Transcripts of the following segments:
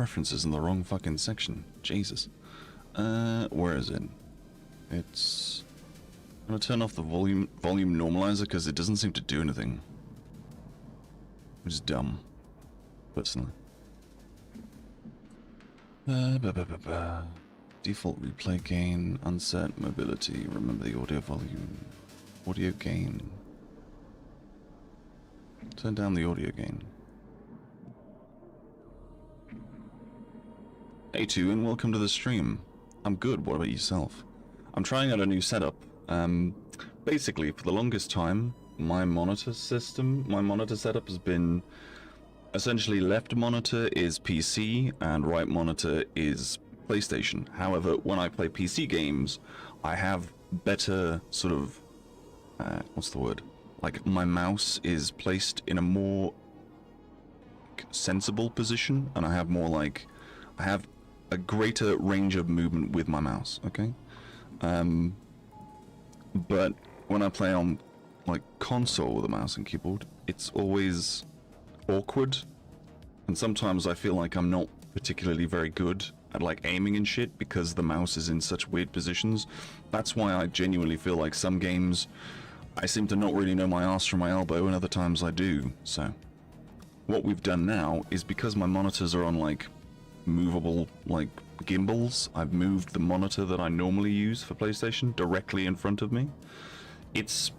preferences in the wrong fucking section. Jesus. Where is it? It's... I'm gonna turn off the volume normalizer because it doesn't seem to do anything. Which is dumb, personally. Default replay gain, unset mobility, remember the audio volume, audio gain. Turn down the audio gain. Hey two, and welcome to the stream. I'm good, what about yourself? I'm trying out a new setup. Basically, for the longest time, my monitor setup has been essentially left monitor is PC and right monitor is PlayStation. However, when I play PC games, I have better sort of, what's the word? Like, my mouse is placed in a more sensible position, and I have more like, I have a greater range of movement with my mouse, okay? But when I play on, like, console with a mouse and keyboard, it's always awkward, and sometimes I feel like I'm not particularly very good at, like, aiming and shit because the mouse is in such weird positions. That's why I genuinely feel like some games I seem to not really know my ass from my elbow, and other times I do. So what we've done now is, because my monitors are on, like, movable, like, gimbals, I've moved the monitor that I normally use for PlayStation directly in front of me. It's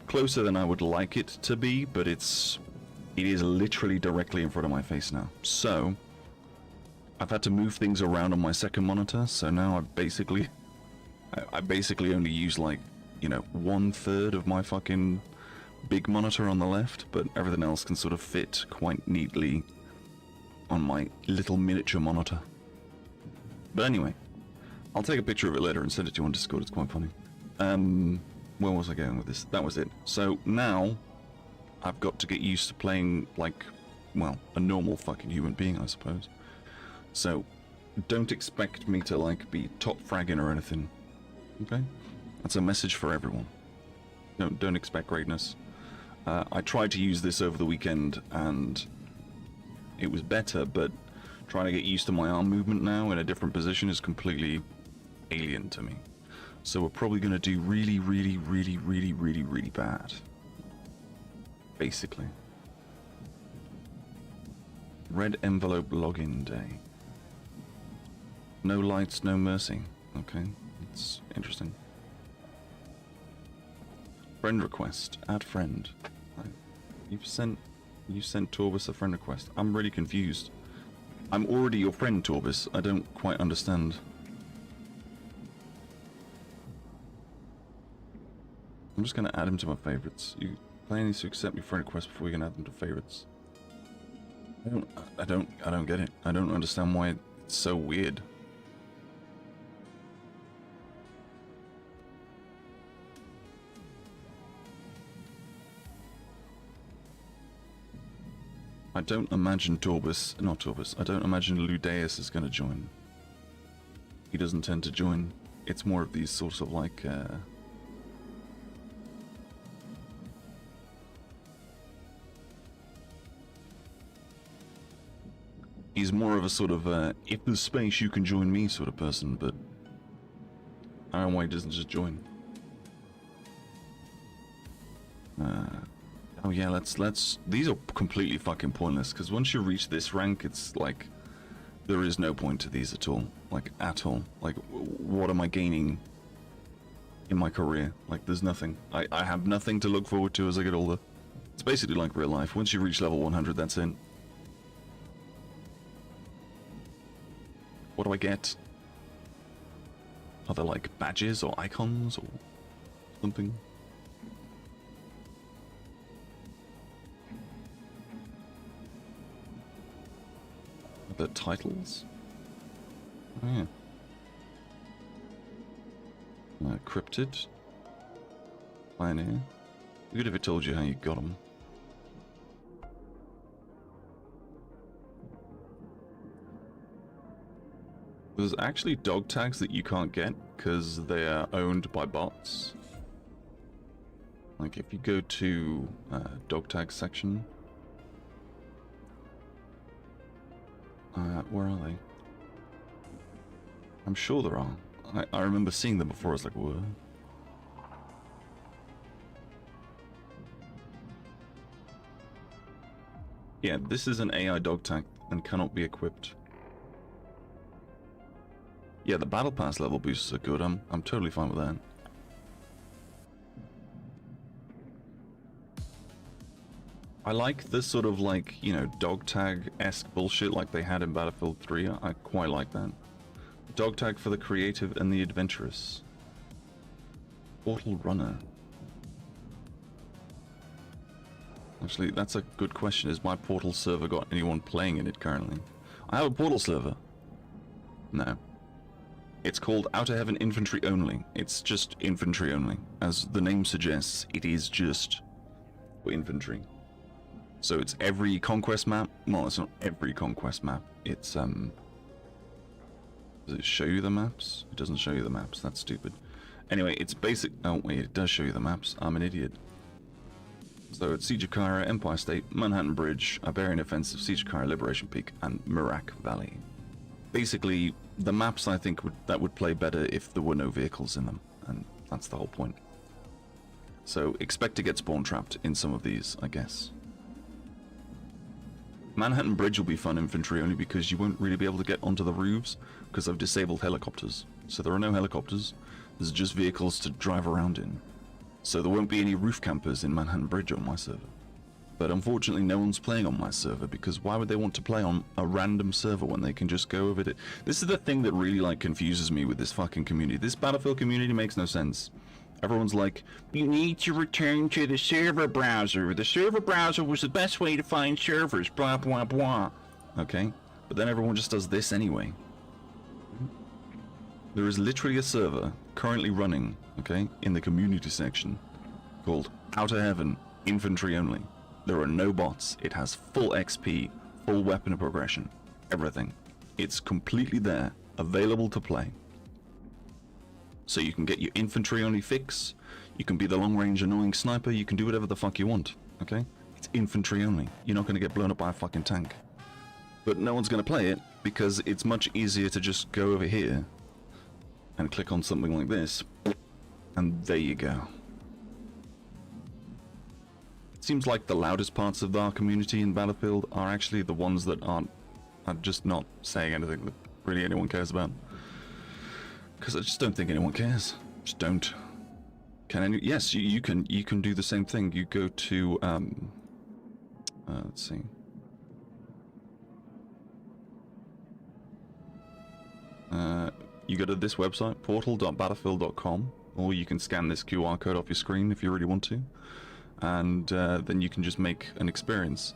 closer than I would like it to be, but it is literally directly in front of my face now. So I've had to move things around on my second monitor, so now I basically only use, like, you know, 1/3 of my fucking big monitor on the left, but everything else can sort of fit quite neatly on my little miniature monitor. But anyway, I'll take a picture of it later and send it to you on Discord, it's quite funny. Where was I going with this? That was it. So now I've got to get used to playing like, well, a normal fucking human being, I suppose. So don't expect me to, like, be top fragging or anything, okay? That's a message for everyone. Don't expect greatness. I tried to use this over the weekend and it was better, but trying to get used to my arm movement now in a different position is completely alien to me. So we're probably going to do really, really, really, really, really, really bad. Basically. Red envelope login day. No lights, no mercy. Okay, it's interesting. Friend request. Add friend. You sent 𝘴𝑵 a friend request. I'm really confused. I'm already your friend, 𝘴𝑵. I don't quite understand. I'm just gonna add him to my favorites. You plan to accept your friend request before you can add them to favorites. I don't get it. I don't understand why it's so weird. I don't imagine I don't imagine 𝓼𝓼𝓏 is going to join. He doesn't tend to join. It's more of these sorts of, like, he's more of a sort of, if there's space you can join me sort of person, but I don't know why he doesn't just join. Oh yeah, let's... These are completely fucking pointless, because once you reach this rank, it's like... There is no point to these at all. Like, at all. Like, what am I gaining in my career? Like, there's nothing. I have nothing to look forward to as I get older. It's basically like real life. Once you reach level 100, that's it. What do I get? Are there, like, badges or icons or something? The titles? Oh yeah. Cryptid. Pioneer. Good if it told you how you got them. There's actually dog tags that you can't get because they are owned by bots. Like if you go to dog tag section, Where are they? I'm sure there are. I remember seeing them before. I was like, what? Yeah, this is an AI dog tag and cannot be equipped. Yeah, the battle pass level boosts are good. I'm totally fine with that. I like this sort of like, you know, dog tag-esque bullshit like they had in Battlefield 3. I quite like that. Dog tag for the creative and the adventurous. Portal runner. Actually, that's a good question. Is my Portal server got anyone playing in it currently? I have a Portal server. No. It's called Outer Heaven Infantry Only. It's just infantry only. As the name suggests, it is just for infantry. So it's every conquest map. Well, it's not every conquest map. It's, does it show you the maps? It doesn't show you the maps. That's stupid. Anyway, it's basic... Oh, wait, it does show you the maps. I'm an idiot. So it's Siege of Cairo, Empire State, Manhattan Bridge, Iberian Offensive, Siege of Cairo, Liberation Peak, and Merak Valley. Basically, the maps I think that would play better if there were no vehicles in them, and that's the whole point. So expect to get spawn trapped in some of these, I guess. Manhattan Bridge will be fun infantry only because you won't really be able to get onto the roofs because I've disabled helicopters. So there are no helicopters, there's just vehicles to drive around in. So there won't be any roof campers in Manhattan Bridge on my server. But unfortunately no one's playing on my server because why would they want to play on a random server when they can just go over it? This is the thing that really like confuses me with this fucking community. This Battlefield community makes no sense. Everyone's like, you need to return to the server browser. The server browser was the best way to find servers, blah, blah, blah. Okay, but then everyone just does this anyway. There is literally a server currently running, okay, in the community section called Outer Heaven Infantry Only. There are no bots. It has full XP, full weapon progression, everything. It's completely there, available to play. So you can get your infantry only fix, you can be the long range annoying sniper, you can do whatever the fuck you want, okay? It's infantry only. You're not going to get blown up by a fucking tank. But no one's going to play it because it's much easier to just go over here and click on something like this, and there you go. It seems like the loudest parts of our community in Battlefield are actually the ones that are just not saying anything that really anyone cares about. Because I just don't think anyone cares. Just don't. Can any? Yes, you can do the same thing. You go to let's see. You go to this website, portal.battlefield.com, or you can scan this QR code off your screen if you really want to, and then you can just make an experience.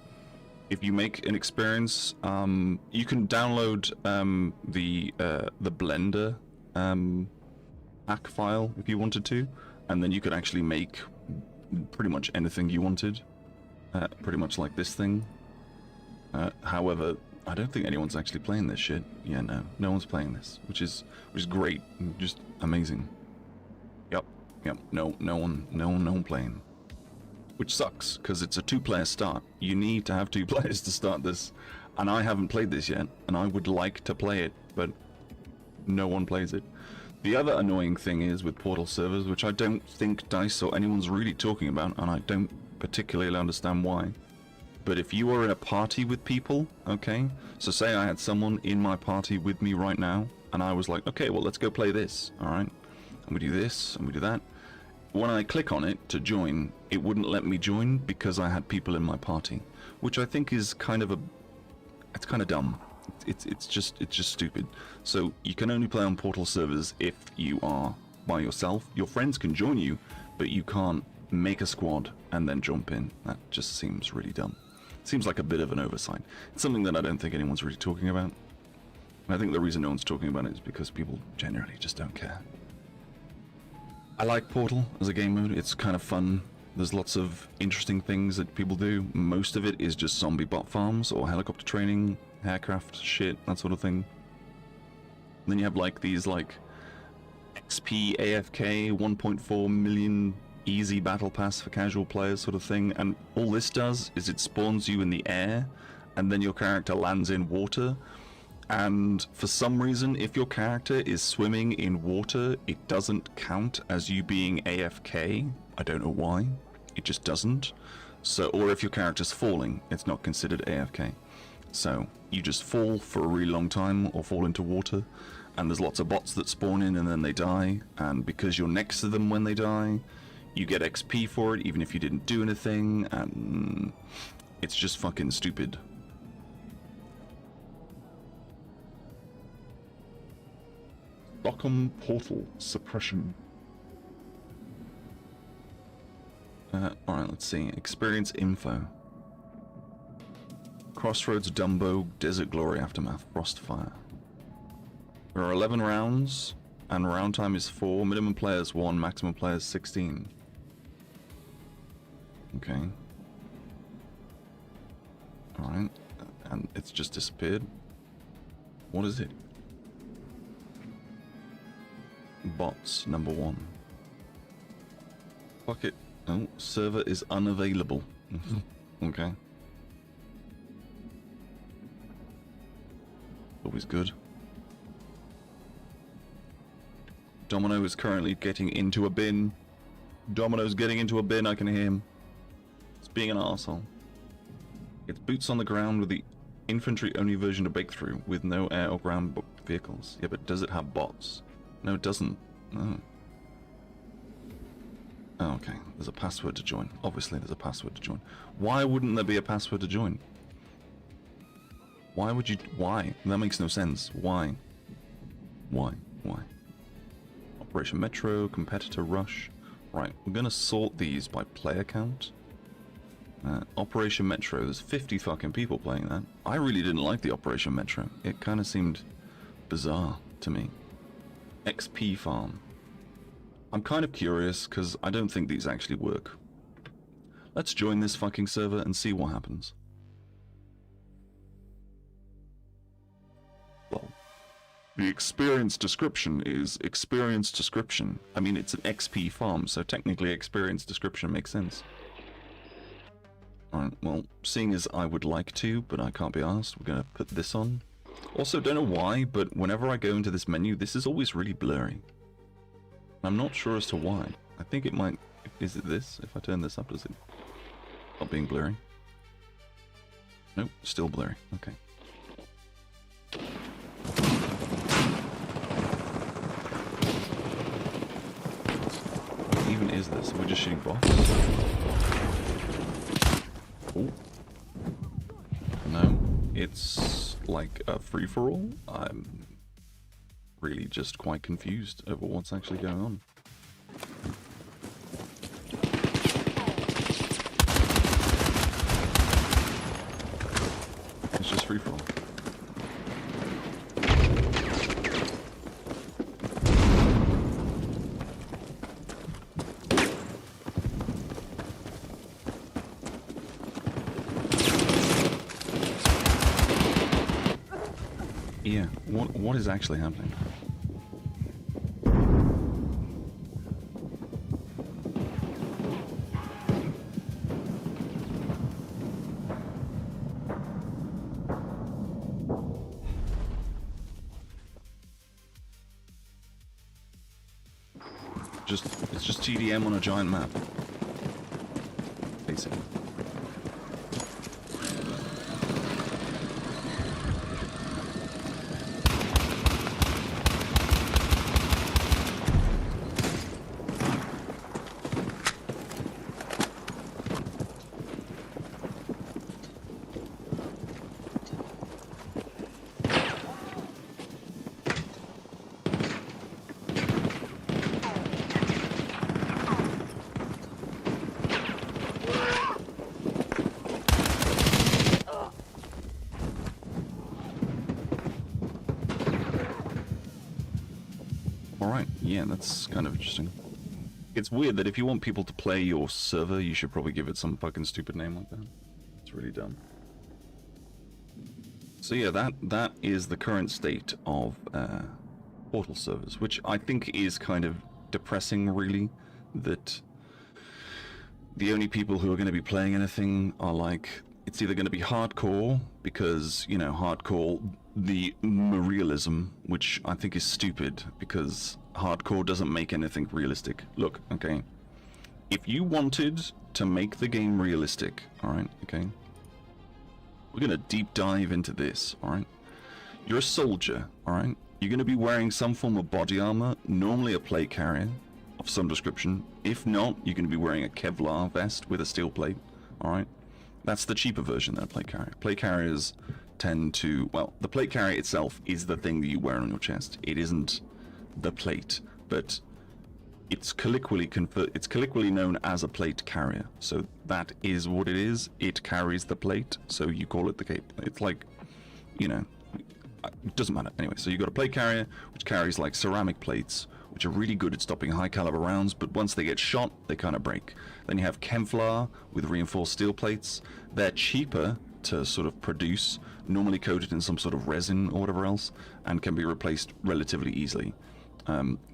If you make an experience, you can download the Blender hack file if you wanted to, and then you could actually make pretty much anything you wanted, pretty much like this thing. However, I don't think anyone's actually playing this shit. Yeah, no one's playing this, which is great, just amazing. Yep, no one playing, which sucks because it's a 2-player start. You need to have 2 players to start this, and I haven't played this yet, and I would like to play it, but no one plays it. The other annoying thing is with Portal servers, which I don't think DICE or anyone's really talking about, and I don't particularly understand why. But if you are in a party with people, okay, so say I had someone in my party with me right now, and I was like, okay, well, let's go play this, alright? And we do this, and we do that. When I click on it to join, it wouldn't let me join because I had people in my party, which I think is kind of it's kind of dumb. It's just stupid. So you can only play on Portal servers if you are by yourself. Your friends can join you, but you can't make a squad and then jump in. That just seems really dumb. Seems like a bit of an oversight. It's something that I don't think anyone's really talking about. And I think the reason no one's talking about it is because people generally just don't care. I like Portal as a game mode. It's kind of fun. There's lots of interesting things that people do. Most of it is just zombie bot farms or helicopter training, aircraft shit, that sort of thing. And then you have like these like XP AFK 1.4 million easy battle pass for casual players sort of thing, and all this does is it spawns you in the air and then your character lands in water, And for some reason, if your character is swimming in water, it doesn't count as you being AFK. I don't know why. It just doesn't. So, or if your character's falling, it's not considered AFK. So, you just fall for a really long time or fall into water, and there's lots of bots that spawn in and then they die, and because you're next to them when they die, you get XP for it even if you didn't do anything, and it's just fucking stupid. Stockholm portal suppression. Alright, let's see. Experience info. Crossroads, Dumbo, Desert Glory, Aftermath, Frostfire. There are 11 rounds, and round time is 4. Minimum players 1, maximum players 16. Okay. Alright, and it's just disappeared. What is it? Bots, number 1. Fuck it. Oh, server is unavailable. Okay. Always good. Domino is currently getting into a bin. Domino's getting into a bin, I can hear him. It's being an arsehole. It's boots on the ground with the infantry-only version of Breakthrough, with no air or ground vehicles. Yeah, but does it have bots? No, it doesn't. No. Oh, okay. There's a password to join. Obviously, there's a password to join. Why wouldn't there be a password to join? Why would you... Why? That makes no sense. Why? Why? Why? Operation Metro, Competitor Rush. Right, we're going to sort these by player count. Operation Metro, there's 50 fucking people playing that. I really didn't like the Operation Metro. It kind of seemed bizarre to me. XP farm. I'm kind of curious, because I don't think these actually work. Let's join this fucking server and see what happens. Well, the experience description is experience description. I mean, it's an XP farm, so technically experience description makes sense. Alright, well, seeing as I would like to, but I can't be asked, we're going to put this on. Also, don't know why, but whenever I go into this menu, this is always really blurry. I'm not sure as to why. I think it might... Is it this? If I turn this up, does it... Not being blurry? Nope, still blurry. Okay. What even is this? We're just shooting bots? Oh. No. It's like a free-for-all? I'm really just quite confused over what's actually going on. It's just free-for-all. Yeah, what is actually happening? It's just TDM on a giant map, basically. Yeah, that's kind of interesting. It's weird that if you want people to play your server, you should probably give it some fucking stupid name like that. It's really dumb. So yeah, that is the current state of Portal servers, which I think is kind of depressing, really, that the only people who are going to be playing anything are like, it's either going to be hardcore, because, you know, hardcore the 𝓬𝓼𝓮, which I think is stupid because hardcore doesn't make anything realistic. Look, okay, if you wanted to make the game realistic, alright, okay, we're gonna deep dive into this, alright? You're a soldier, alright? You're gonna be wearing some form of body armor, normally a plate carrier of some description. If not, you're gonna be wearing a Kevlar vest with a steel plate, alright? That's the cheaper version than a plate carrier. Plate carriers tend to, well, the plate carrier itself is the thing that you wear on your chest. It isn't the plate, but it's colloquially known as a plate carrier. So that is what it is. It carries the plate, so you call it the cape. It's like, you know, it doesn't matter. Anyway, so you've got a plate carrier which carries like ceramic plates, which are really good at stopping high caliber rounds, but once they get shot, they kind of break. Then you have Kevlar with reinforced steel plates. They're cheaper to sort of produce, normally coated in some sort of resin or whatever else, and can be replaced relatively easily.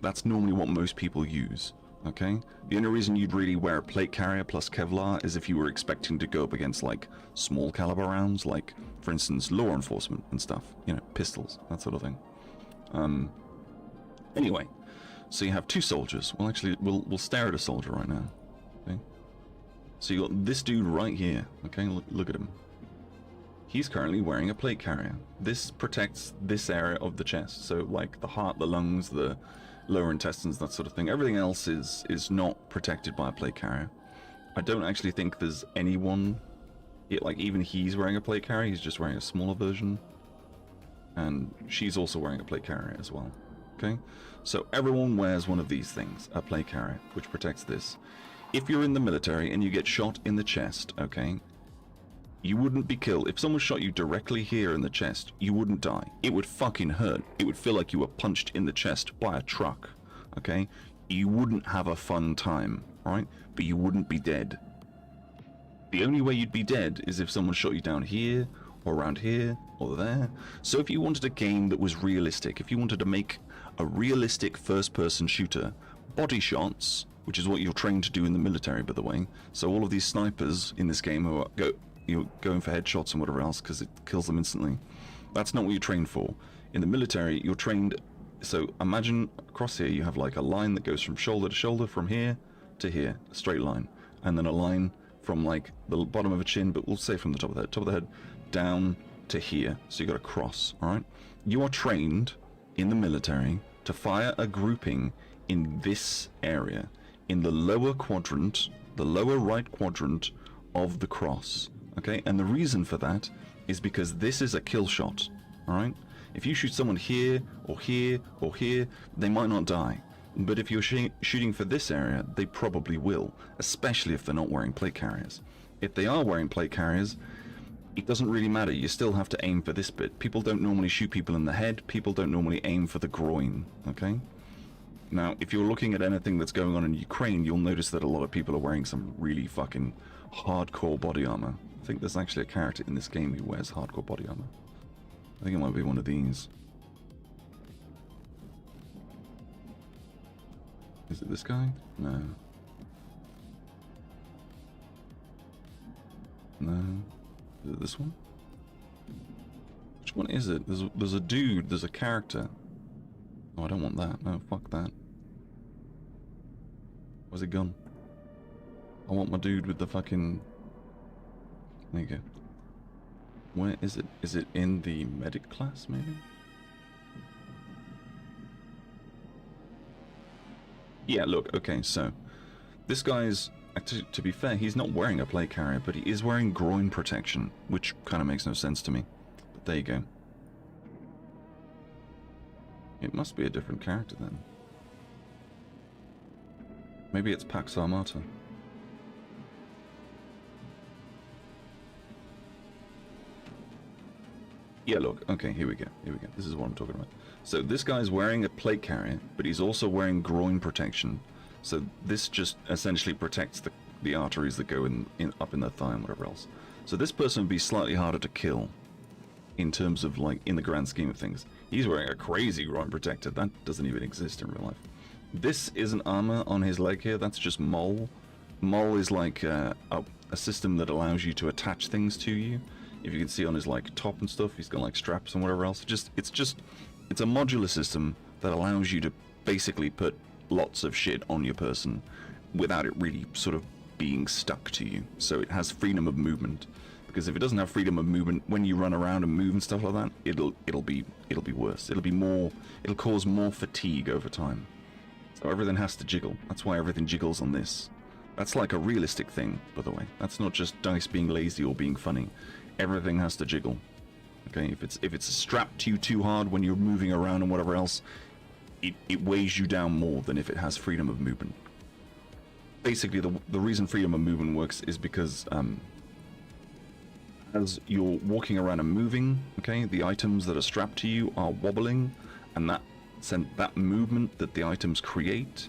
That's normally what most people use, okay? The only reason you'd really wear a plate carrier plus Kevlar is if you were expecting to go up against like small caliber rounds, like for instance law enforcement and stuff, you know, pistols, that sort of thing. Anyway, so you have two soldiers. Well, actually, we'll stare at a soldier right now, okay? So you got this dude right here, okay? Look at him. He's currently wearing a plate carrier. This protects this area of the chest, so like the heart, the lungs, the lower intestines, that sort of thing. Everything else is not protected by a plate carrier. I don't actually think there's anyone, like even he's wearing a plate carrier, he's just wearing a smaller version. And she's also wearing a plate carrier as well, okay? So everyone wears one of these things, a plate carrier, which protects this. If you're in the military and you get shot in the chest, okay, you wouldn't be killed. If someone shot you directly here in the chest, you wouldn't die. It would fucking hurt. It would feel like you were punched in the chest by a truck, okay? You wouldn't have a fun time, right? But you wouldn't be dead. The only way you'd be dead is if someone shot you down here, or around here, or there. So if you wanted a game that was realistic, if you wanted to make a realistic first-person shooter, body shots, which is what you're trained to do in the military, by the way. So all of these snipers in this game who are you're going for headshots and whatever else because it kills them instantly. That's not what you're trained for. In the military, you're trained, so imagine across here you have like a line that goes from shoulder to shoulder, from here to here, a straight line, and then a line from like the bottom of a chin, but we'll say from the top of the head, down to here. So you got a cross, all right? You are trained in the military to fire a grouping in this area, in the lower quadrant, the lower right quadrant of the cross. Okay, and the reason for that is because this is a kill shot, alright? If you shoot someone here, or here, or here, they might not die. But if you're shooting for this area, they probably will, especially if they're not wearing plate carriers. If they are wearing plate carriers, it doesn't really matter, you still have to aim for this bit. People don't normally shoot people in the head, people don't normally aim for the groin, okay? Now, if you're looking at anything that's going on in Ukraine, you'll notice that a lot of people are wearing some really fucking hardcore body armor. I think there's actually a character in this game who wears hardcore body armor. I think it might be one of these. Is it this guy? No. No. Is it this one? Which one is it? There's a dude, there's a character. Oh, I don't want that. No, fuck that. Where's it gone? I want my dude with the fucking... There you go. Where is it? Is it in the medic class, maybe? Yeah, look, okay, so... This guy's... Actually, to be fair, he's not wearing a plate carrier, but he is wearing groin protection, which kind of makes no sense to me. But there you go. It must be a different character then. Maybe it's Pax Armata. Yeah, look, okay, here we go, this is what I'm talking about. So this guy's wearing a plate carrier, but he's also wearing groin protection. So this just essentially protects the arteries that go up in the thigh and whatever else. So this person would be slightly harder to kill in terms of, like, in the grand scheme of things. He's wearing a crazy groin protector. That doesn't even exist in real life. This isn't armor on his leg here, that's just mole. Mole is like a system that allows you to attach things to you If you can see on his like top and stuff, he's got like straps and whatever else. It's a modular system that allows you to basically put lots of shit on your person without it really sort of being stuck to you. So it has freedom of movement. Because if it doesn't have freedom of movement, when you run around and move and stuff like that, it'll be worse. It'll cause more fatigue over time. So everything has to jiggle. That's why everything jiggles on this. That's like a realistic thing, by the way. That's not just dice being lazy or being funny. Everything has to jiggle. Okay, if it's strapped to you too hard when you're moving around and whatever else, it weighs you down more than if it has freedom of movement. Basically, the reason freedom of movement works is because as you're walking around and moving, okay, the items that are strapped to you are wobbling, and that movement that the items create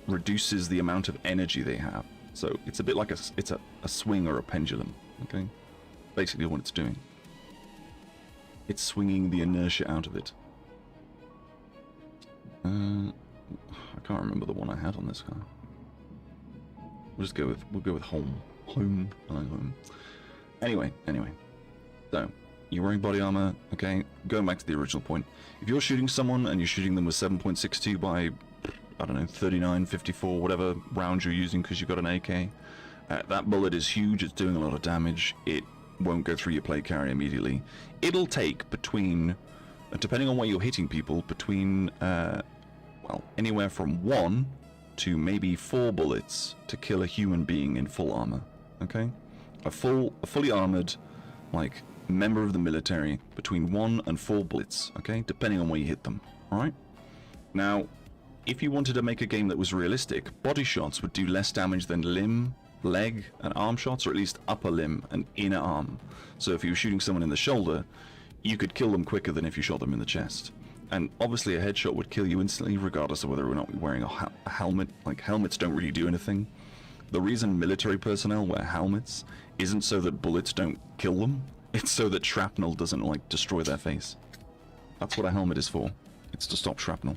reduces the amount of energy they have. So it's a bit like a swing or a pendulum, okay? Basically what it's doing. It's swinging the inertia out of it. I can't remember the one I had on this guy. We'll go with home. Home. I like home. Anyway. So, you're wearing body armor, okay? Going back to the original point. If you're shooting someone and you're shooting them with 7.62 by, I don't know, 39, 54, whatever round you're using because you've got an AK, that bullet is huge, it's doing a lot of damage, it won't go through your plate carrier immediately. It'll take between, depending on where you're hitting people, between, well, anywhere from 1 to maybe 4 bullets to kill a human being in full armor, okay? A fully armored, like, member of the military, between 1 and 4 bullets, okay? Depending on where you hit them, alright? Now, if you wanted to make a game that was realistic, body shots would do less damage than limb, leg, and arm shots, or at least upper limb and inner arm. So if you were shooting someone in the shoulder, you could kill them quicker than if you shot them in the chest. And obviously a headshot would kill you instantly, regardless of whether or not you're wearing a helmet. Like, helmets don't really do anything. The reason military personnel wear helmets isn't so that bullets don't kill them, it's so that shrapnel doesn't, like, destroy their face. That's what a helmet is for. It's to stop shrapnel,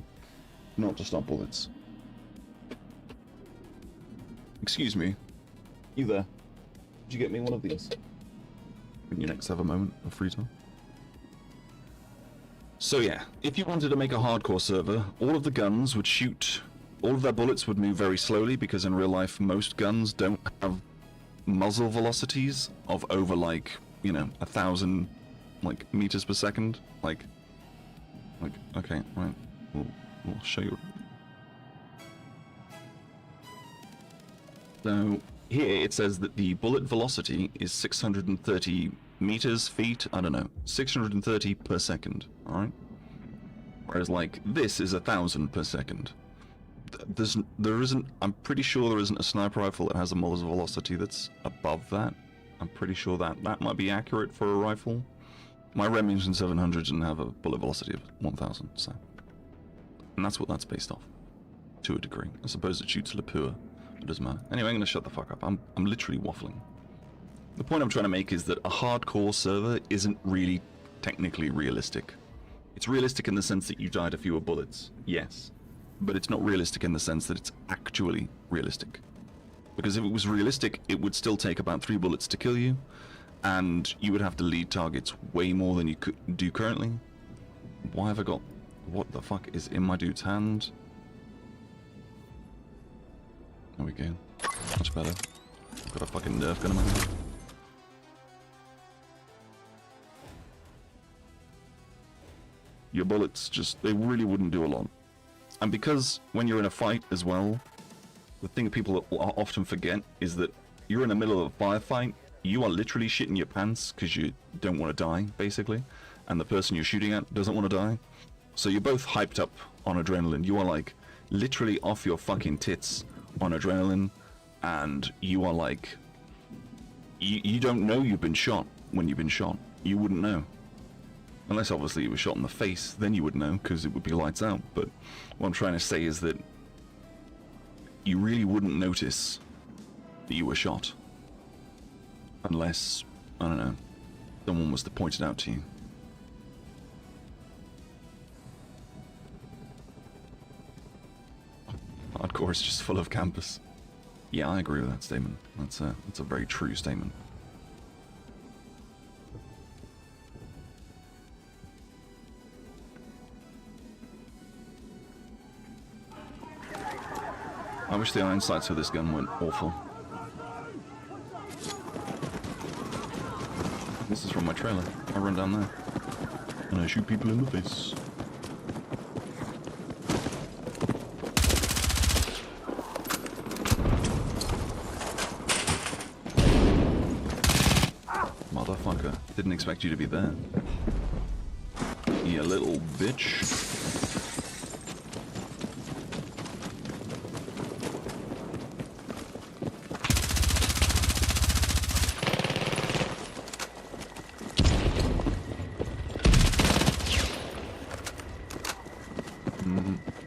not to stop bullets. Excuse me. You there? Did you get me one of these? When you next have a moment of free time? So yeah, if you wanted to make a hardcore server, all of the guns would shoot, all of their bullets would move very slowly, because in real life most guns don't have muzzle velocities of over, like, you know, 1,000 like meters per second. Like okay, right, we'll show you. So here it says that the bullet velocity is 630 meters, feet, I don't know, 630 per second, alright? Whereas, like, this is 1,000 per second. There isn't, I'm pretty sure there isn't a sniper rifle that has a muzzle velocity that's above that. I'm pretty sure that might be accurate for a rifle. My Remington 700 didn't have a bullet velocity of 1,000, so. And that's what that's based off, to a degree. I suppose it shoots 𝓼𝓵. It doesn't matter. Anyway, I'm gonna shut the fuck up. I'm literally waffling. The point I'm trying to make is that a hardcore server isn't really technically realistic. It's realistic in the sense that you died a fewer bullets, yes. But it's not realistic in the sense that it's actually realistic. Because if it was realistic, it would still take about 3 bullets to kill you, and you would have to lead targets way more than you could do currently. Why have I got... what the fuck is in my dude's hand? There we go. Much better. Got a fucking Nerf gun in my hand. Your bullets just, they really wouldn't do a lot. And because when you're in a fight as well, the thing that people often forget is that you're in the middle of a firefight, you are literally shitting your pants because you don't want to die, basically, and the person you're shooting at doesn't want to die. So you're both hyped up on adrenaline. You are, like, literally off your fucking tits on adrenaline, and you are like, you don't know you've been shot when you've been shot. You wouldn't know. Unless obviously you were shot in the face, then you would know, because it would be lights out. But what I'm trying to say is that you really wouldn't notice that you were shot. Unless, I don't know, someone was to point it out to you. Hardcore is just full of campus. Yeah, I agree with that statement. That's a very true statement. I wish the iron sights of this gun weren't awful. This is from my trailer. I run down there. And I shoot people in the face. Motherfucker. Didn't expect you to be there. You little bitch.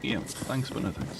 Yeah, thanks, but no thanks.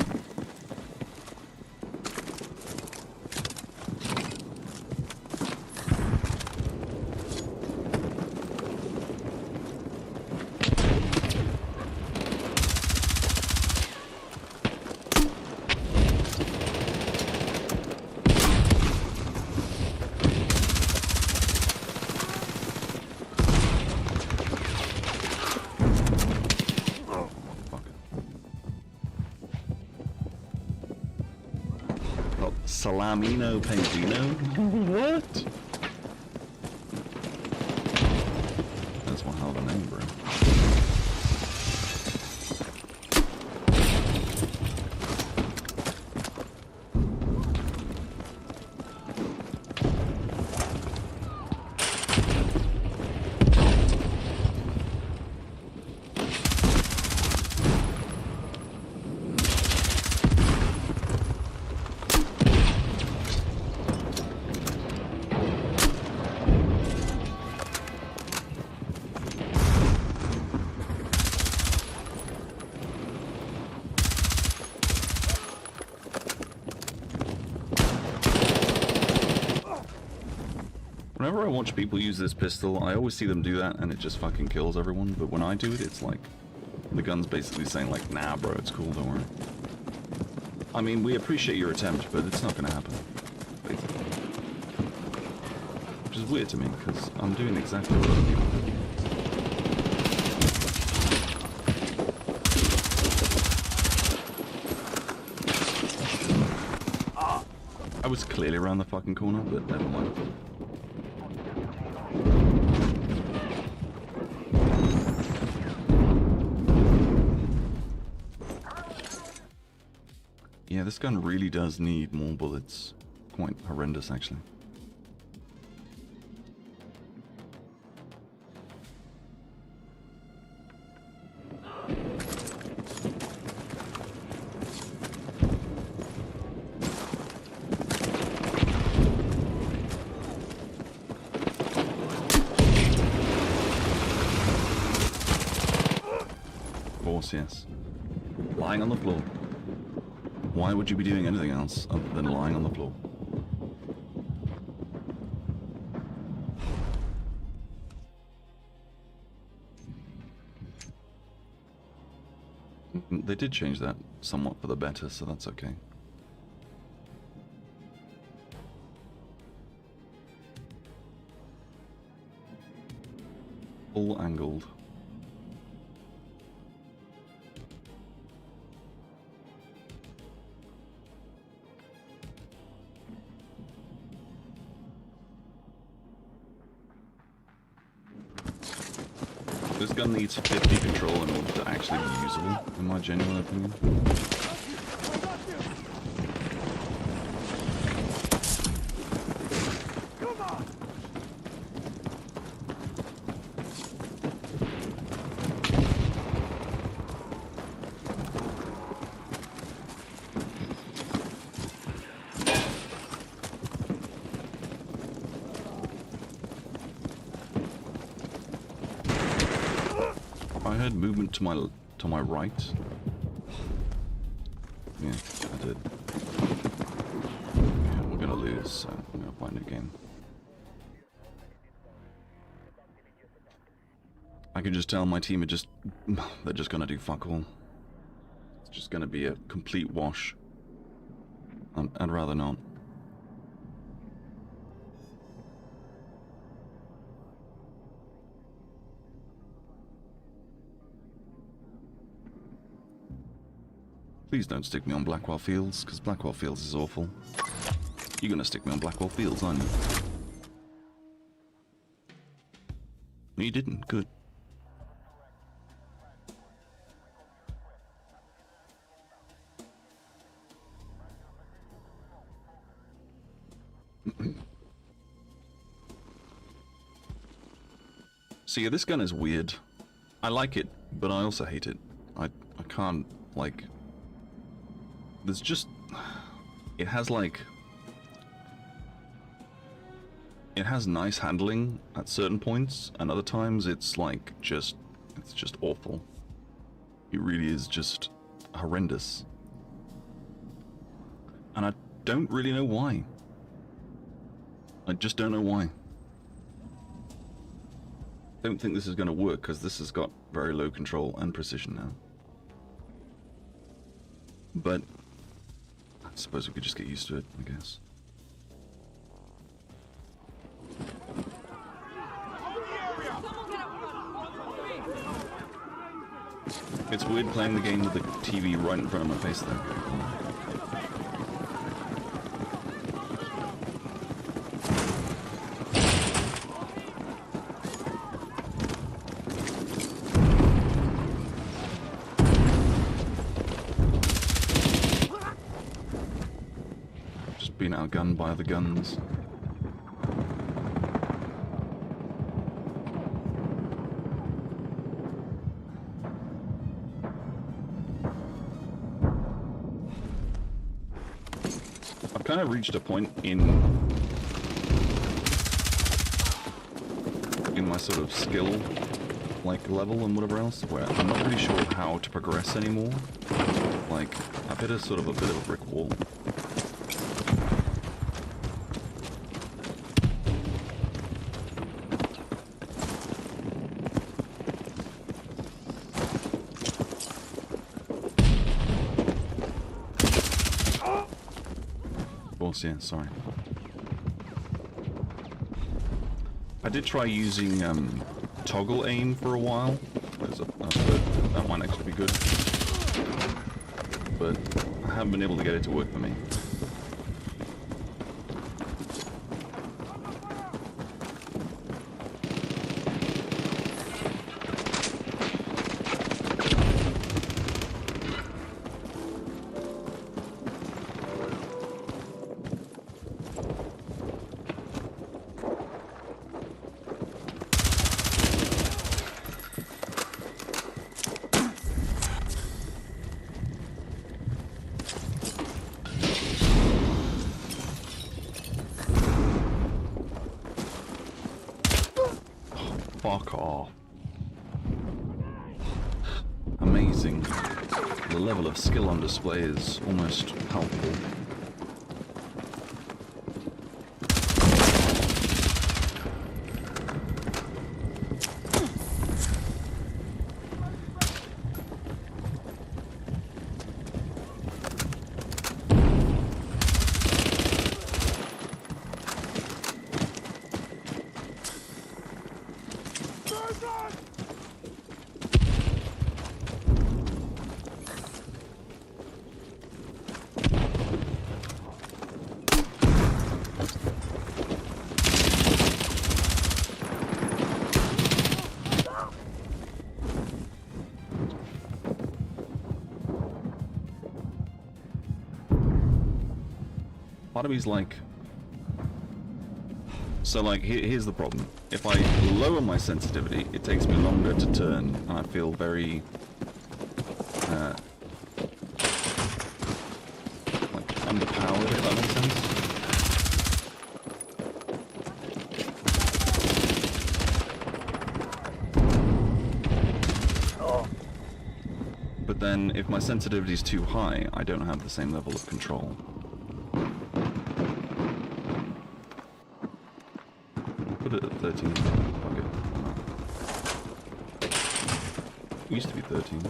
𝓼𝓵𝓮𝓪𝓼𝓮 What? That's one hell of a name, bro. Whenever I watch people use this pistol, I always see them do that and it just fucking kills everyone, but when I do it, it's like, the gun's basically saying like, nah bro, it's cool, don't worry. I mean, we appreciate your attempt, but it's not gonna happen, basically. Which is weird to me, because I'm doing exactly what other people do. I was clearly around the fucking corner, but never mind. Yeah, this gun really does need more bullets. Quite horrendous, actually. Of course, yes. Lying on the floor. Why would you be doing anything else other than lying on the floor? They did change that somewhat for the better, so that's okay. Full angled. This gun needs 50 control in order to actually be usable, in my genuine opinion. I heard movement to my right. Yeah, I did. Yeah, we're gonna lose, so I'm gonna find a game. I can just tell my team are just they're just gonna do fuck all. It's just gonna be a complete wash. I'd rather not. Please don't stick me on Blackwell Fields, because Blackwell Fields is awful. You're gonna stick me on Blackwell Fields, aren't you? No, you didn't. Good. So yeah, this gun is weird. I like it, but I also hate it. I can't, like... There's just... It has, like... It has nice handling at certain points, and other times it's, like, just... It's just awful. It really is just horrendous. And I don't really know why. I just don't know why. Don't think this is going to work because this has got very low control and precision now. But I suppose we could just get used to it, I guess. It's weird playing the game with the TV right in front of my face though. Being outgunned by the guns. I've kind of reached a point in my sort of skill like level and whatever else where I'm not really sure how to progress anymore. Like I've hit a sort of a bit of a brick wall. Yeah, sorry. I did try using toggle aim for a while. That might actually be good. But I haven't been able to get it to work for me. Fuck off. Amazing. The level of skill on display is almost palpable. Part of me's like, so like here's the problem. If I lower my sensitivity, it takes me longer to turn, and I feel very like underpowered, if that makes sense. But then, if my sensitivity is too high, I don't have the same level of control. Put it at 13. Fuck it. It used to be 13.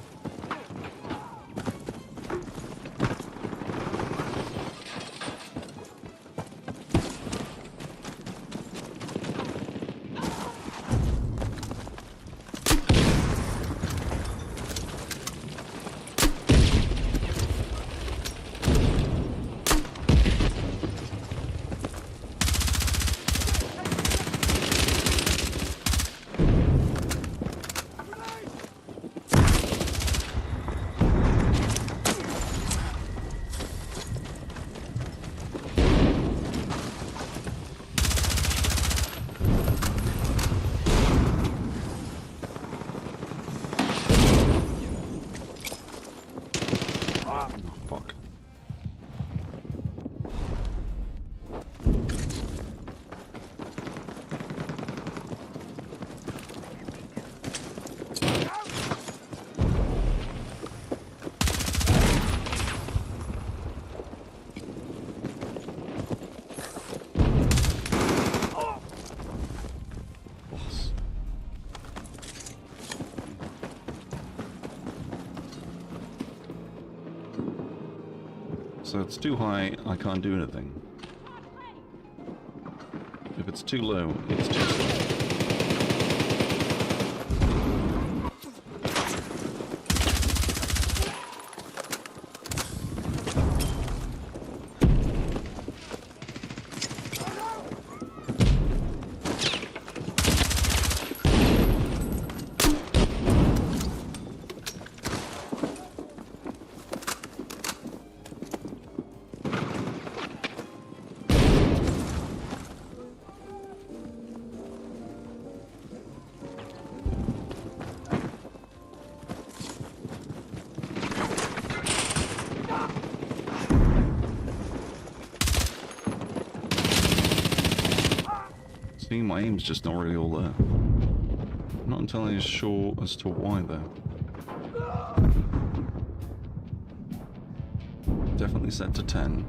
So it's too high, I can't do anything. If it's too low, it's too slow. See, my aim's just not really all there. I'm not entirely sure as to why, though. Definitely set to 10.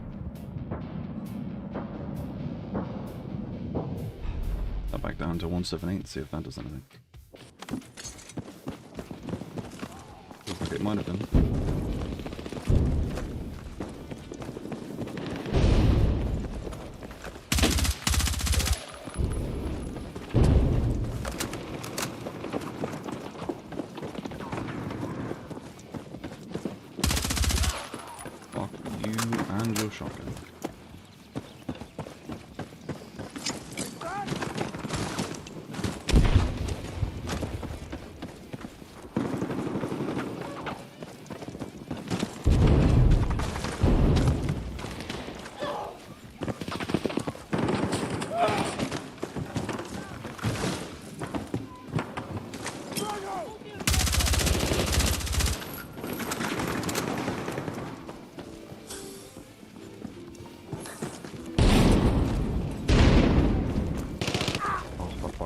That back down to 178, see if that does anything. Looks like it might have been. Shotgun.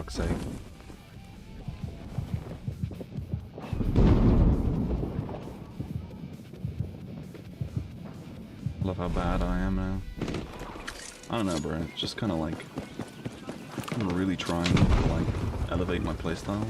Sake. Love how bad I am now. I don't know, bro. It's just kind of like I'm really trying to like elevate my playstyle.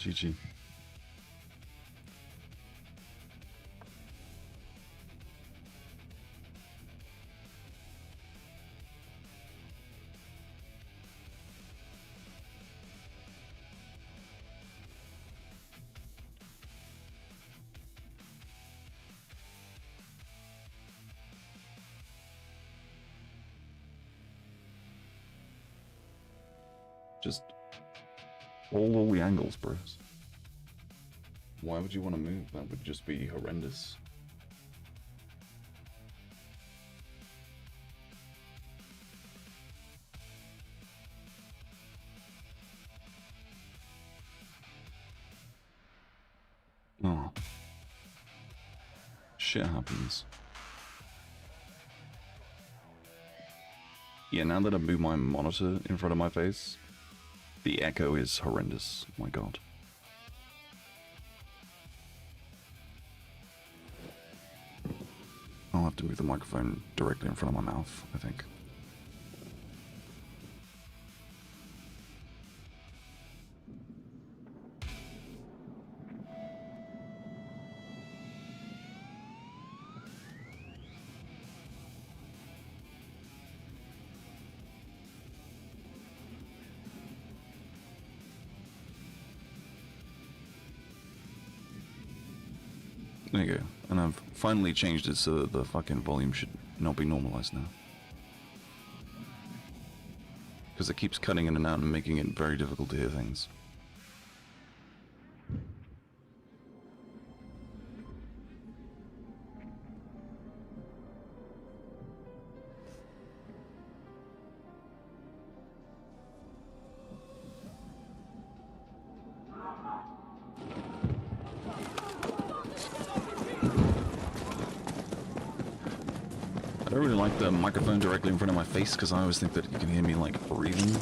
GG. Just all the angles, bros. Why would you want to move? That would just be horrendous. Oh. Shit happens. Yeah, now that I move my monitor in front of my face, the echo is horrendous. Oh my god. I'll have to move the microphone directly in front of my mouth, I think. There you go. And I've finally changed it so that the fucking volume should not be normalized now. Because it keeps cutting in and out and making it very difficult to hear things. I don't really like the microphone directly in front of my face because I always think that you can hear me like breathing.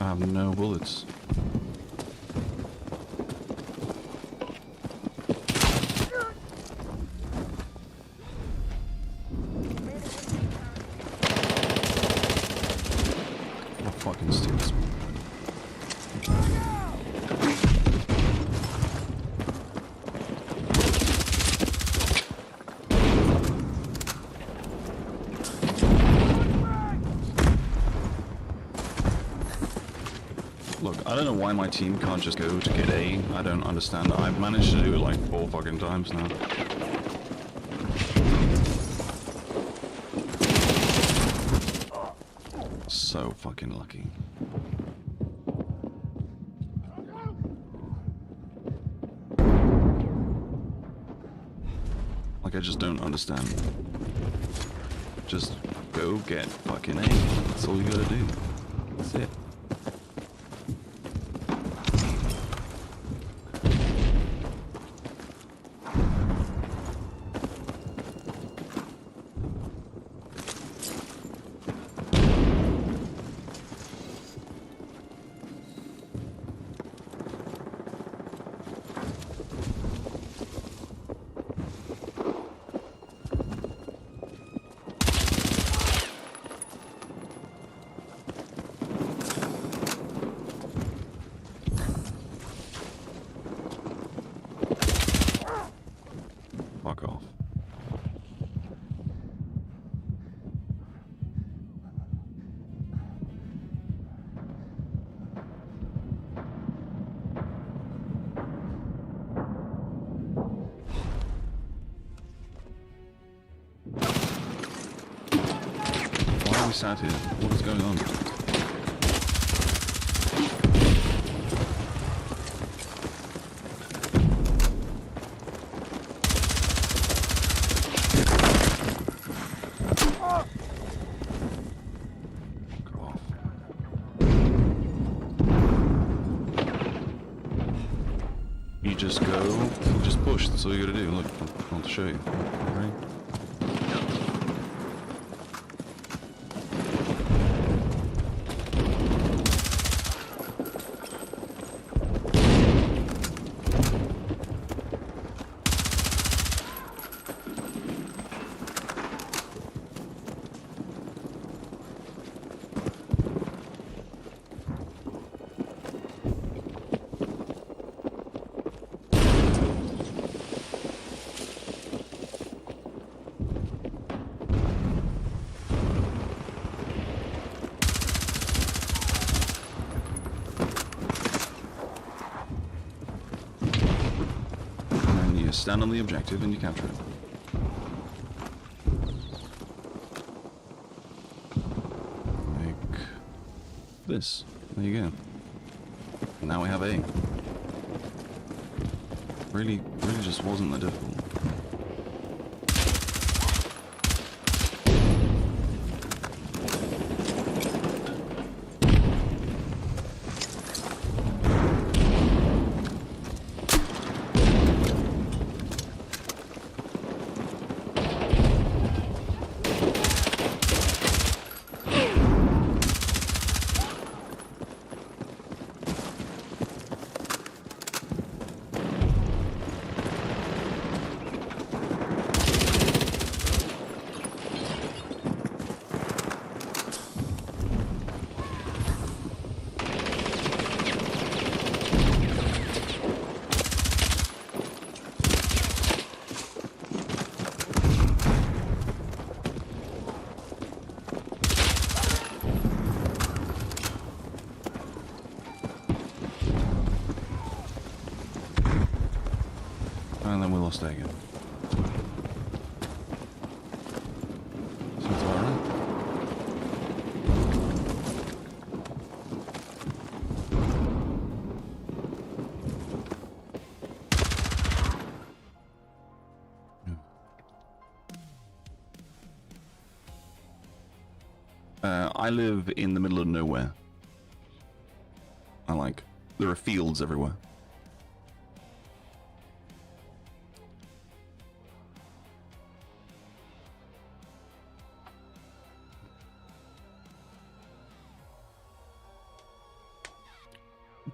I have no bullets. What fucking stupid. Look, I don't know why my team can't just go to get A. I don't understand. I've managed to do it like 4 fucking times now. So fucking lucky. Like, I just don't understand. Just Go get fucking A. That's all you gotta do. That's it. Fuck off. Why are we sat here? What is going on? You just go, you just push, that's all you gotta do. Look, I want to show you. Right? Stand on the objective and you capture it. Like this. There you go. Now we have A. Really just wasn't that difficult. And then we lost that again. Sounds about right. I live in the middle of nowhere. There are fields everywhere.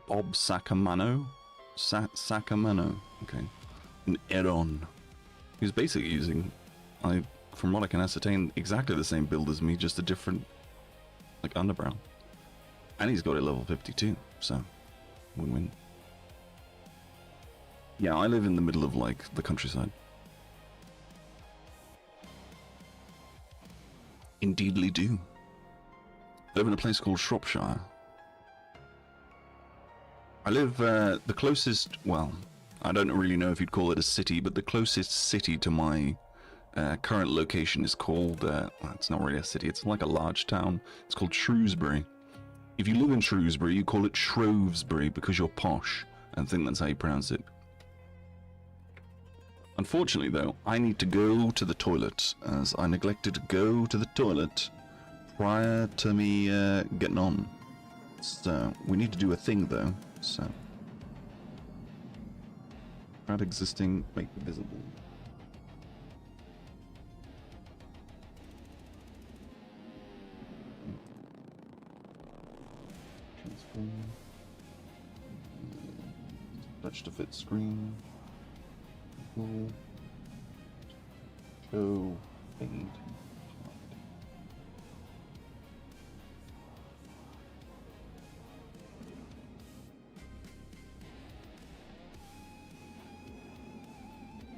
𝓵𝑔𝖐𝓵𝓏𝓪? 𝓵𝓐𝓵, okay. An 𝓼𝓵. He's basically using, from what I can ascertain, exactly the same build as me, just a different, underbrow. And he's got it level 52, so win-win. Yeah, I live in the middle of, the countryside. Indeedly do. I live in a place called Shropshire. I live, the closest, well, I don't really know if you'd call it a city, but the closest city to my current location is called, well, it's not really a city, it's like a large town. It's called Shrewsbury. If you live in Shrewsbury, you call it Shrewsbury because you're posh, and I think that's how you pronounce it. Unfortunately, though, I need to go to the toilet, as I neglected to go to the toilet prior to me getting on. So, we need to do a thing, though, so... Crowd existing, make visible. Transform. Touch to fit screen. Show fade.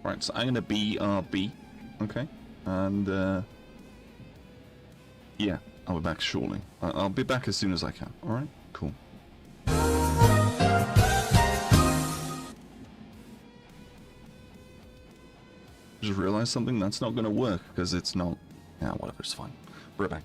Right, so I'm gonna BRB, okay, and yeah, I'll be back shortly. I'll be back as soon as I can. All right, cool. Just realized something. That's not gonna work because it's not. Yeah, whatever. It's fine. Be right back.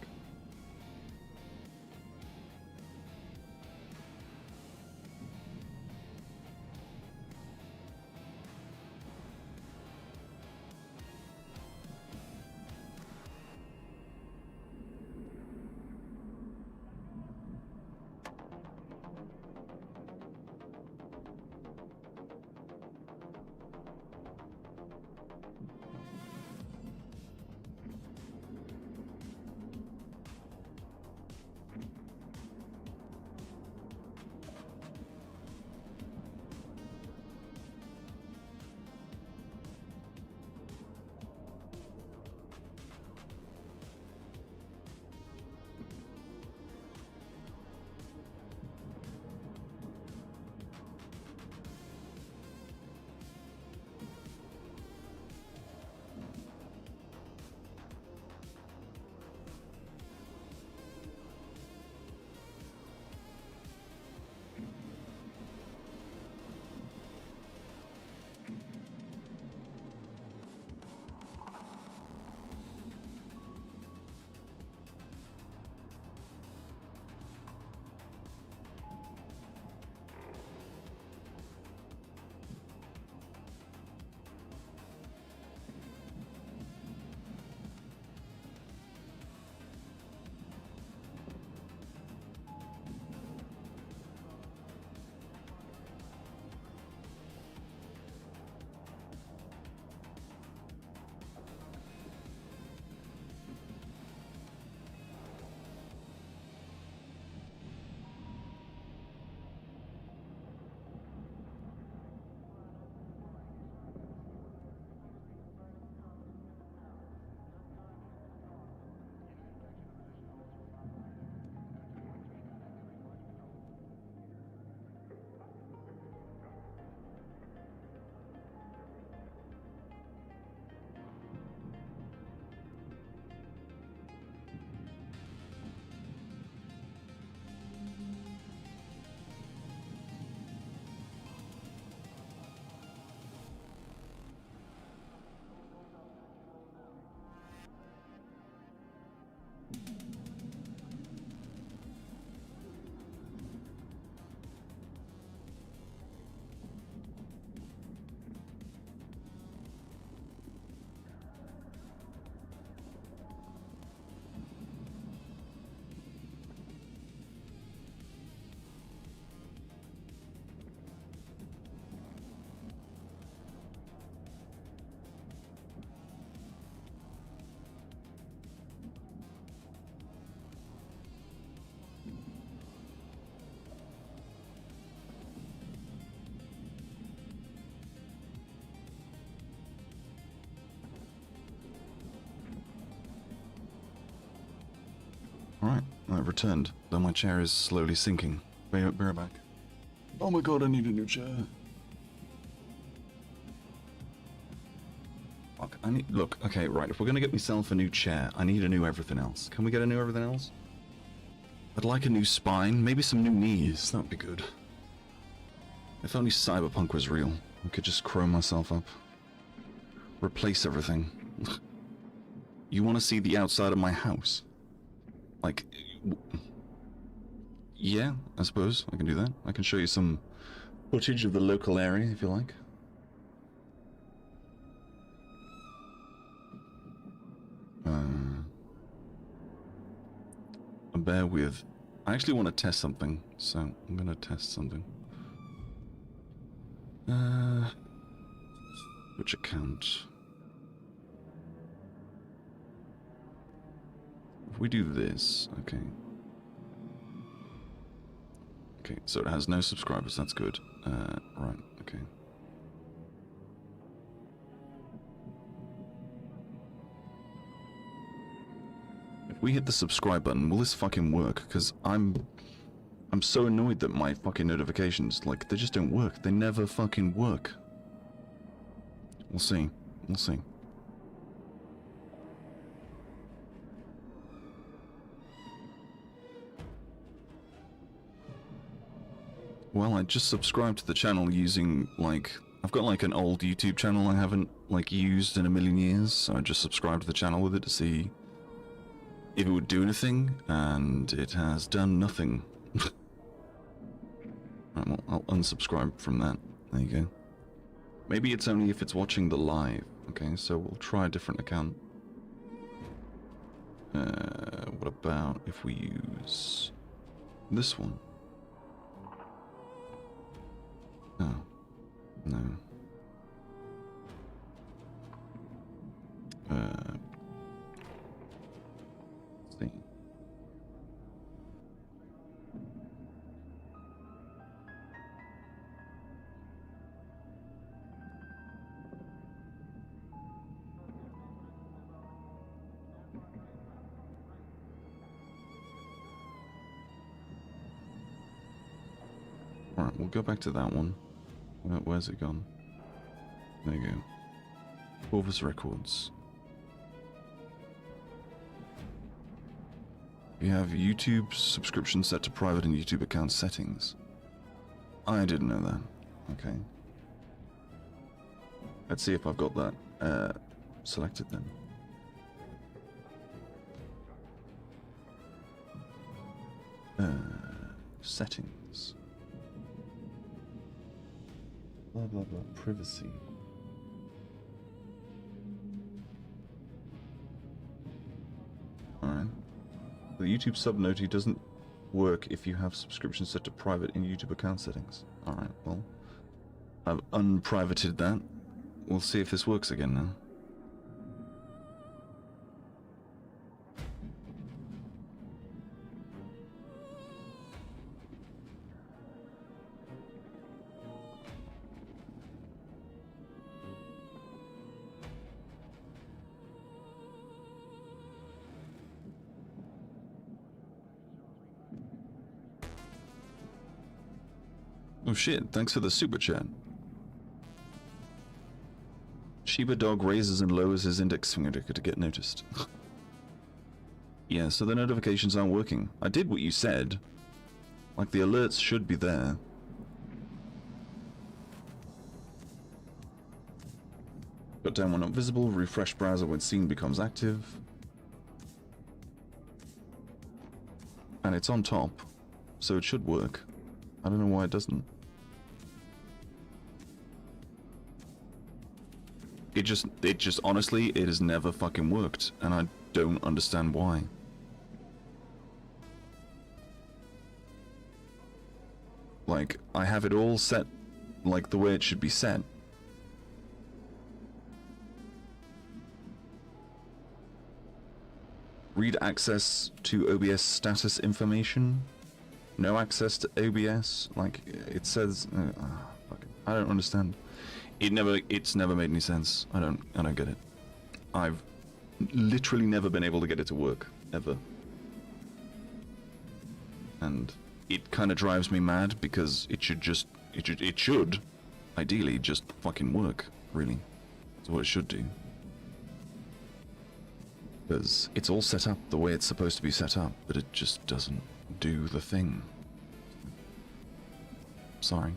Alright, I've returned, though my chair is slowly sinking. Be right back. Oh my god, I need a new chair. Fuck, I need... Look, okay, right, if we're gonna get myself a new chair, I need a new everything else. Can we get a new everything else? I'd like a new spine, maybe some new knees, that would be good. If only Cyberpunk was real, I could just chrome myself up. Replace everything. You want to see the outside of my house? Like, yeah, I suppose I can do that. I can show you some footage of the local area, if you like. Bear with. I actually want to test something, so I'm going to test something. Which account? If we do this, okay. Okay, so it has no subscribers, that's good. Right, okay. If we hit the subscribe button, will this fucking work? Because I'm so annoyed that my fucking notifications, like, they just don't work. They never fucking work. We'll see. We'll see. Well, I just subscribed to the channel using, like, I've got, like, an old YouTube channel I haven't, like, used in a million years, so I just subscribed to the channel with it to see if it would do anything, and it has done nothing. Right, well, I'll unsubscribe from that. There you go. Maybe it's only if it's watching the live. Okay, so we'll try a different account. What about if we use this one? Oh, no. Let's see. Alright, we'll go back to that one. Where's it gone? There you go. 𝘴𝘵𝘳 records. You have YouTube subscription set to private and YouTube account settings. I didn't know that. Okay. Let's see if I've got that selected then. Settings. Blah blah blah. Privacy. Alright. The YouTube sub noti doesn't work if you have subscription set to private in YouTube account settings. Alright, well, I've unprivated that. We'll see if this works again now. Oh shit, thanks for the super chat. Shiba dog raises and lowers his index finger to get noticed. Yeah, so the notifications aren't working. I did what you said. Like, the alerts should be there. Got down when not visible, refresh browser when scene becomes active. And it's on top, so it should work. I don't know why it doesn't. It just honestly, it has never fucking worked, and I don't understand why. Like, I have it all set, like, the way it should be set. Read access to OBS status information. No access to OBS. Like, it says, fuck it. I don't understand. It's never made any sense. I don't get it. I've literally never been able to get it to work, ever. And it kind of drives me mad because it should ideally just fucking work, really. That's what it should do. Because it's all set up the way it's supposed to be set up, but it just doesn't do the thing. Sorry.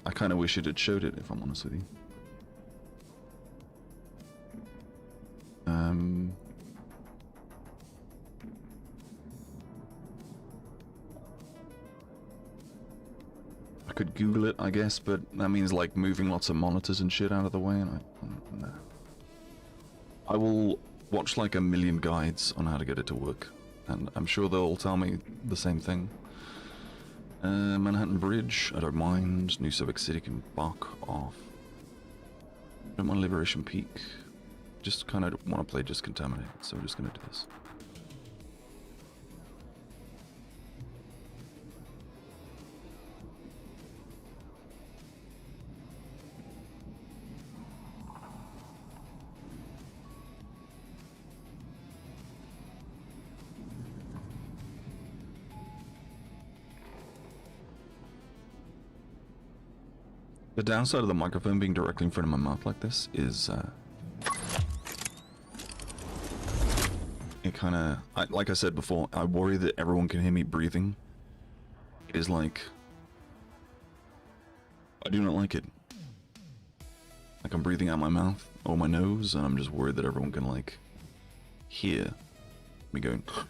I kind of wish it had showed it, if I'm honest with you. I could Google it, I guess, but that means like moving lots of monitors and shit out of the way, and nah. I will watch like a million guides on how to get it to work, and I'm sure they'll all tell me the same thing. Manhattan Bridge, I don't mind. New Civic City can buck off. Don't mind Liberation Peak. Just kind of want to play just Contaminate, so we're just going to do this. The downside of the microphone being directly in front of my mouth like this is, it kind of, like I said before, I worry that everyone can hear me breathing. It is like, I do not like it. Like I'm breathing out my mouth or my nose, and I'm just worried that everyone can like hear me going. I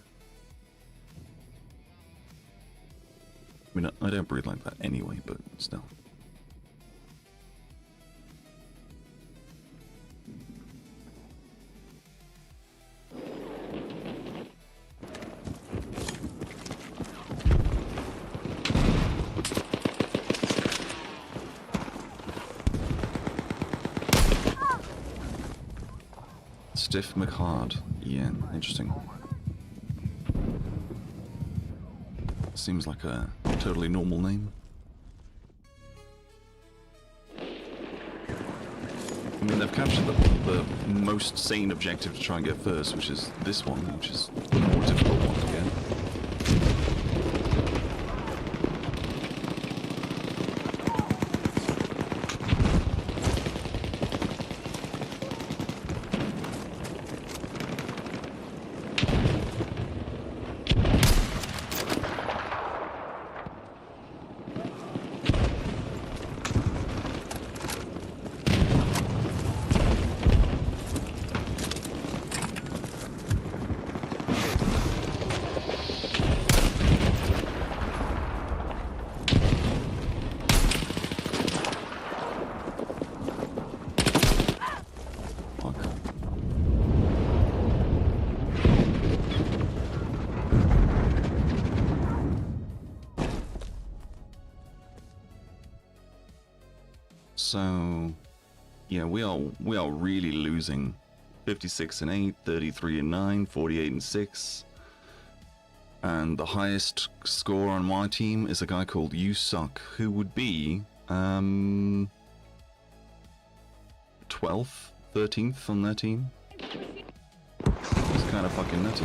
mean, I don't breathe like that anyway, but still. 𝓟𝓵𝓮𝓪𝓼𝓮, yeah, interesting. Seems like a totally normal name. I mean, they've captured the most sane objective to try and get first, which is this one, which is the more difficult one to get. So, yeah, we are really losing. 56-8, 33-9, 48-6, and the highest score on my team is a guy called You Suck, who would be 12th, 13th on their team. It's kind of fucking nutty.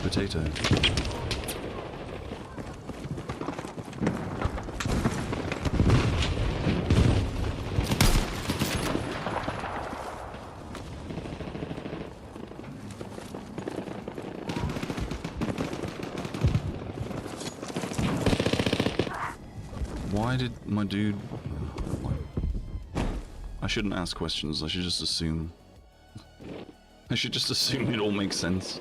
Potato. Why did my dude... I shouldn't ask questions, I should just assume. I should just assume it all makes sense.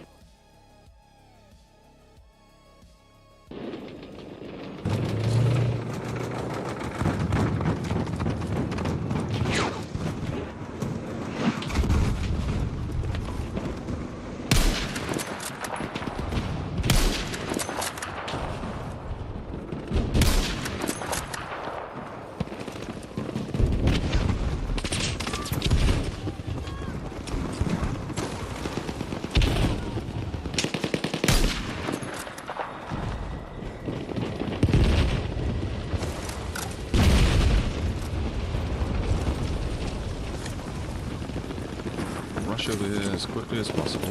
Over here as quickly as possible.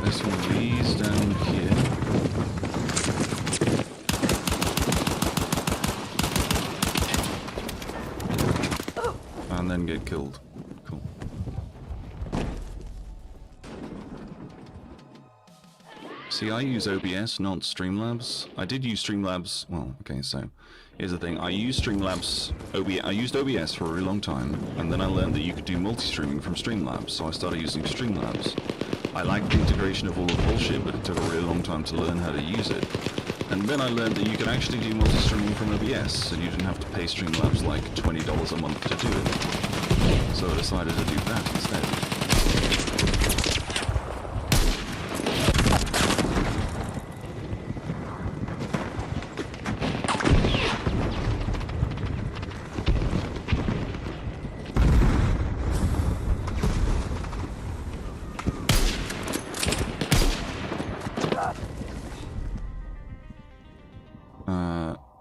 This one of these down here. And then get killed. Cool. See, I use OBS, not Streamlabs. I did use Streamlabs. Well, okay, so here's the thing. I used Streamlabs. I used OBS for a really long time, and then I learned that you could do multi-streaming from Streamlabs, so I started using Streamlabs. I liked the integration of all the bullshit, but it took a really long time to learn how to use it. And then I learned that you could actually do multi-streaming from OBS, and you didn't have to pay Streamlabs like $20 a month to do it. So I decided to do that instead.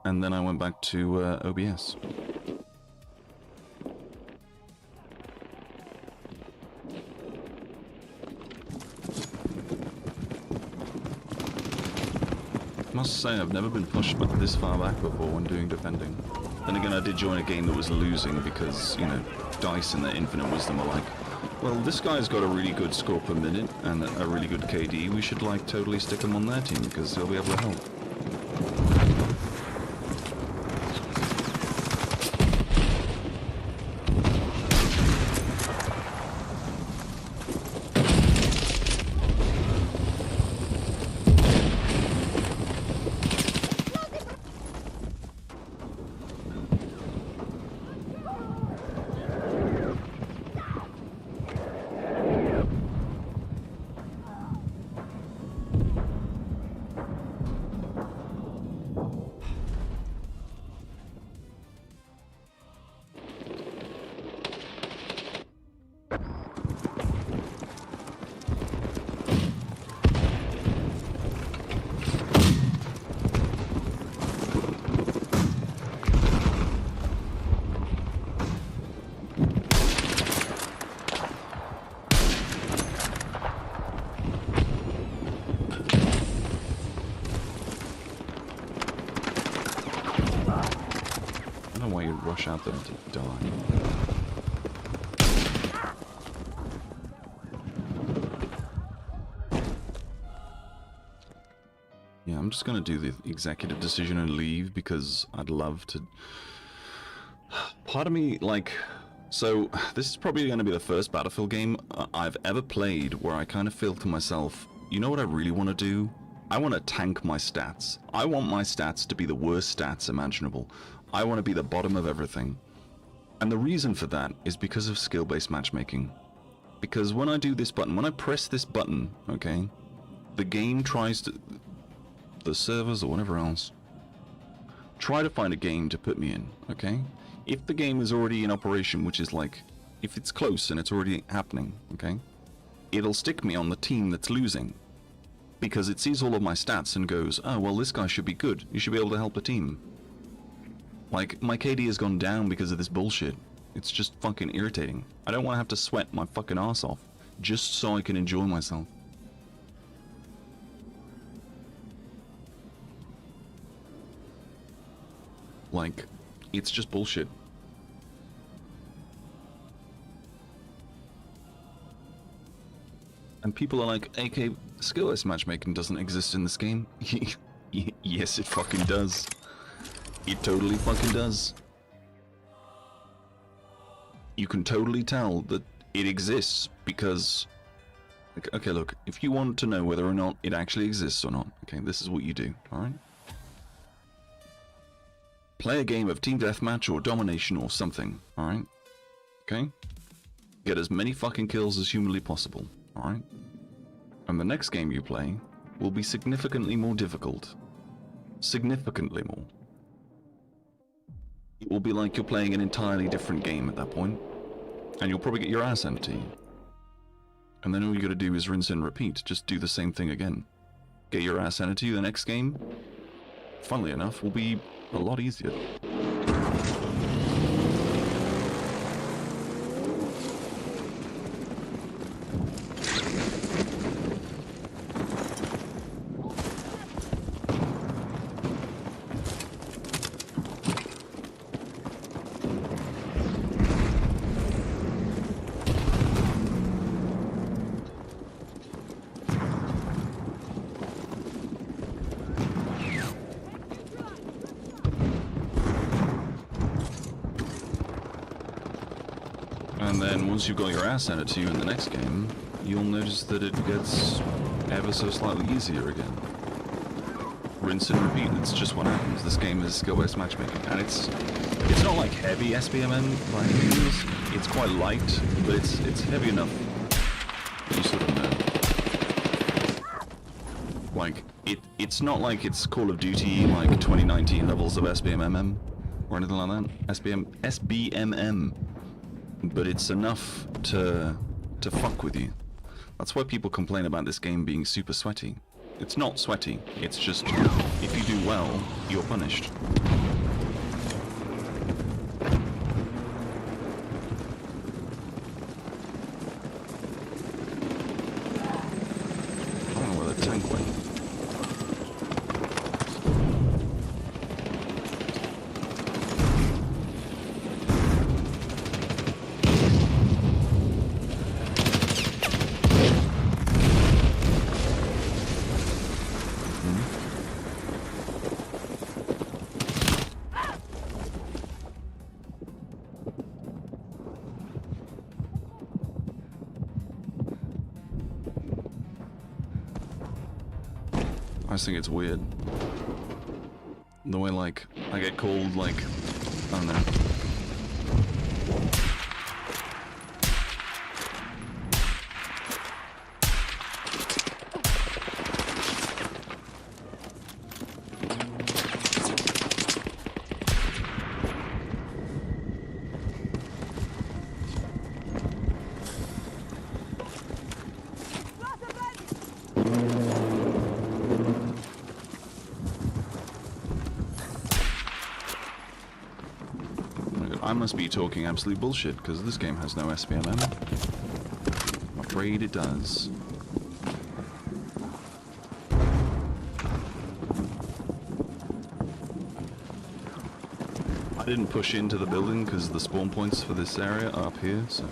And then I went back to OBS. Must say, I've never been pushed this far back before when doing defending. Then again, I did join a game that was losing because, you know, DICE and their infinite wisdom are like, well, this guy's got a really good score per minute and a really good KD. We should, like, totally stick him on their team because he'll be able to help. Rush out there to die. Yeah, I'm just gonna do the executive decision and leave because I'd love to. Part of me, like, so this is probably gonna be the first Battlefield game I've ever played where I kind of feel to myself, you know what I really want to do? I want to tank my stats. I want my stats to be the worst stats imaginable. I want to be the bottom of everything. And the reason for that is because of skill-based matchmaking. Because when I do this button, when I press this button, okay, the game tries to, the servers or whatever else, try to find a game to put me in, okay? If the game is already in operation, which is like, if it's close and it's already happening, okay, it'll stick me on the team that's losing. Because it sees all of my stats and goes, oh, well, this guy should be good. You should be able to help the team. Like, my KD has gone down because of this bullshit. It's just fucking irritating. I don't want to have to sweat my fucking ass off just so I can enjoy myself. Like, it's just bullshit. And people are like, AK, skill-based matchmaking doesn't exist in this game. Yes, it fucking does. It totally fucking does. You can totally tell that it exists because... Okay, look, if you want to know whether or not it actually exists or not, okay, this is what you do, alright? Play a game of team deathmatch or domination or something, alright? Okay? Get as many fucking kills as humanly possible, alright? And the next game you play will be significantly more difficult. Significantly more. It will be like you're playing an entirely different game at that point, and you'll probably get your ass handed to you. And then all you gotta do is rinse and repeat, just do the same thing again. Get your ass handed to you, the next game, funnily enough, will be a lot easier. And then once you've got your ass handed to you in the next game, you'll notice that it gets ever so slightly easier again. Rinse and repeat, it's just what happens. This game is skill-based matchmaking, and it's not like heavy SBMM by any means. It's quite light, but it's heavy enough that you sort of know. Like, it's not like it's Call of Duty, like 2019 levels of SBMM, or anything like that. SBMM. But it's enough to fuck with you. That's why people complain about this game being super sweaty. It's not sweaty, it's just, if you do well, you're punished. I don't know where the tank went. I just think it's weird. The way, like, I get called, like, I don't know. I must be talking absolute bullshit, because this game has no SBMM. I'm afraid it does. I didn't push into the building because the spawn points for this area are up here, so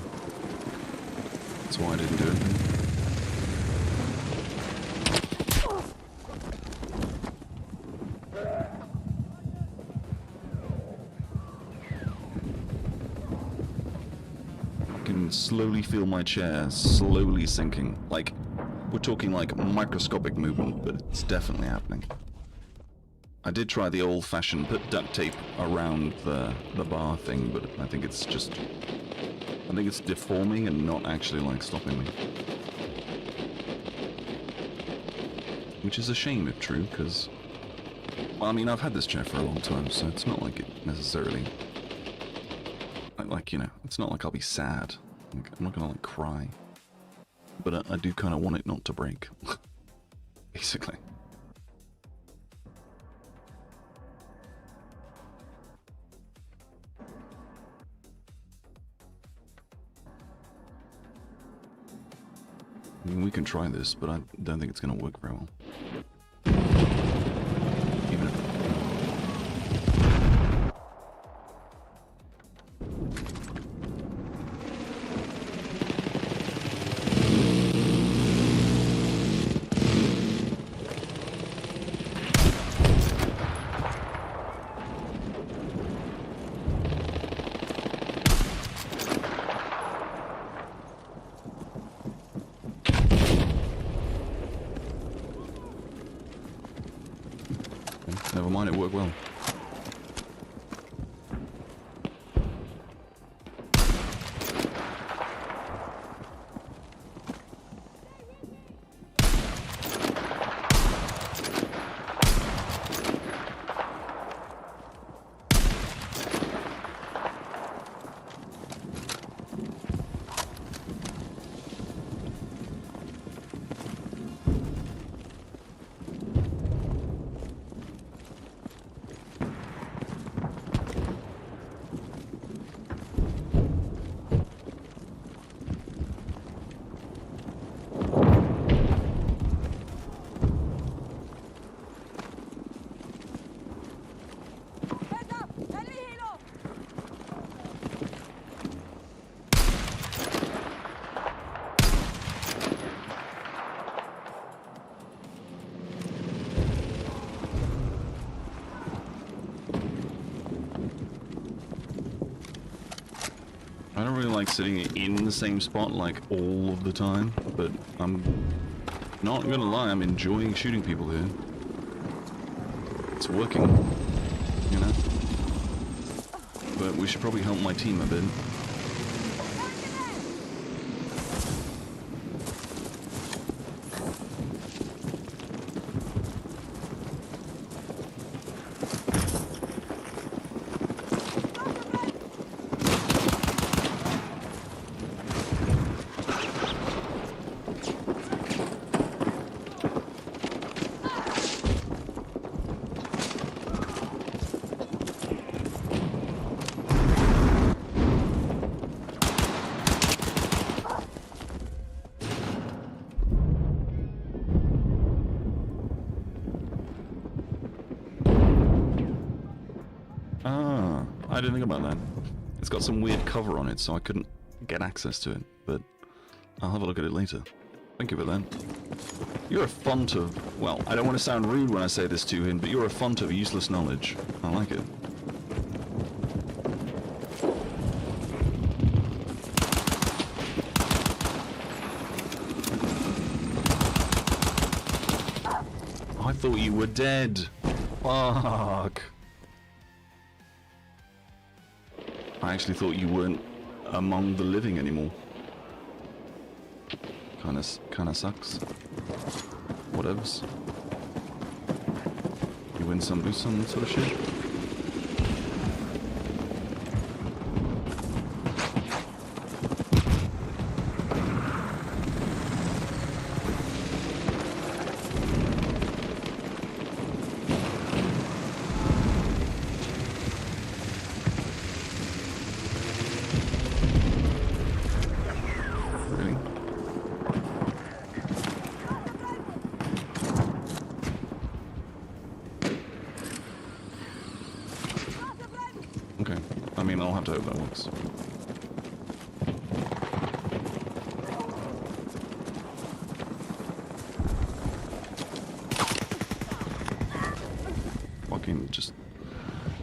that's why I didn't do anything. Slowly feel my chair slowly sinking. Like, we're talking like microscopic movement, but it's definitely happening. I did try the old-fashioned put duct tape around the bar thing, but I think it's just, I think it's deforming and not actually like stopping me. Which is a shame if true, because, well, I mean, I've had this chair for a long time, so it's not like it necessarily, like, you know, it's not like I'll be sad. I'm not gonna like cry, but I do kind of want it not to break, basically. I mean, we can try this, but I don't think it's gonna work very well. Even if I don't really like sitting in the same spot like all of the time, but I'm not gonna lie, I'm enjoying shooting people here. It's working, you know? But we should probably help my team a bit. I didn't think about that. It's got some weird cover on it, so I couldn't get access to it, but I'll have a look at it later. Thank you for that. You're a font of... well, I don't want to sound rude when I say this to him, but you're a font of useless knowledge. I like it. I thought you were dead. Fuck. I actually thought you weren't among the living anymore. Kinda sucks. Whatevs. You win some, lose some sort of shit. Okay, I mean, I'll have to hope that works. Fucking just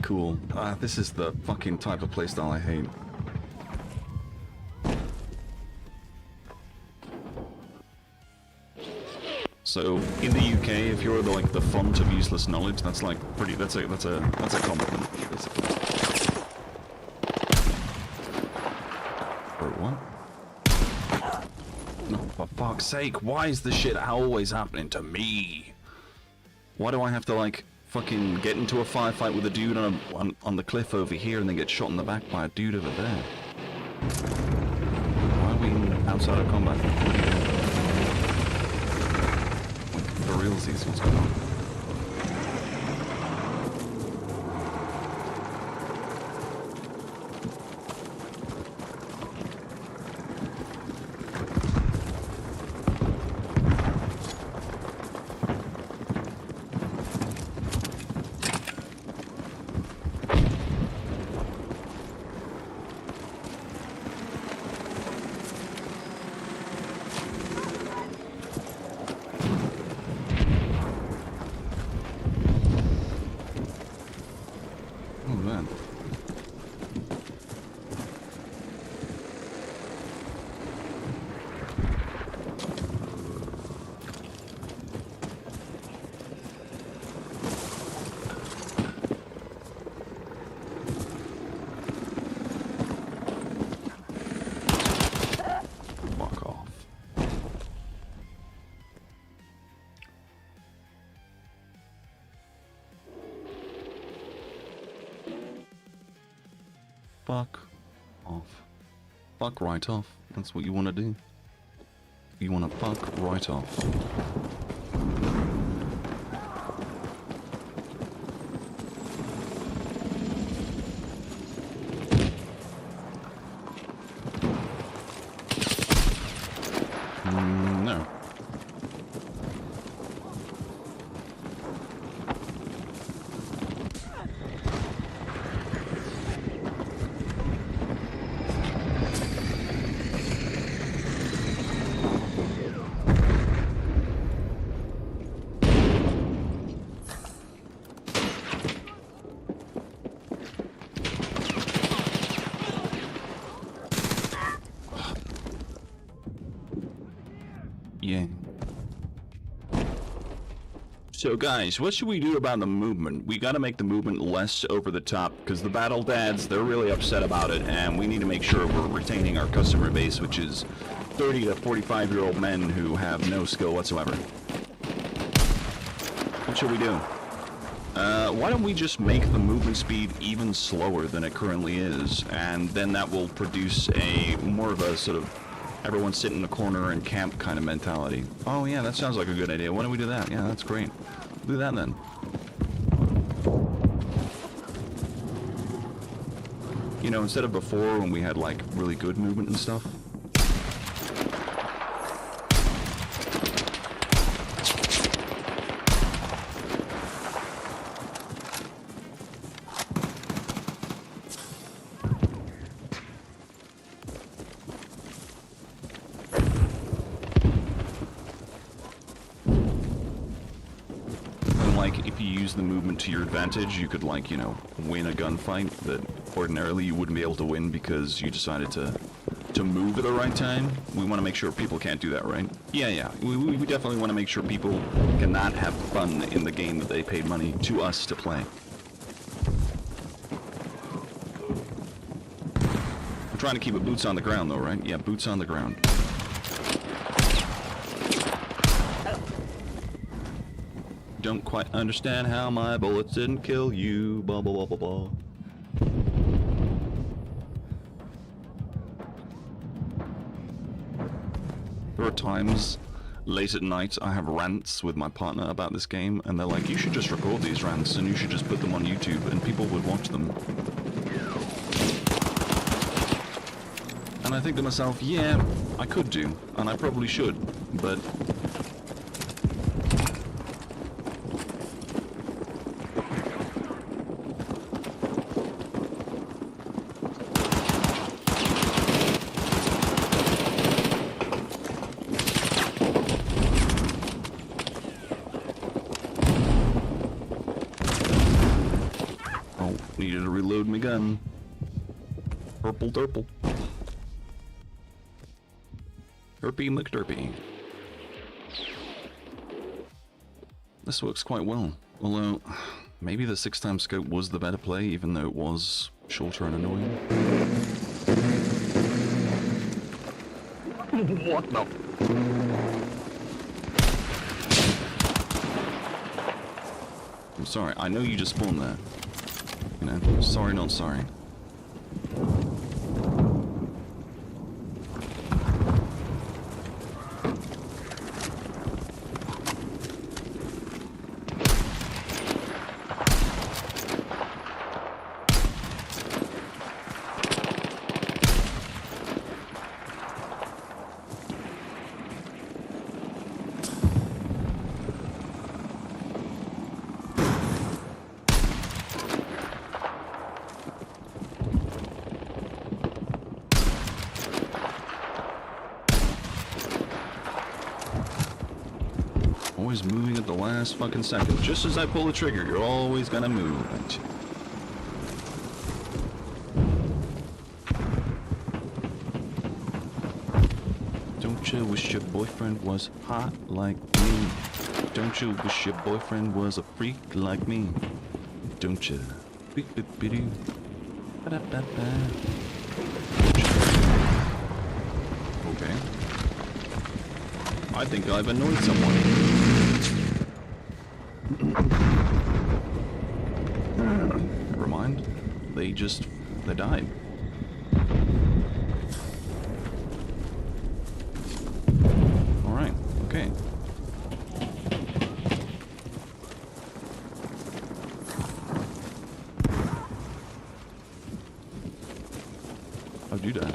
cool. This is the fucking type of playstyle I hate. So in the UK, if you're like the font of useless knowledge, that's like pretty. That's a compliment, basically. Or what? No, for fuck's sake! Why is this shit always happening to me? Why do I have to like fucking get into a firefight with a dude on the cliff over here and then get shot in the back by a dude over there? Why are we outside of combat? For realsies, what's going on? Fuck off. Fuck right off. That's what you want to do. You want to fuck right off. No. Yeah. So guys, what should we do about the movement? We gotta make the movement less over the top, because the battle dads, they're really upset about it, and we need to make sure we're retaining our customer base, which is 30 to 45-year-old men who have no skill whatsoever. What should we do? Why don't we just make the movement speed even slower than it currently is, and then that will produce a more of a sort of everyone sit in a corner and camp kind of mentality. Oh yeah, that sounds like a good idea. Why don't we do that? Yeah, that's great. Do that then. You know, instead of before when we had like really good movement and stuff. The movement to your advantage, you could, like, you know, win a gunfight that ordinarily you wouldn't be able to win because you decided to move at the right time. We want to make sure people can't do that, right? Yeah. We definitely want to make sure people cannot have fun in the game that they paid money to us to play. I'm trying to keep it boots on the ground, though, right? Yeah, boots on the ground. Don't quite understand how my bullets didn't kill you. Blah blah blah blah blah. There are times late at night I have rants with my partner about this game, and they're like, "You should just record these rants and you should just put them on YouTube, and people would watch them." And I think to myself, yeah, I could do, and I probably should, but. Needed to reload my gun. Purple derple. 𝘚𝓵𝓵𝓚. This works quite well. Although, maybe the 6x scope was the better play, even though it was shorter and annoying. What the? I'm sorry, I know you just spawned there. You know, sorry, not sorry. Always moving at the last fucking second. Just as I pull the trigger, you're always gonna move, aren't you? Don't you wish your boyfriend was hot like me? Don't you wish your boyfriend was a freak like me? Don't you? Okay. I think I've annoyed someone. Never mind. They died. Alright, okay. How'd you die?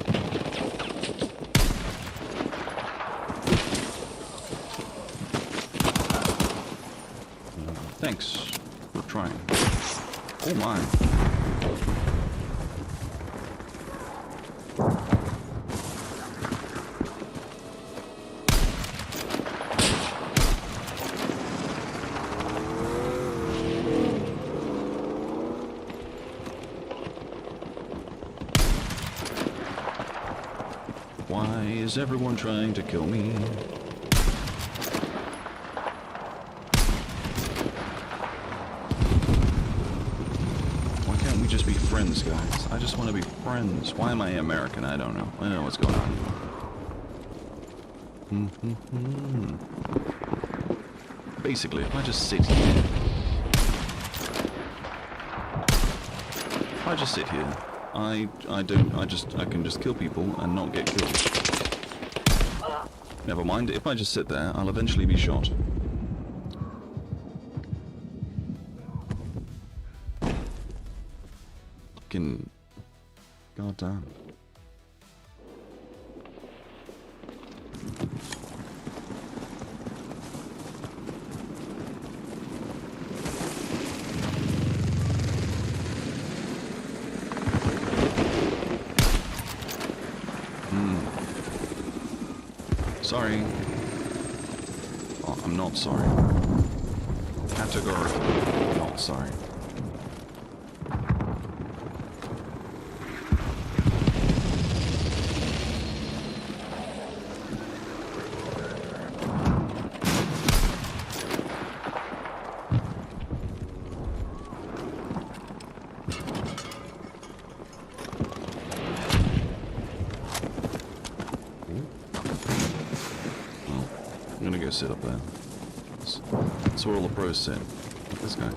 Thanks for trying. Oh my. Why is everyone trying to kill me? to be friends, guys. I just want to be friends. Why am I American? I don't know. I don't know what's going on. Basically, if I just sit here... If I just sit here, I can just kill people and not get killed. Never mind, if I just sit there, I'll eventually be shot. Fucking... goddamn. Sorry. Oh, I'm not sorry. Categorically not sorry. I'm gonna go sit up there. That's where all the pros sit. Look at this guy.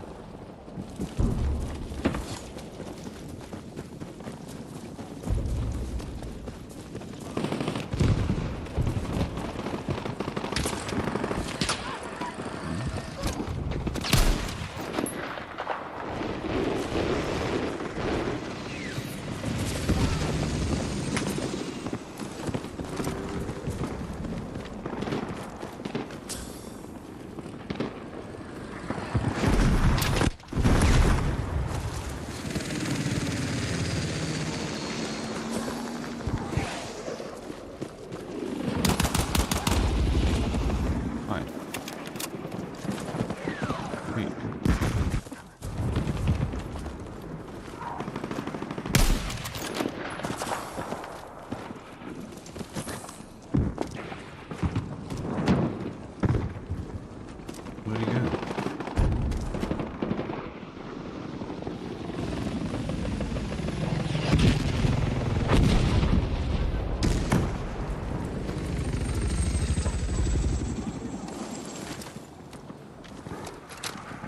Where'd he go?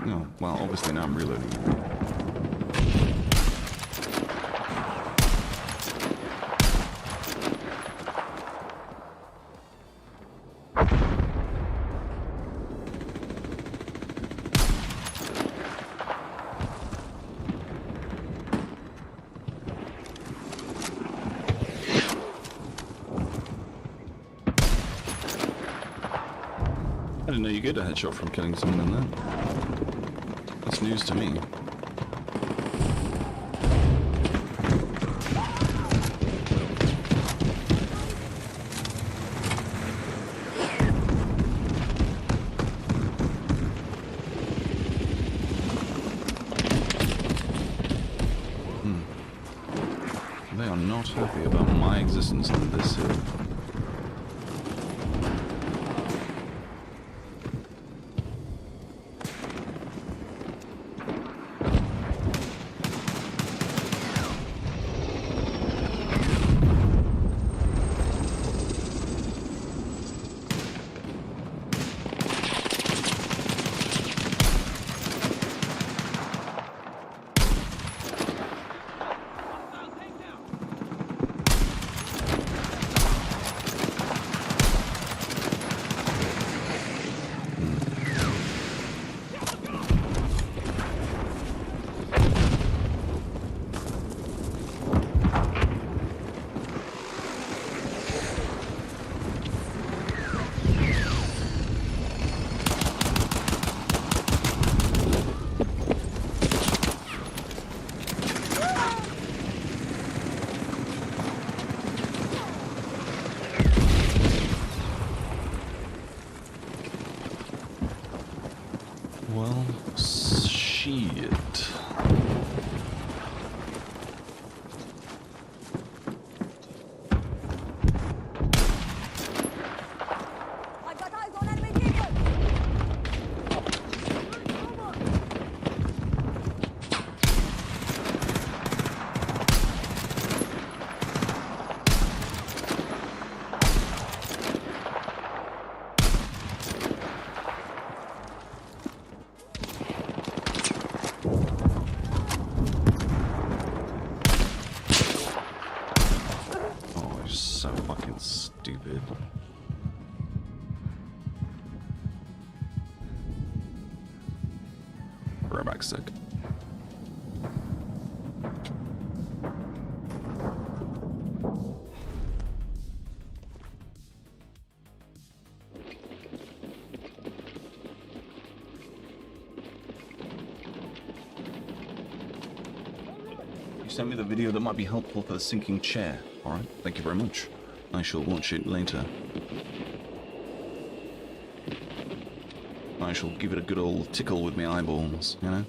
No, well, obviously now I'm reloading. I didn't know you get a headshot from killing someone in there. That's news to me. They are not happy about my existence on this hill. stupid. Right back a sec. Send me the video that might be helpful for the sinking chair. Alright, thank you very much. I shall watch it later. I shall give it a good old tickle with my eyeballs, you know?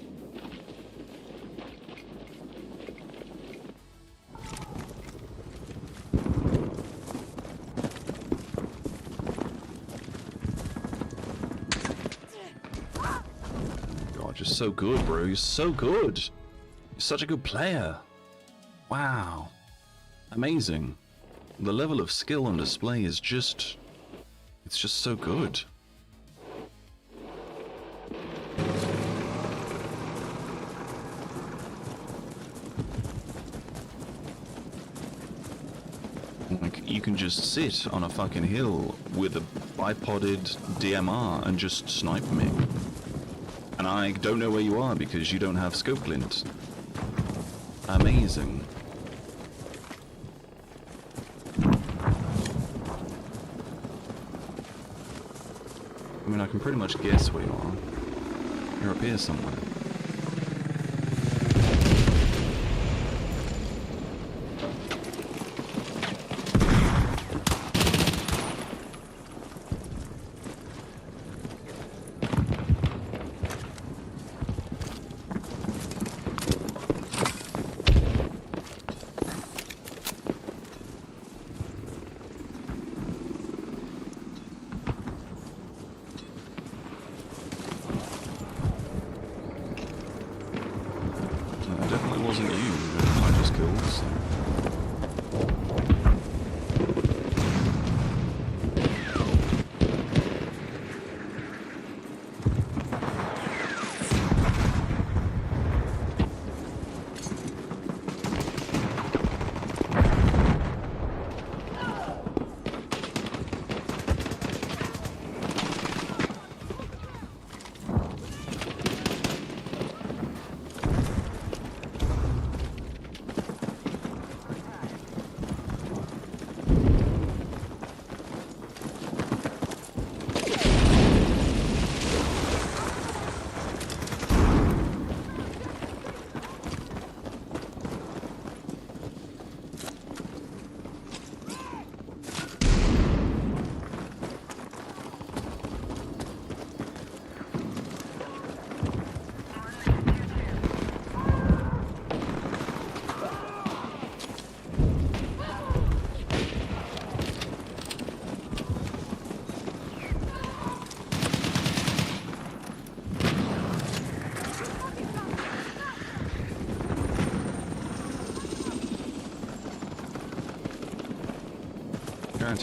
God, you're so good, bro. You're so good. You're such a good player. Wow. Amazing. The level of skill on display is just... it's just so good. Like, you can just sit on a fucking hill with a bipoded DMR and just snipe me. And I don't know where you are because you don't have scope glint. Amazing. I mean, I can pretty much guess where you are. You're up here somewhere.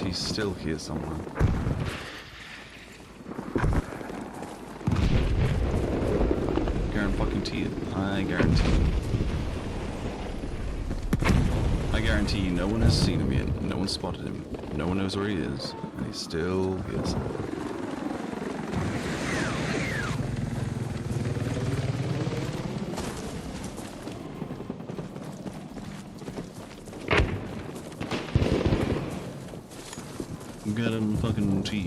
He's still here somewhere. Guarantee it. I guarantee. I guarantee you no one has seen him yet. No one spotted him. No one knows where he is. And he's still here somewhere. Guarantee.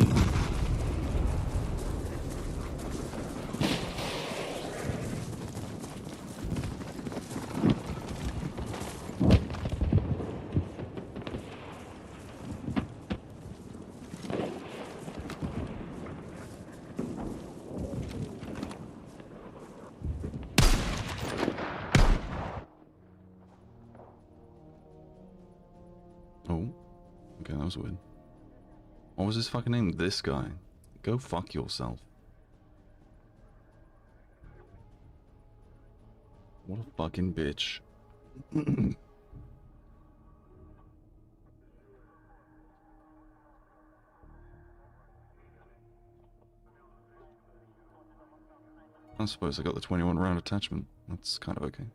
Oh, okay, that was weird. What was his fucking name? This guy. Go fuck yourself. What a fucking bitch. I suppose I got the 21 round attachment. That's kind of okay.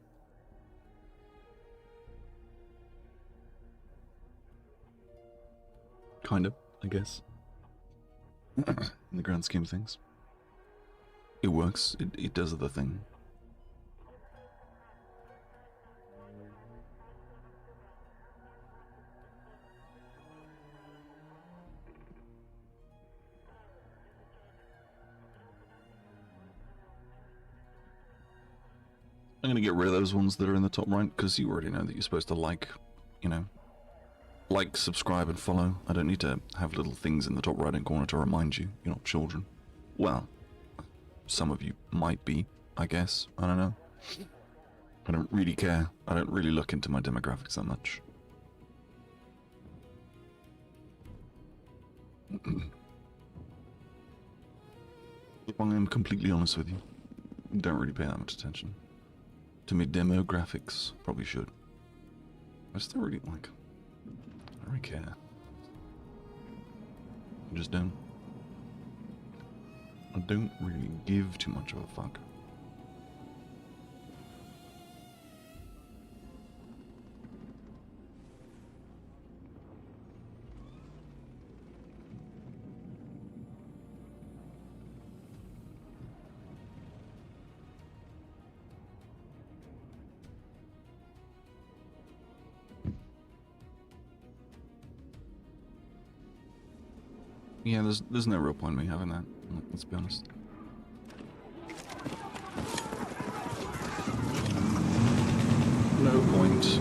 Kind of, I guess. In the grand scheme of things. It works. It does the thing. I'm going to get rid of those ones that are in the top right, because you already know that you're supposed to like, you know, like, subscribe, and follow. I don't need to have little things in the top right-hand corner to remind you. You're not children. Well, some of you might be, I guess. I don't know. I don't really care. I don't really look into my demographics that much. If I am completely honest with you, don't really pay that much attention to my demographics. Probably should. I just don't really like. I don't really care. I just don't. I don't really give too much of a fuck. Yeah, there's no real point in me having that, let's be honest. No point.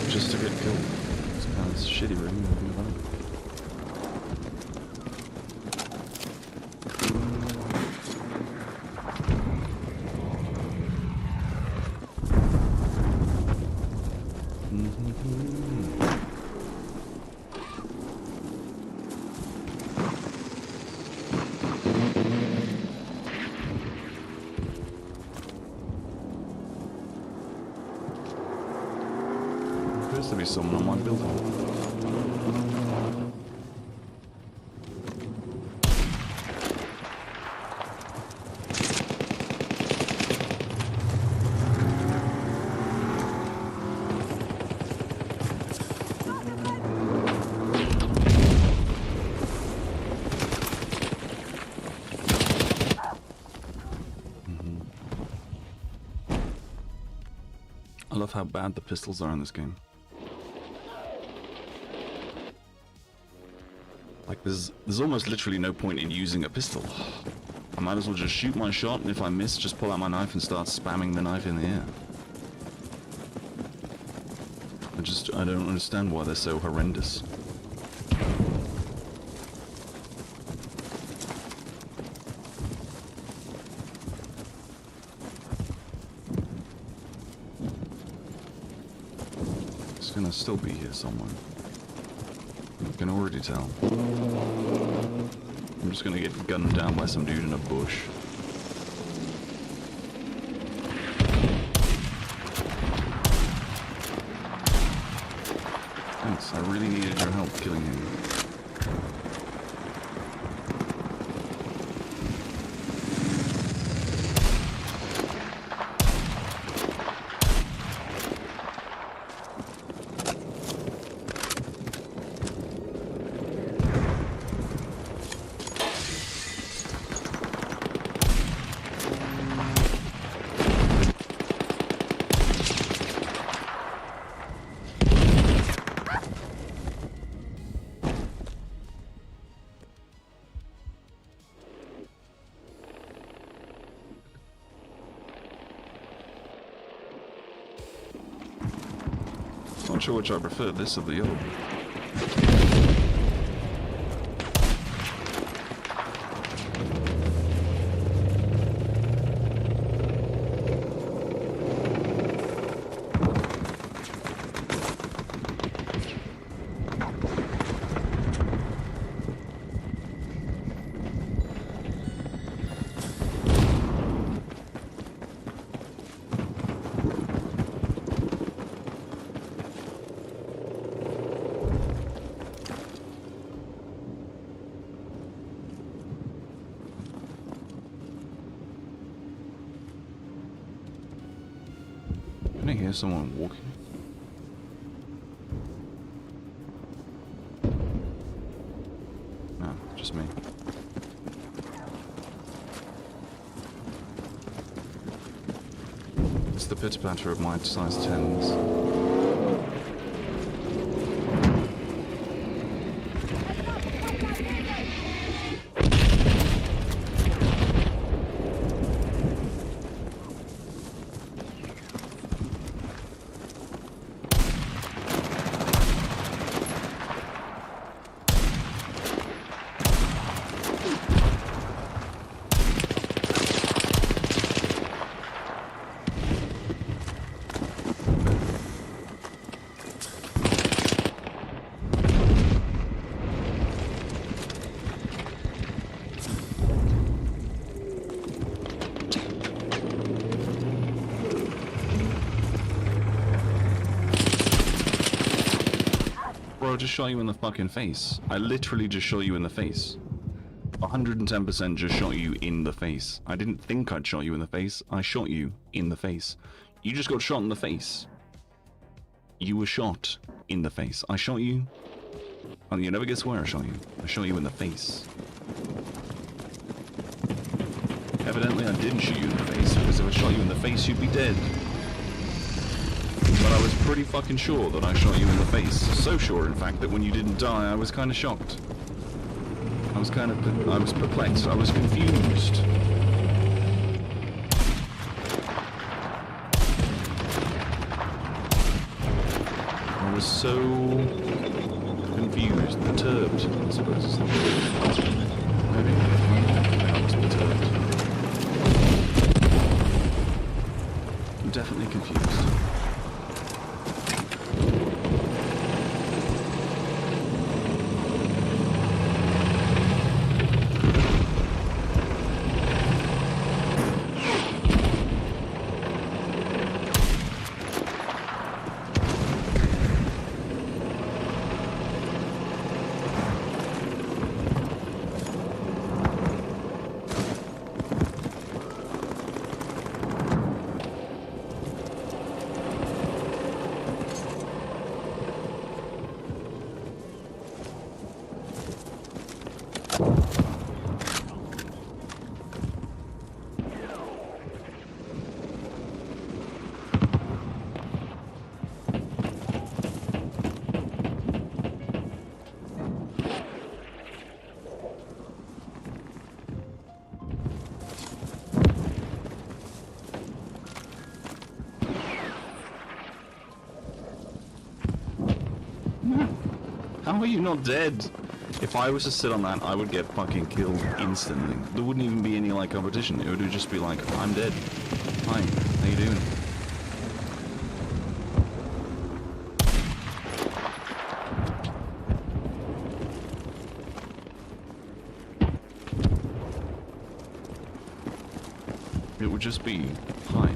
Just to get killed. It's kind of shitty, really. To be someone on my building. I love how bad the pistols are in this game. Like, there's almost literally no point in using a pistol. I might as well just shoot my shot, and if I miss, just pull out my knife and start spamming the knife in the air. I don't understand why they're so horrendous. It's gonna still be here somewhere. I can already tell. I'm just gonna get gunned down by some dude in a bush. Thanks, I really needed your help killing him. Not sure which I prefer, this or the other. I hear someone walking. No, just me. It's the pitter-patter of my size 10s. Bro, I just shot you in the fucking face. I literally just shot you in the face. 110% just shot you in the face. I didn't think I'd shot you in the face. I shot you in the face. You just got shot in the face. You were shot in the face. I shot you. Oh, you never guess where I shot you. I shot you in the face. Evidently I didn't shoot you in the face, because if I shot you in the face, you'd be dead. But I was pretty fucking sure that I shot you in the face. So sure, in fact, that when you didn't die, I was kind of shocked. I was perplexed. I was confused. I was so confused, perturbed, I suppose it's not. Maybe. I was perturbed. I'm definitely confused. How are you not dead? If I was to sit on that, I would get fucking killed instantly. There wouldn't even be any, like, competition. It would just be like, I'm dead. Hi, how you doing? It would just be, hi.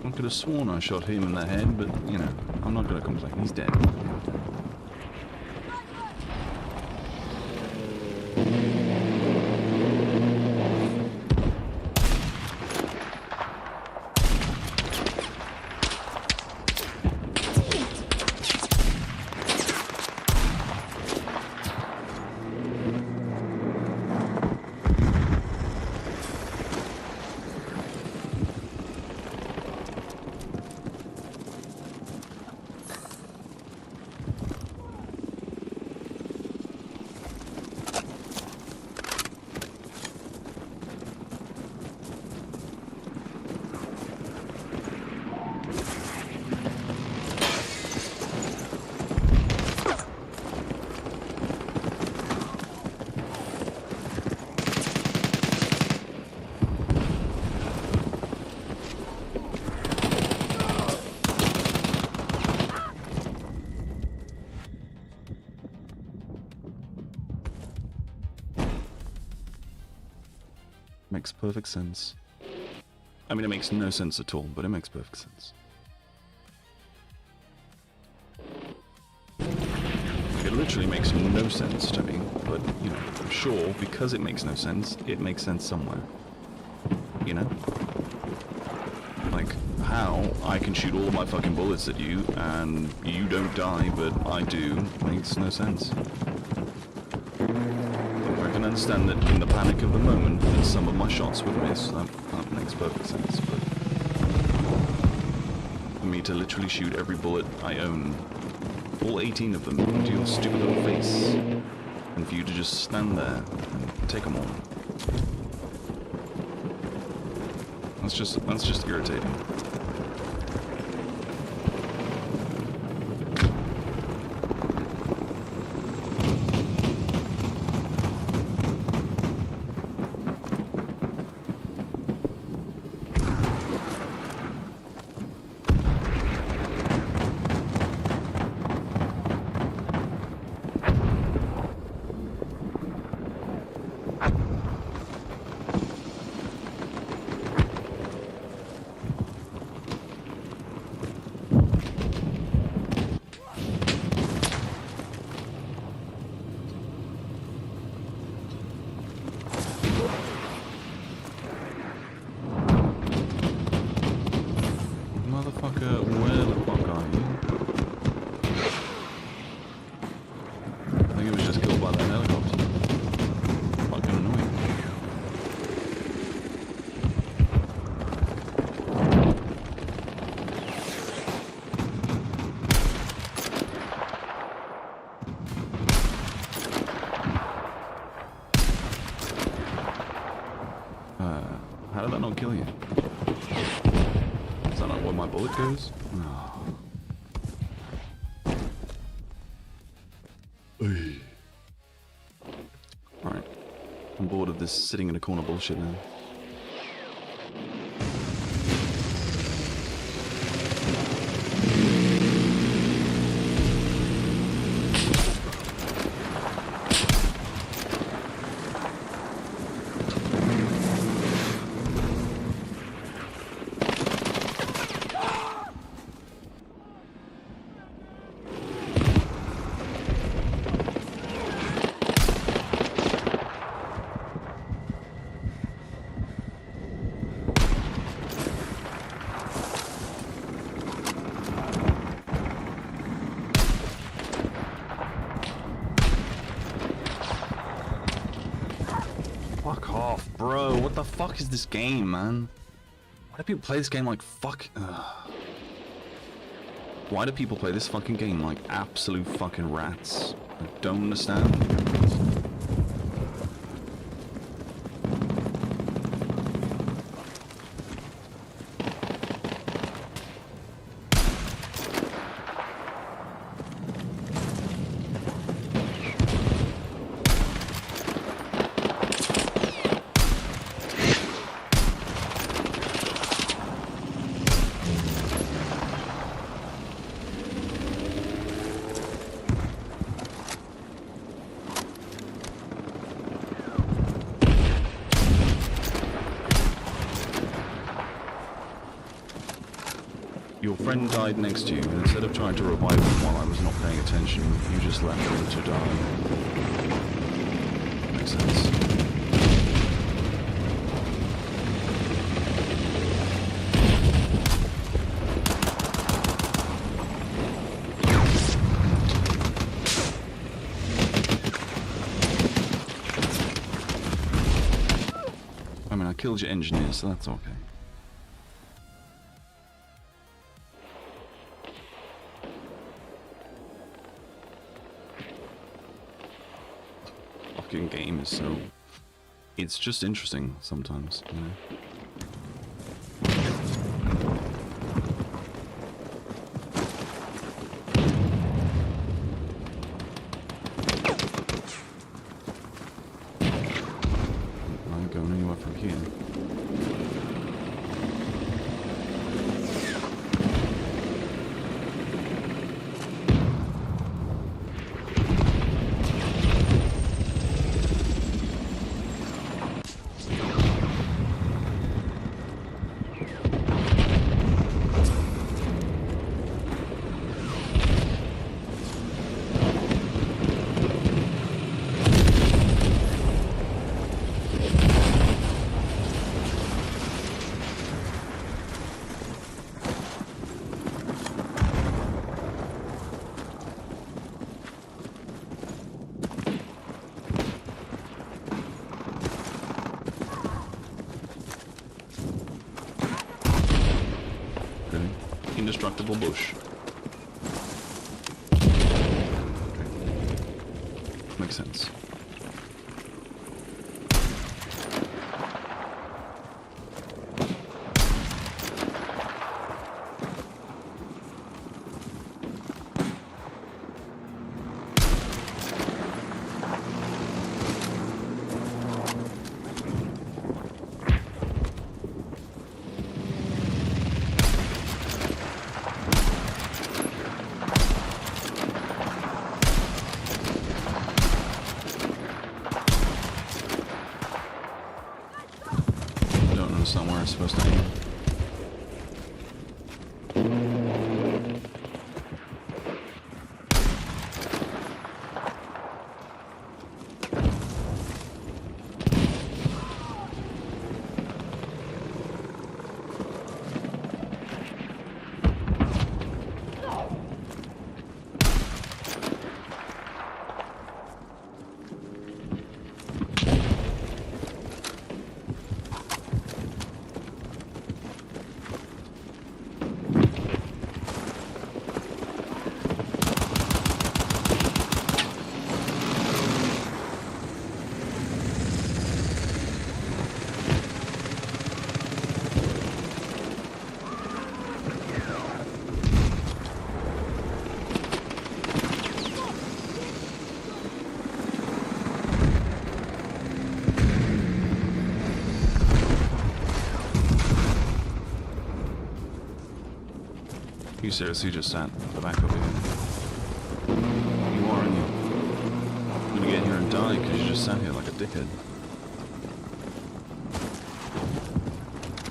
I could have sworn I shot him in the head, but, you know, I'm not going to complain. He's dead. Makes perfect sense. I mean, it makes no sense at all, but it makes perfect sense. It literally makes no sense to me, but, you know, I'm sure because it makes no sense, it makes sense somewhere. You know? Like, how I can shoot all of my fucking bullets at you, and you don't die, but I do, makes no sense. I can understand that in the panic of the moment, that some of my shots would miss, that makes perfect sense, but for me to literally shoot every bullet I own, all 18 of them, into your stupid little face, and for you to just stand there and take them all. That's just irritating. How did that not kill you? Is that not where my bullet goes? Oh. Alright. I'm bored of this sitting in a corner bullshit now. Fuck off, bro. What the fuck is this game, man? Why do people play this game like fuck? Why do people play this fucking game like absolute fucking rats? I don't understand. Your friend died next to you, and instead of trying to revive him while I was not paying attention, you just left him to die. Makes sense. I mean, I killed your engineer, so that's okay. Game is so... It's just interesting sometimes, you know? I'm not going anywhere from here. indestructible bush. Makes sense. Somewhere it's supposed to be. You seriously just sat at the back over here? You are, aren't you? I'm gonna get here and die because you just sat here like a dickhead.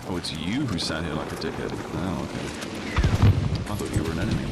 Oh, it's you who sat here like a dickhead. Oh, okay. I thought you were an enemy.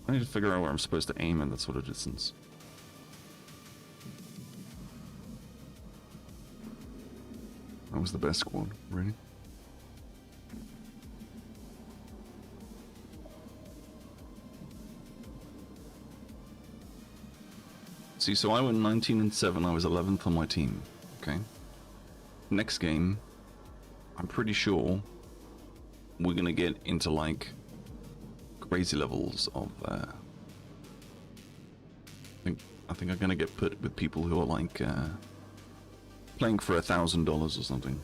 I need to figure out where I'm supposed to aim in that sort of distance. That was the best squad, really. See, so I went 19-7, I was 11th on my team, okay? Next game, I'm pretty sure we're gonna get into, like, crazy levels of, I think I'm gonna get put with people who are, like, playing for $1,000 or something.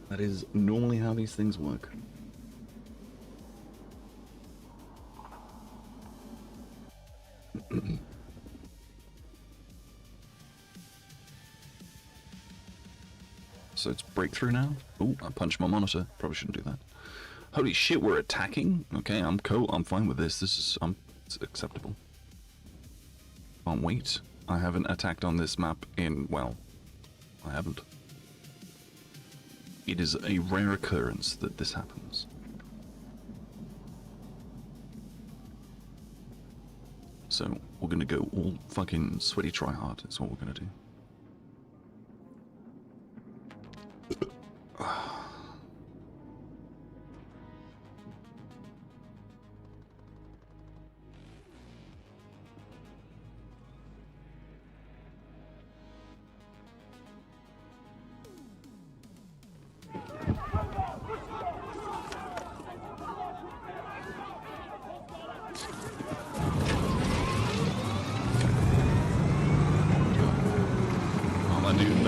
That is normally how these things work. So it's breakthrough now? Oh, I punched my monitor. Probably shouldn't do that. Holy shit, we're attacking? Okay, I'm cool. I'm fine with this. This is it's acceptable. Can't wait. I haven't attacked on this map in, well, I haven't. It is a rare occurrence that this happens. So we're gonna go all fucking sweaty try hard. Is what we're gonna do.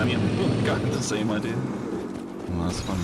many of them got the same idea. Well, that's funny.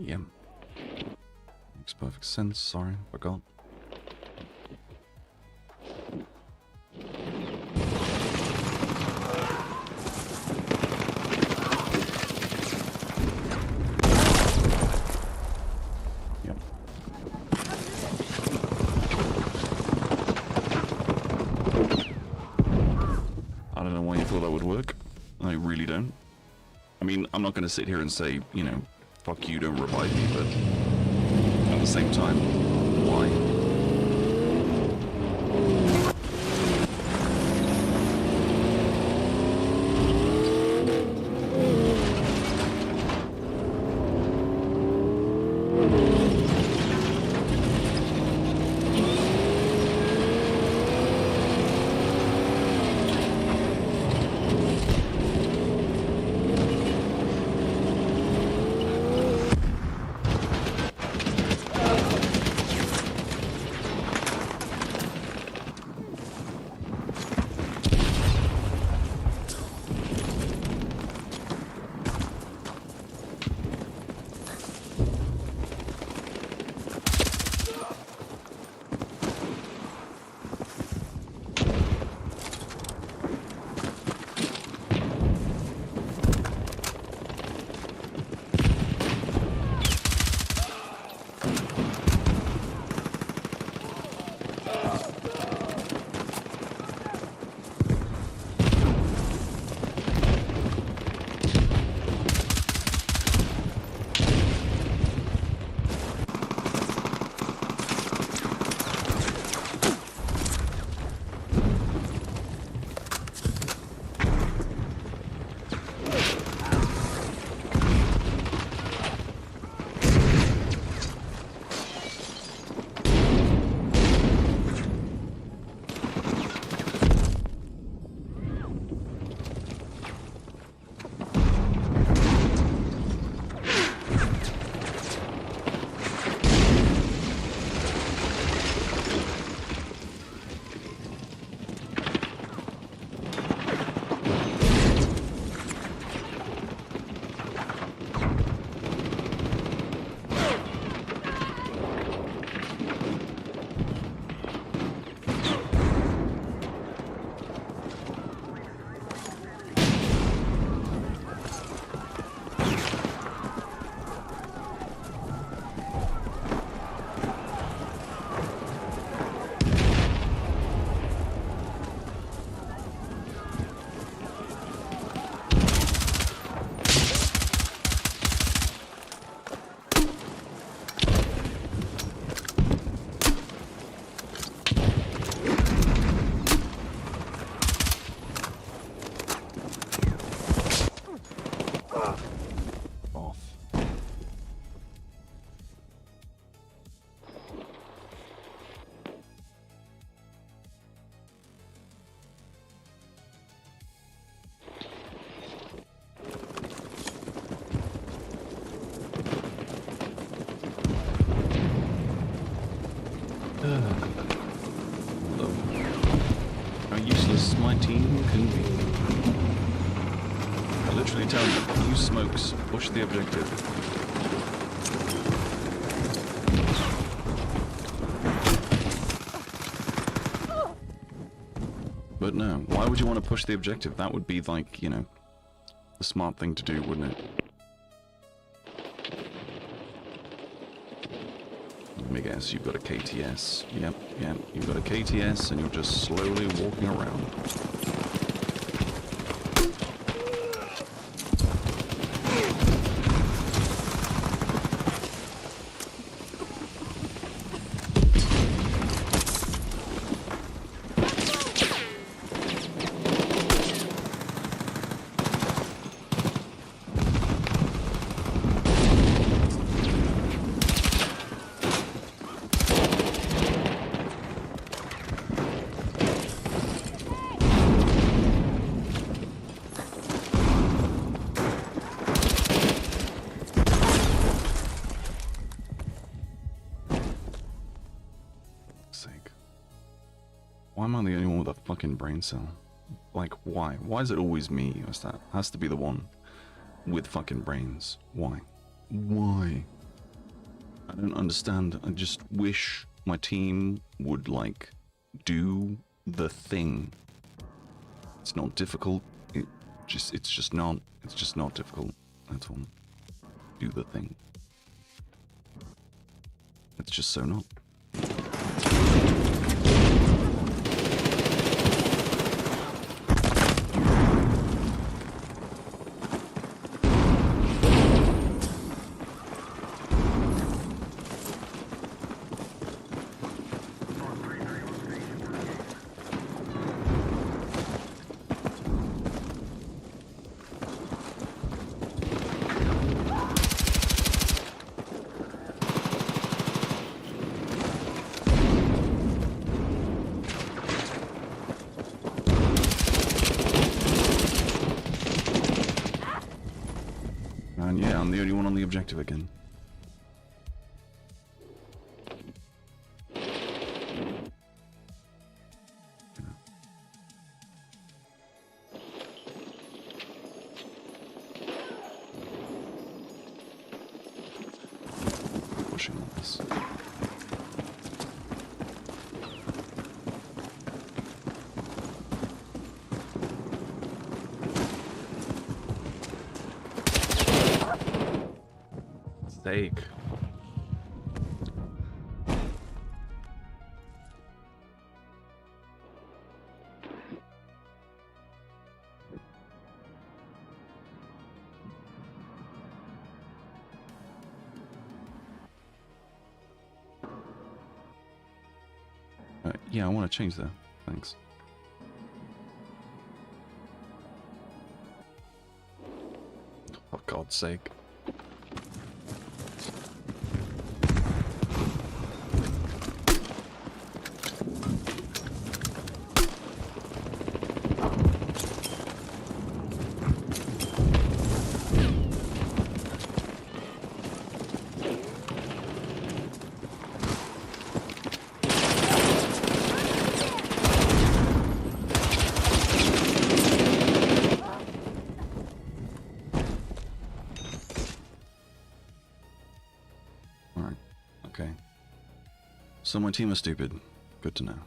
Yeah. Makes perfect sense. Sorry, forgot. Yep. I don't know why you thought that would work. I really don't. I mean, I'm not going to sit here and say, you know, fuck you, don't revive me, but at the same time, why? as my team can be. I literally tell you, you smokes, push the objective. But no, why would you want to push the objective? That would be like, you know, the smart thing to do, wouldn't it? Let me guess, you've got a KTS. Yep, you've got a KTS and you're just slowly walking around. Why am I the only one with a fucking brain cell? Like, why? Why is it always me? That has to be the one with fucking brains. Why? Why? I don't understand. I just wish my team would, like, do the thing. It's not difficult. It's just not difficult. That's all. Do the thing. It's just so not. And yeah, I'm the only one on the objective again. Pushing on this. Sake. Yeah, I want to change that. Thanks. For God's sake. Okay. So my team is stupid. Good to know.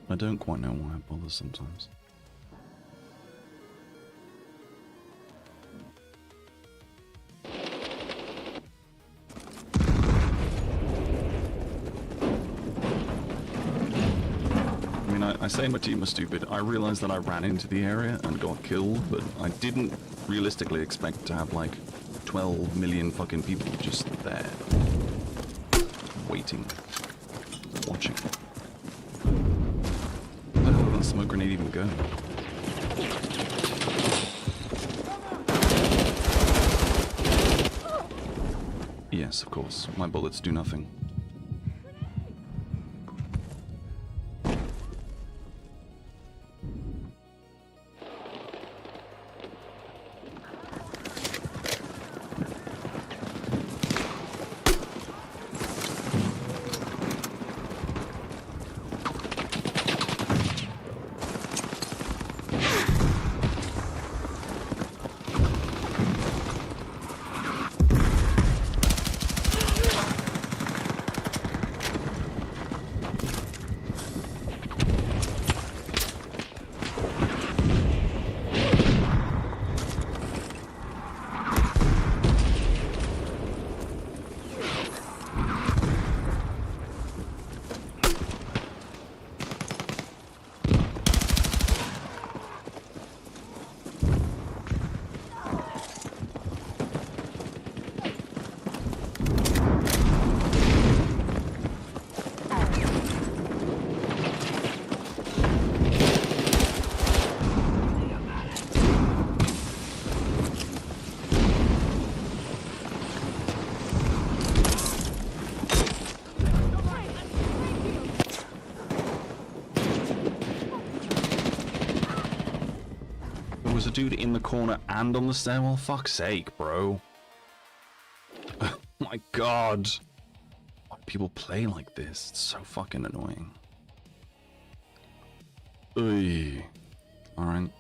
I don't quite know why it bothers sometimes. I say my team was stupid. I realized that I ran into the area and got killed, but I didn't realistically expect to have like 12 million fucking people just there. Waiting. Watching. Where the hell did that smoke grenade even go? Yes, of course. My bullets do nothing. a dude in the corner and on the stairwell? Fuck's sake, bro. Oh my god. Why do people play like this? It's so fucking annoying. Ugh. Alright.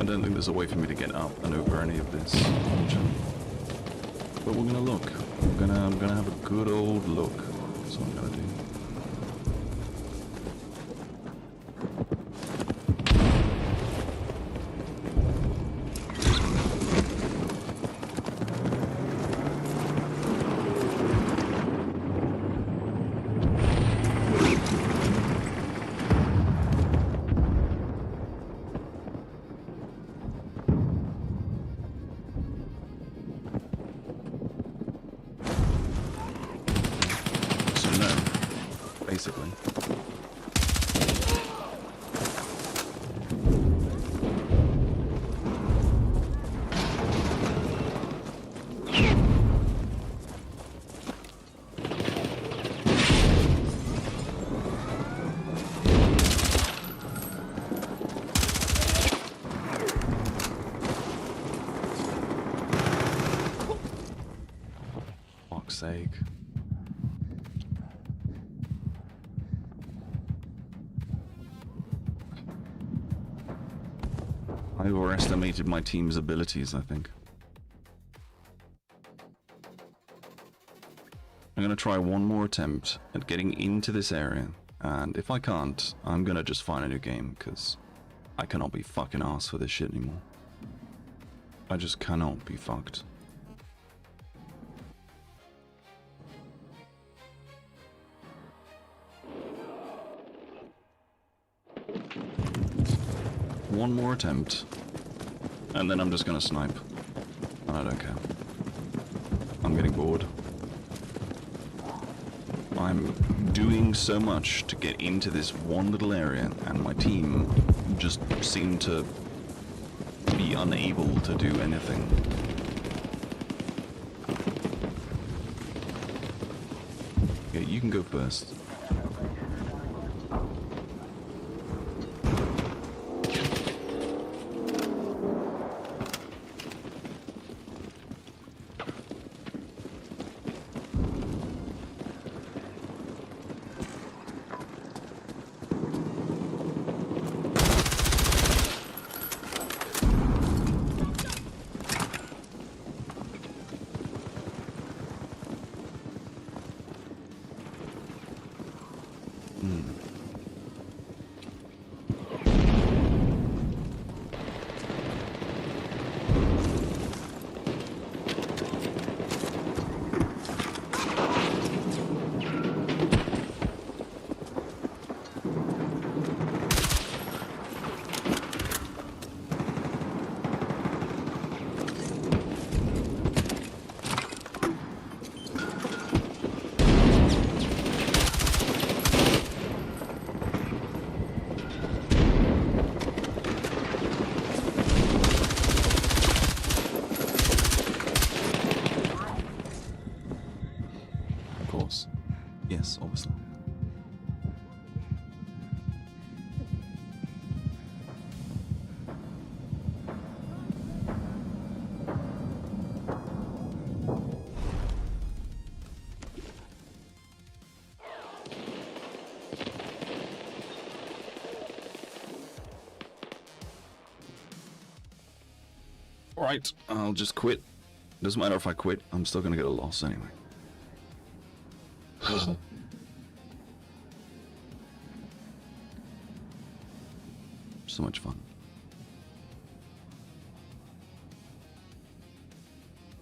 I don't think there's a way for me to get up and over any of this, but we're gonna look. I'm gonna have a good old look. That's what I'm gonna do. Basically. Fuck's sake. I overestimated my team's abilities, I think. I'm gonna try one more attempt at getting into this area, and if I can't, I'm gonna just find a new game, because I cannot be fucking arsed for this shit anymore. I just cannot be fucked. One more attempt, and then I'm just gonna snipe, and I don't care. I'm getting bored. I'm doing so much to get into this one little area, and my team just seem to be unable to do anything. Okay, you can go first. yes, obviously. Alright, I'll just quit. Doesn't matter if I quit, I'm still gonna get a loss anyway. So much fun.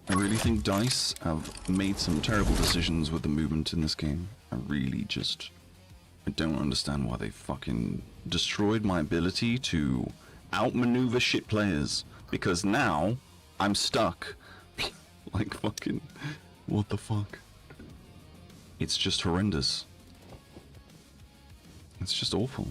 I really think DICE have made some terrible decisions with the movement in this game. I don't understand why they fucking destroyed my ability to outmaneuver shit players. Because now, I'm stuck. Like fucking, what the fuck? It's just horrendous. It's just awful.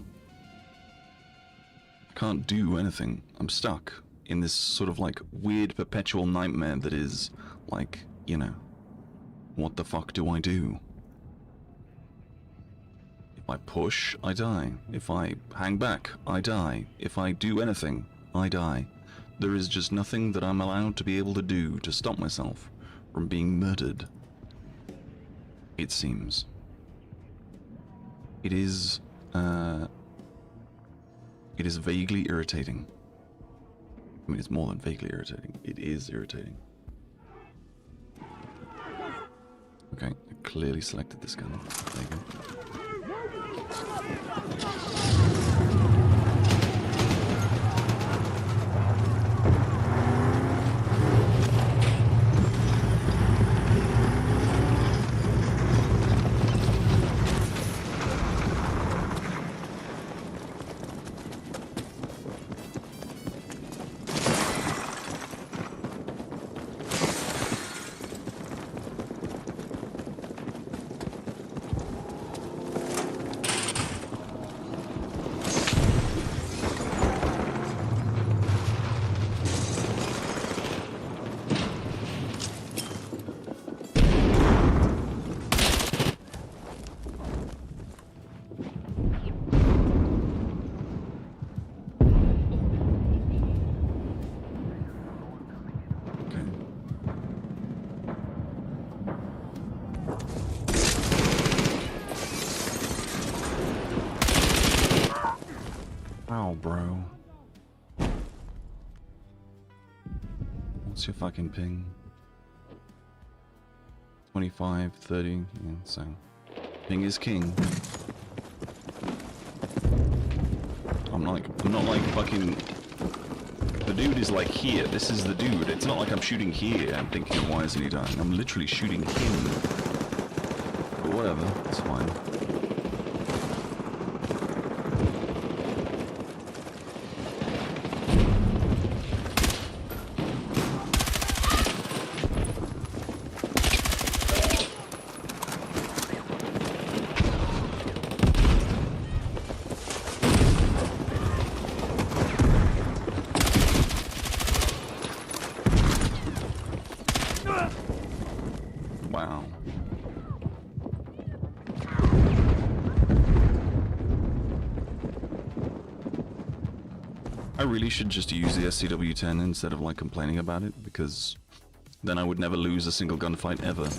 I can't do anything. I'm stuck in this sort of like weird perpetual nightmare that is like, you know, what the fuck do I do? If I push, I die. If I hang back, I die. If I do anything, I die. There is just nothing that I'm allowed to be able to do to stop myself from being murdered. It seems. It is vaguely irritating. I mean, it's more than vaguely irritating. It is irritating. Okay, I clearly selected this gun. There you go. Bro. What's your fucking ping? 25, 30, yeah, so ping is king. I'm not like fucking, the dude is like here, this is the dude. It's not like I'm shooting here and thinking, why isn't he dying? I'm literally shooting him. But whatever, it's fine. Wow. I really should just use the SCW-10 instead of like complaining about it, because then I would never lose a single gunfight ever.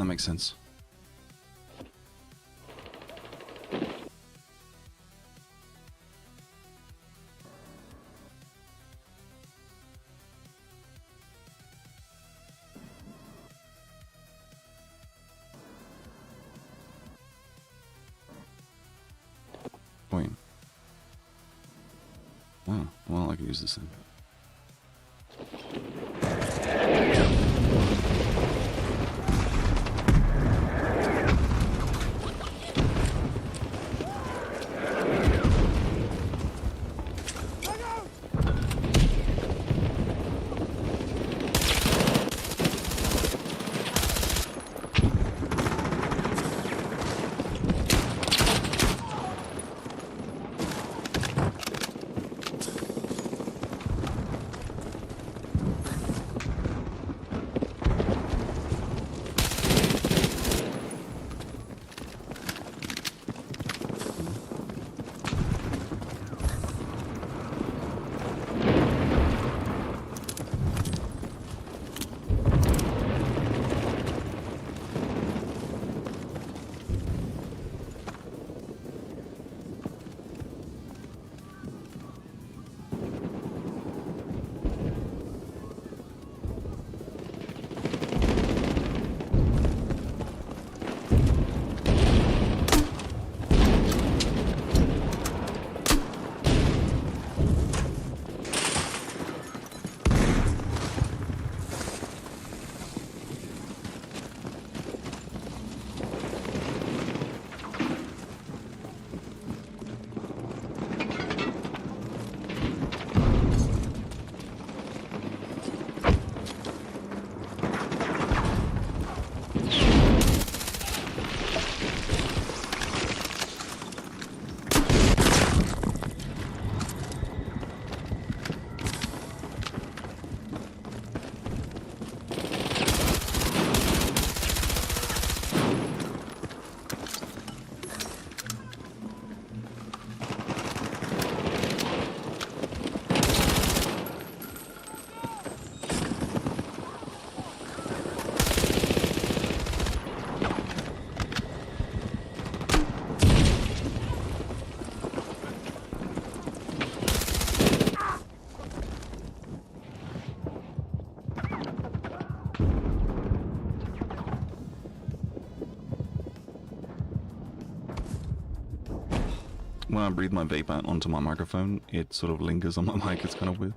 makes sense. Wait. Oh, well, I can use this then. When I breathe my vape out onto my microphone, it sort of lingers on my mic. It's kind of weird.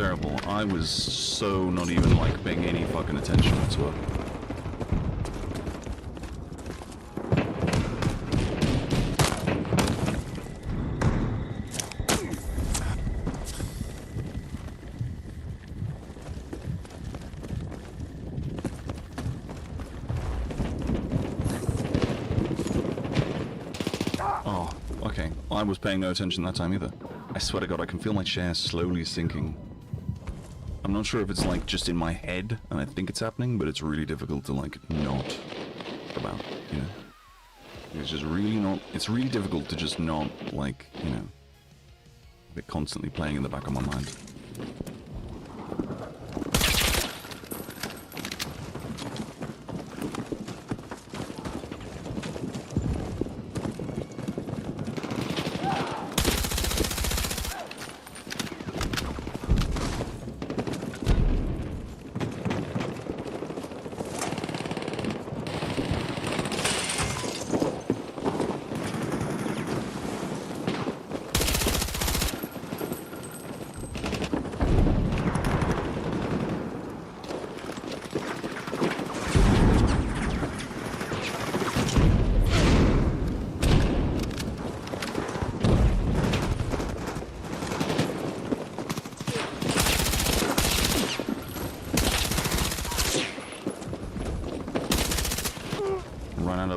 terrible. I was so not even, like, paying any fucking attention whatsoever. I was paying no attention that time either. I swear to God, I can feel my chair slowly sinking. I'm not sure if it's like just in my head and I think it's happening, but it's really difficult to like not about, you know. It's just really not, it's really difficult to just not like, you know, have it constantly playing in the back of my mind.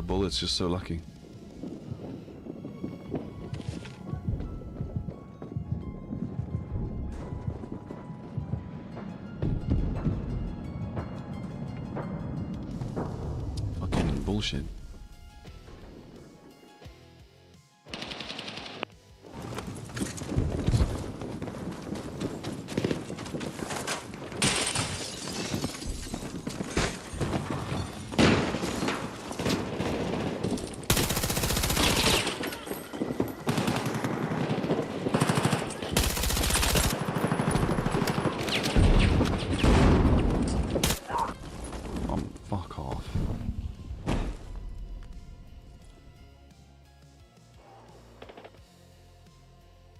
Bullets, just so lucky. Fucking bullshit.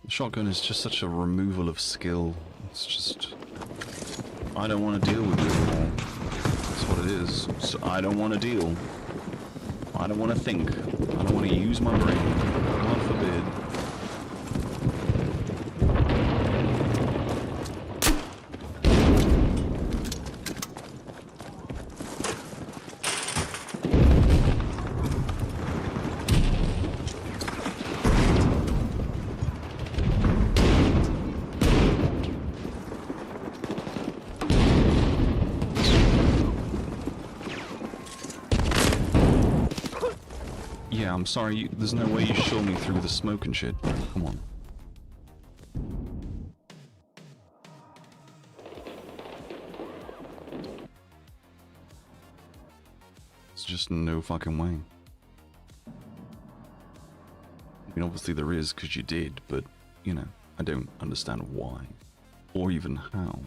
Shotgun is just such a removal of skill. It's just... I don't want to deal with it anymore. That's what it is. So I don't want to deal. I don't want to think. I don't want to use my brain. God forbid. I'm sorry, there's no way you show me through the smoke and shit. Come on. It's just no fucking way. I mean, obviously there is, because you did, but, you know, I don't understand why. Or even how.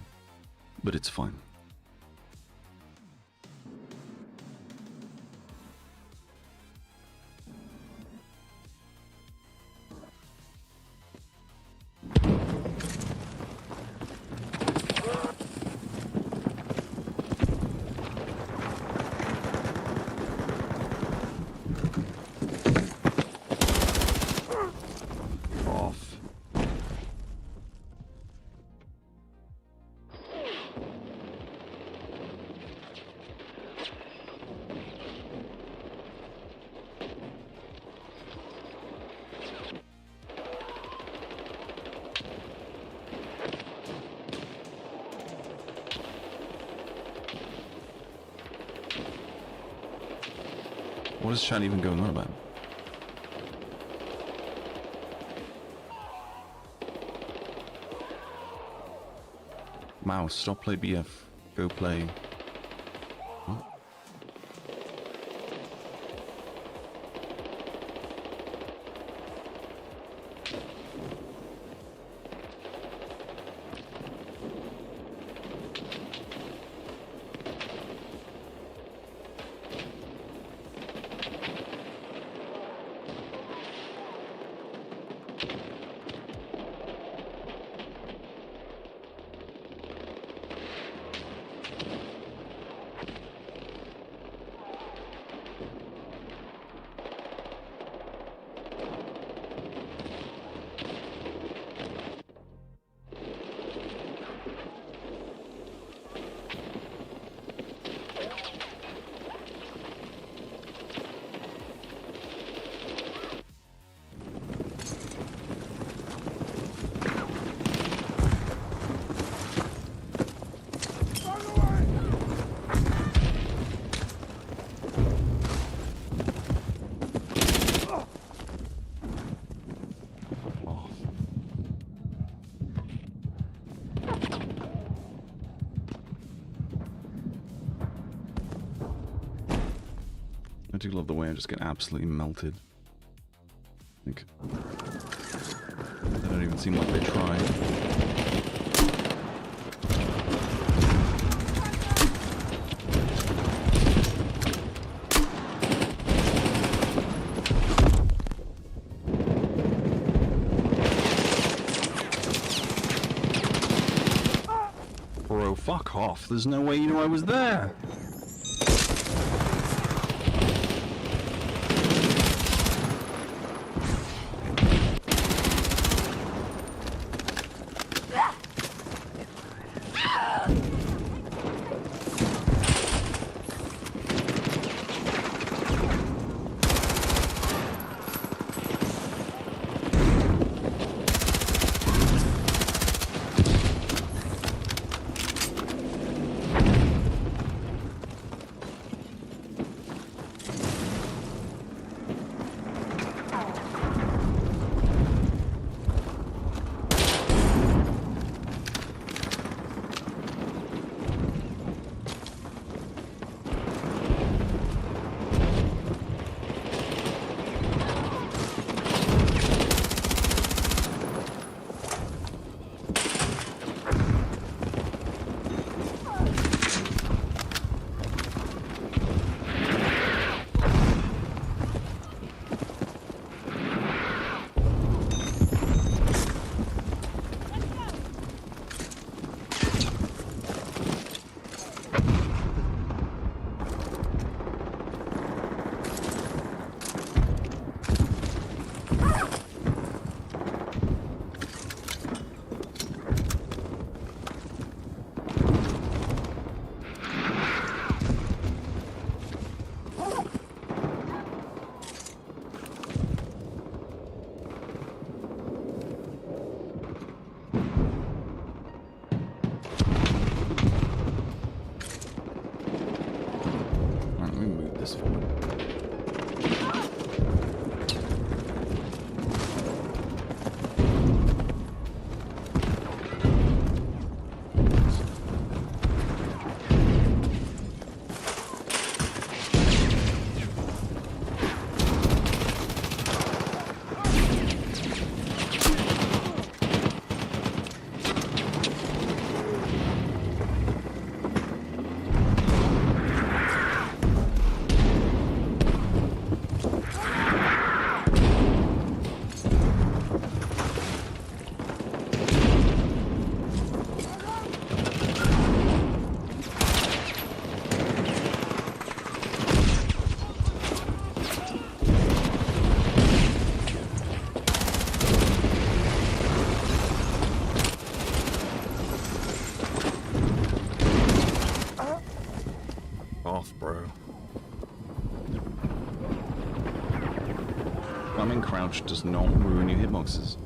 But it's fine. What is chat even going on about? Mouse, stop play BF. Go play. What? I do love the way I just get absolutely melted. Like, they don't even seem like they tried. Bro, fuck off. There's no way you knew I was there. Crouch does not ruin your hitboxes.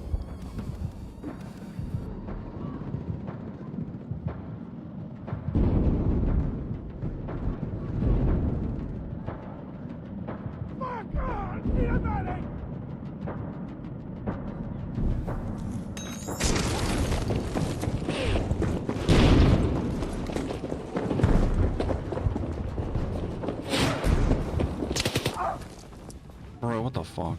Bro, what the fuck?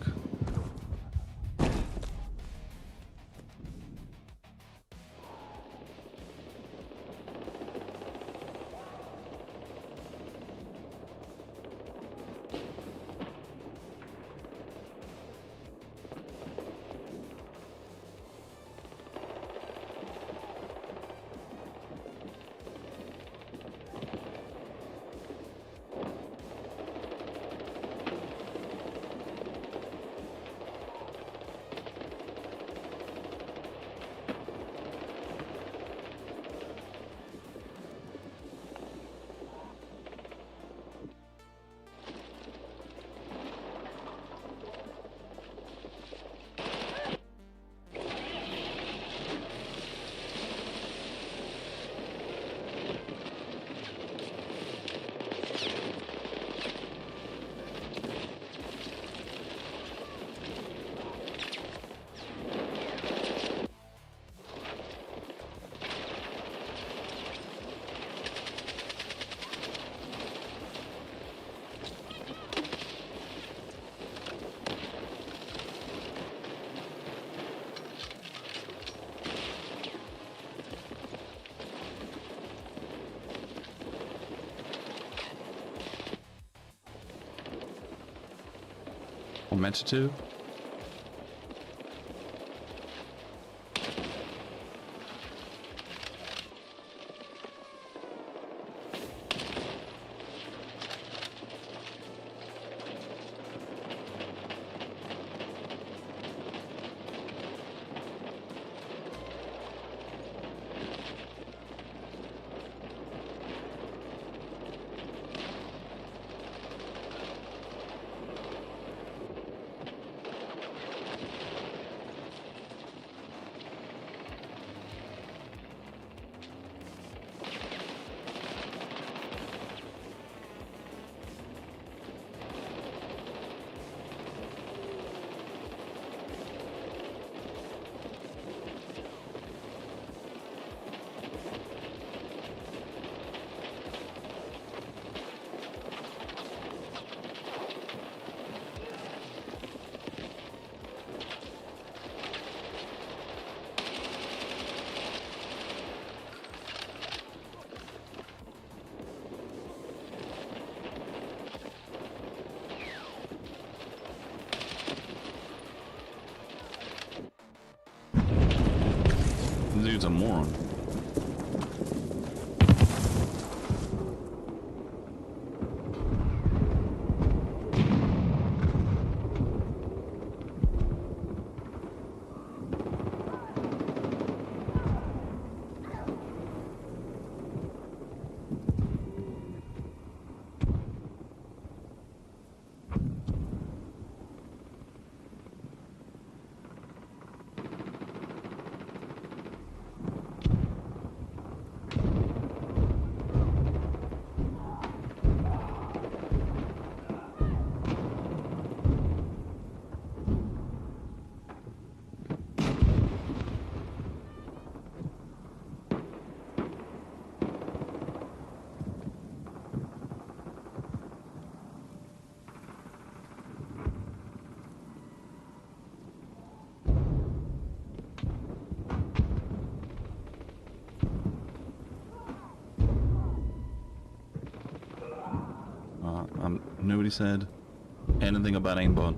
Competitive. Dude's a moron. Nobody said anything about aimbot.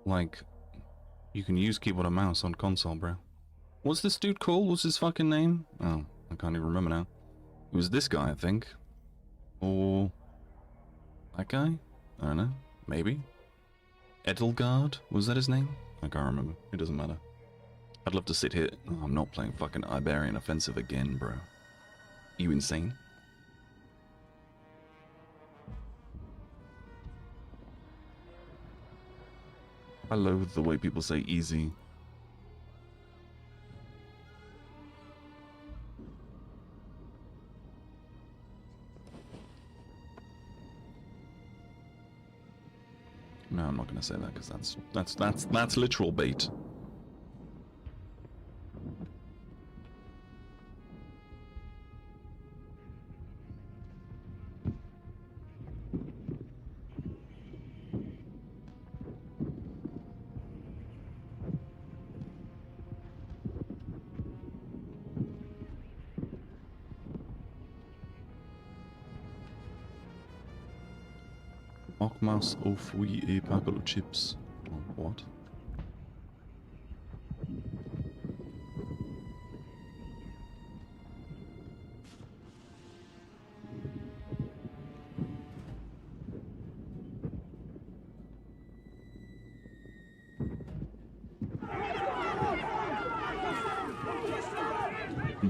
Like, you can use keyboard and mouse on console, bro. What's this dude called? What's his fucking name? Oh, I can't even remember now. It was this guy, I think. Or that guy? I don't know. Maybe. 𝓼𝓵𝓮𝓪𝓼𝓮? Was that his name? I can't remember. It doesn't matter. I'd love to sit here. Oh, I'm not playing fucking Iberian Offensive again, bro. You insane? I loathe the way people say easy. No, I'm not gonna say that because that's literal bait. 𝓴𝑒𝑚𝑎𝑠 𝑎uph 𝑦𝑒 𝑚𝑎𝑐𝑎𝑙 chips. What?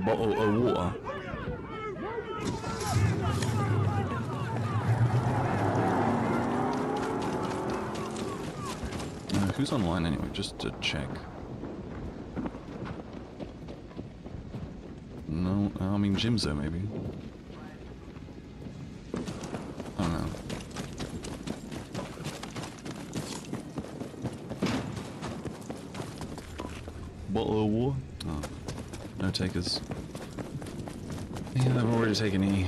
bottle of water. Who's online anyway, just to check. No, I mean 𝘠𝘵𝘳 maybe. I don't know. Bottle of water? Oh, no takers. Yeah, I've already taken E.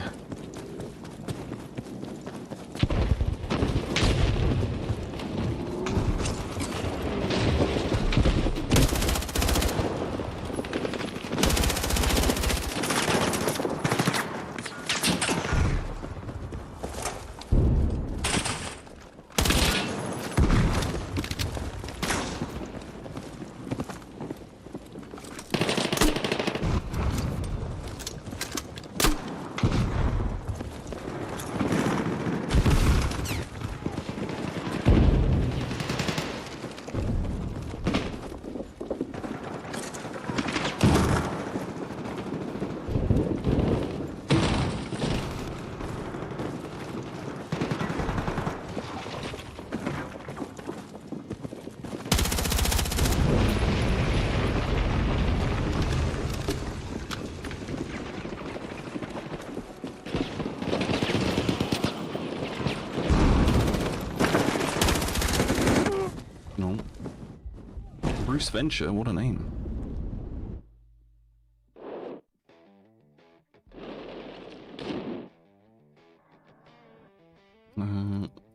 𝓵𝘐𝑉𝓴, what a name.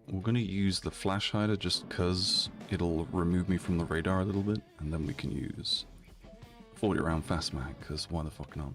We're gonna use the flash hider just because it'll remove me from the radar a little bit, and then we can use 40 round fast mag, because why the fuck not?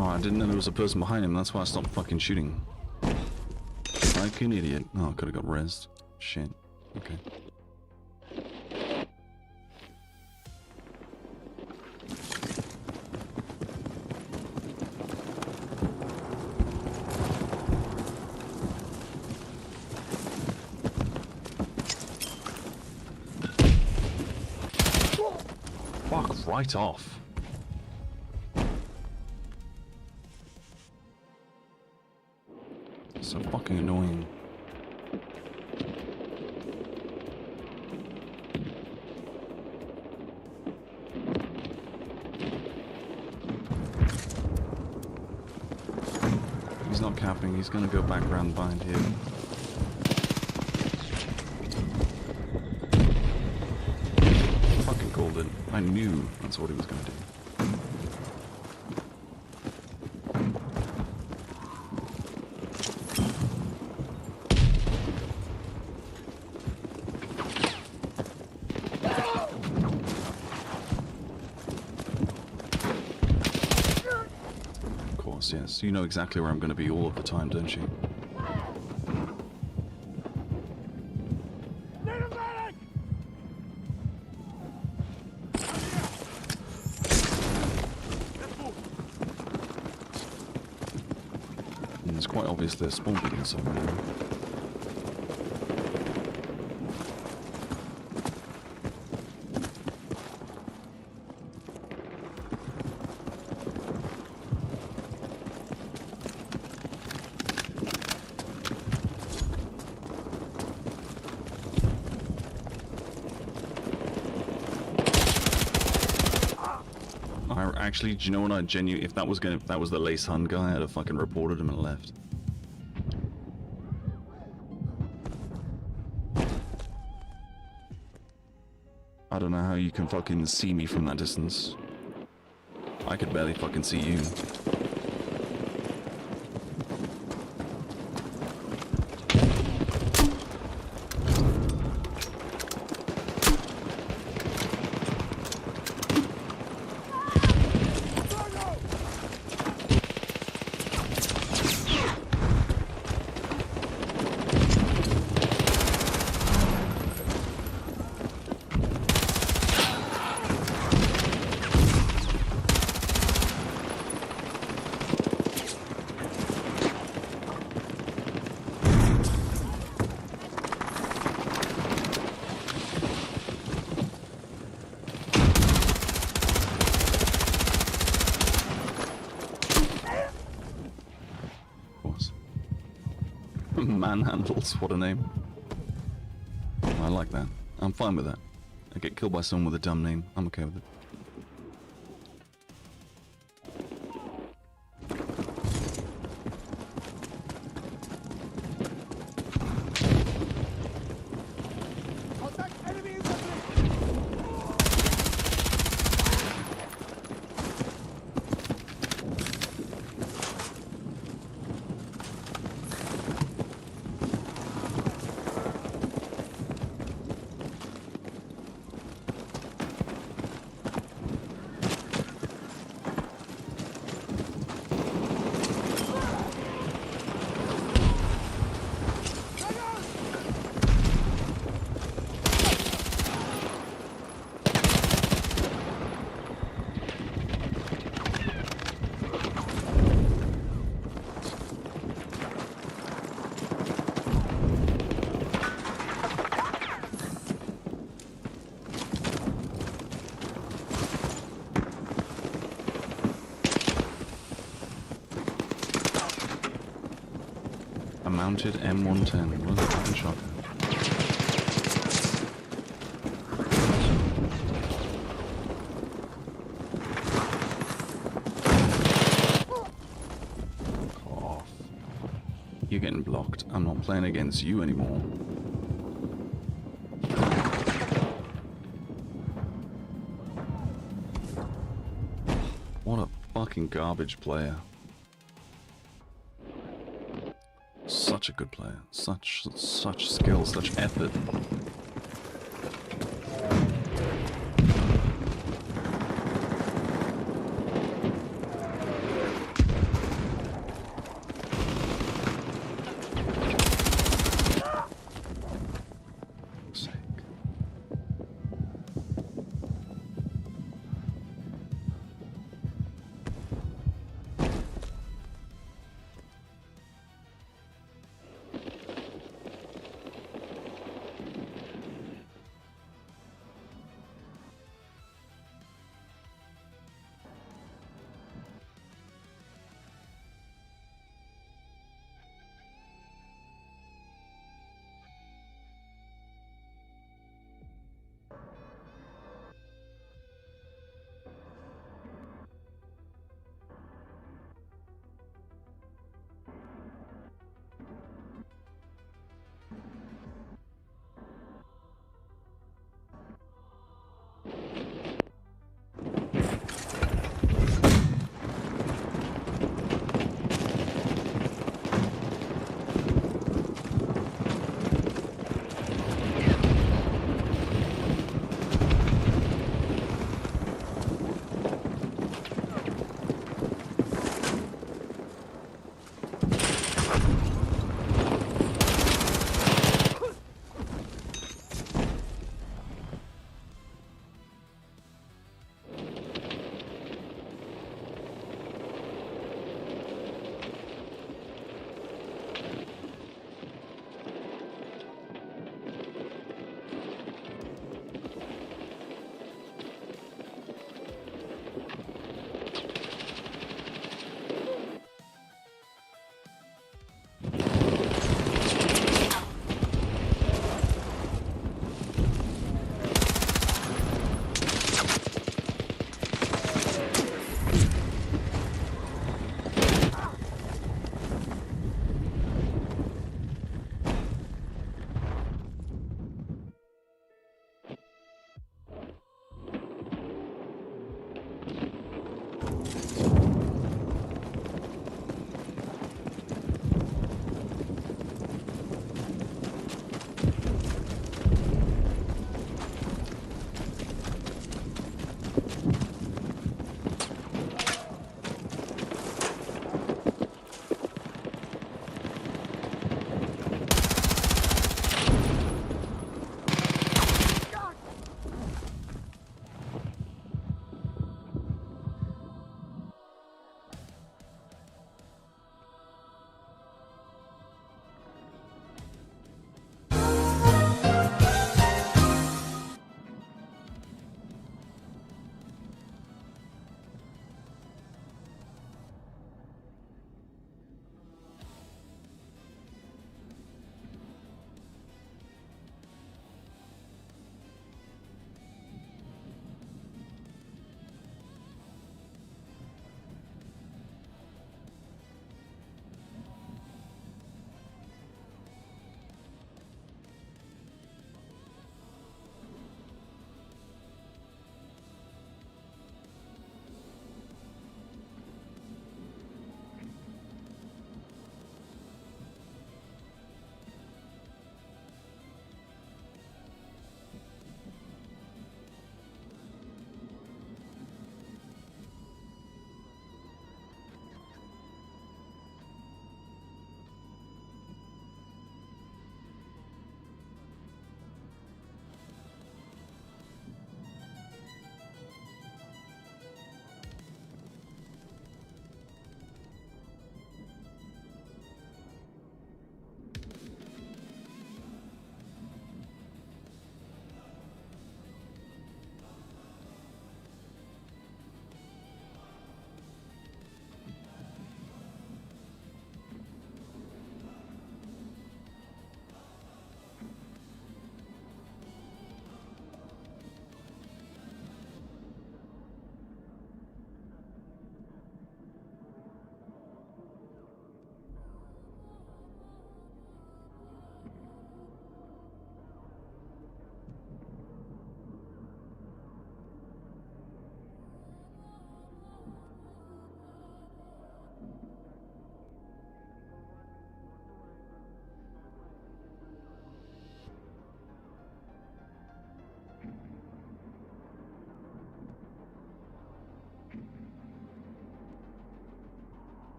I didn't know there was a person behind him, that's why I stopped fucking shooting. Like an idiot. Oh, I could have got rezzed. Shit. Okay. Fuck right off. So fucking annoying. He's not capping, he's gonna go back around behind here. I knew that's what he was going to do. Of course, yes. You know exactly where I'm going to be all of the time, don't you? It's quite obvious they're spawn picking somewhere. Actually, do you know what? I genuinely, if that was the 𝓲𝓵𝓮𝓪𝓼𝓮 guy, I'd have fucking reported him and left. I don't know how you can fucking see me from that distance. I could barely fucking see you. Manhandles, what a name. I like that. I'm fine with that. I get killed by someone with a dumb name. I'm okay with it. Mounted M110. What a fucking shotgun. Off. You're getting blocked. I'm not playing against you anymore. What a fucking garbage player. Such a good player. Such skill, such effort.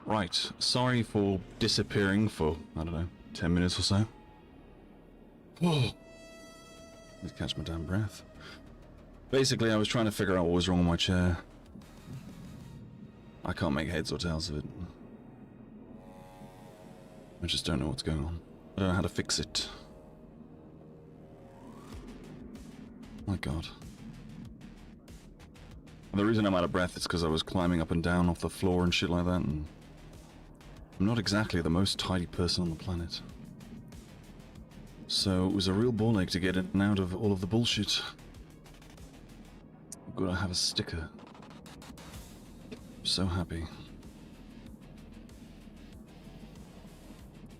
Right, sorry for disappearing for, I don't know, 10 minutes or so. Whoa. Let's catch my damn breath. Basically, I was trying to figure out what was wrong with my chair. I can't make heads or tails of it. I just don't know what's going on. I don't know how to fix it. My god. And the reason I'm out of breath is because I was climbing up and down off the floor and shit like that, and I'm not exactly the most tidy person on the planet. So it was a real ball ache to get in and out of all of the bullshit. I've got to have a sticker. I'm so happy.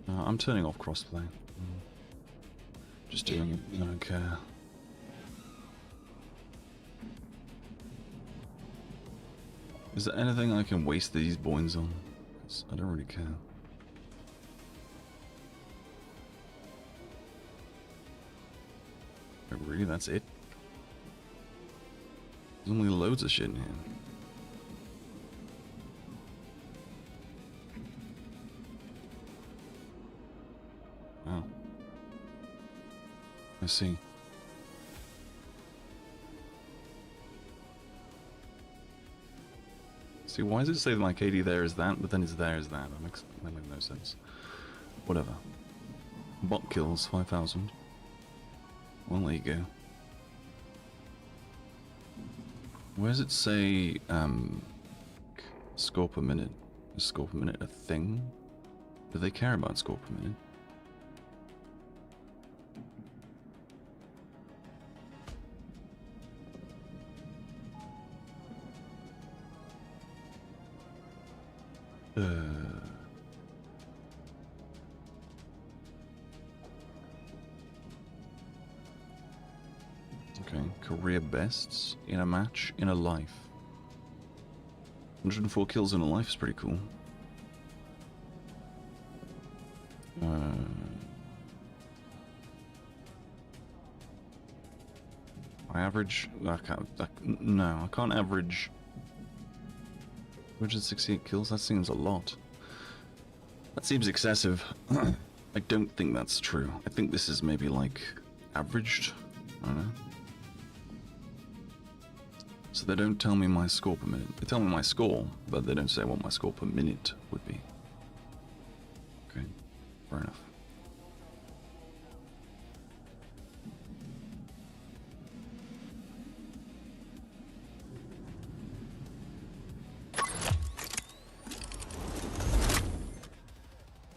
I'm turning off crossplay. Just doing it, I don't care. Is there anything I can waste these boins on? 'Cause I don't really care. Oh, really? That's it? There's only loads of shit in here. Wow. I see. See, why does it say that my KD there is that, but then it's there is that? That makes no sense. Whatever. Bot kills 5,000. Well, there you go. Where does it say, score per minute? Is score per minute a thing? Do they care about score per minute? Okay, career bests in a match in a life. 104 kills in a life is pretty cool. I average. No, I can't average 268 kills. That seems a lot. That seems excessive. I don't think that's true. I think this is maybe like averaged. I don't know. So they don't tell me my score per minute. They tell me my score, but they don't say what my score per minute would be. Okay, fair enough.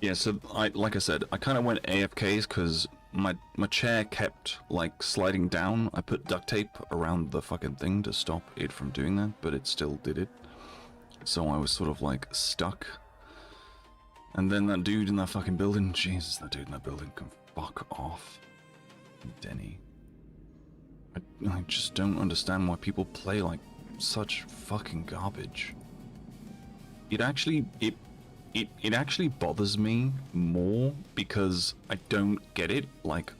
Yeah, so like I said, I kind of went AFKs because my chair kept like sliding down. I put duct tape around the fucking thing to stop it from doing that, but it still did it. So I was sort of like stuck. And then that dude in that fucking building, Jesus, that dude in that building can fuck off. Denny. I just don't understand why people play like such fucking garbage. It actually bothers me more because I don't get it. Like,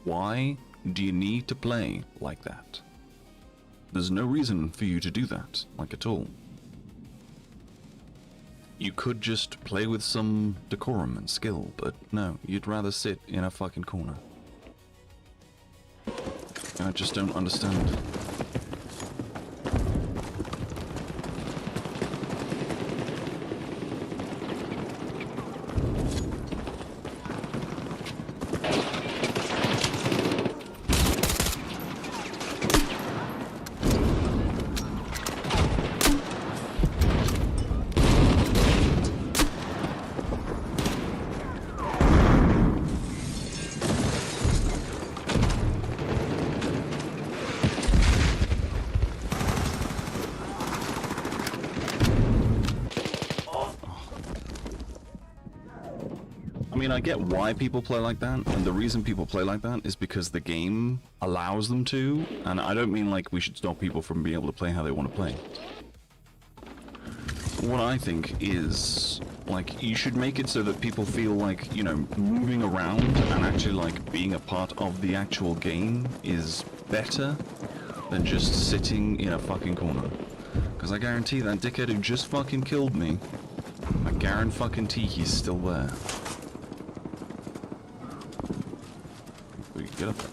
why do you need to play like that? There's no reason for you to do that, like at all. You could just play with some decorum and skill, but no, you'd rather sit in a fucking corner. I just don't understand. I get why people play like that, and the reason people play like that is because the game allows them to, and I don't mean like we should stop people from being able to play how they want to play. What I think is, like, you should make it so that people feel like, you know, moving around and actually like being a part of the actual game is better than just sitting in a fucking corner. Because I guarantee that dickhead who just fucking killed me, I 𝓟𝓵𝓮𝓪𝓼𝓮 still there. We can get up there.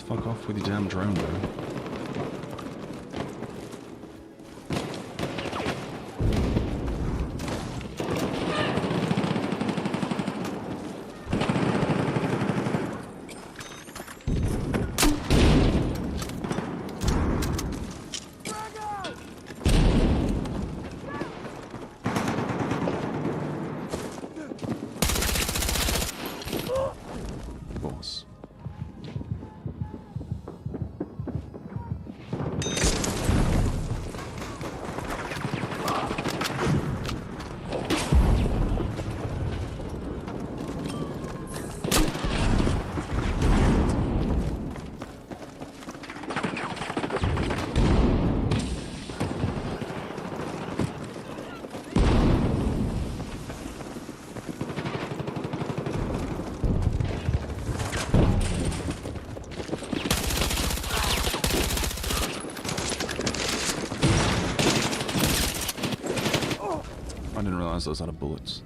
Fuck off with your damn drone, bro. Boss. I didn't realize I was out of bullets.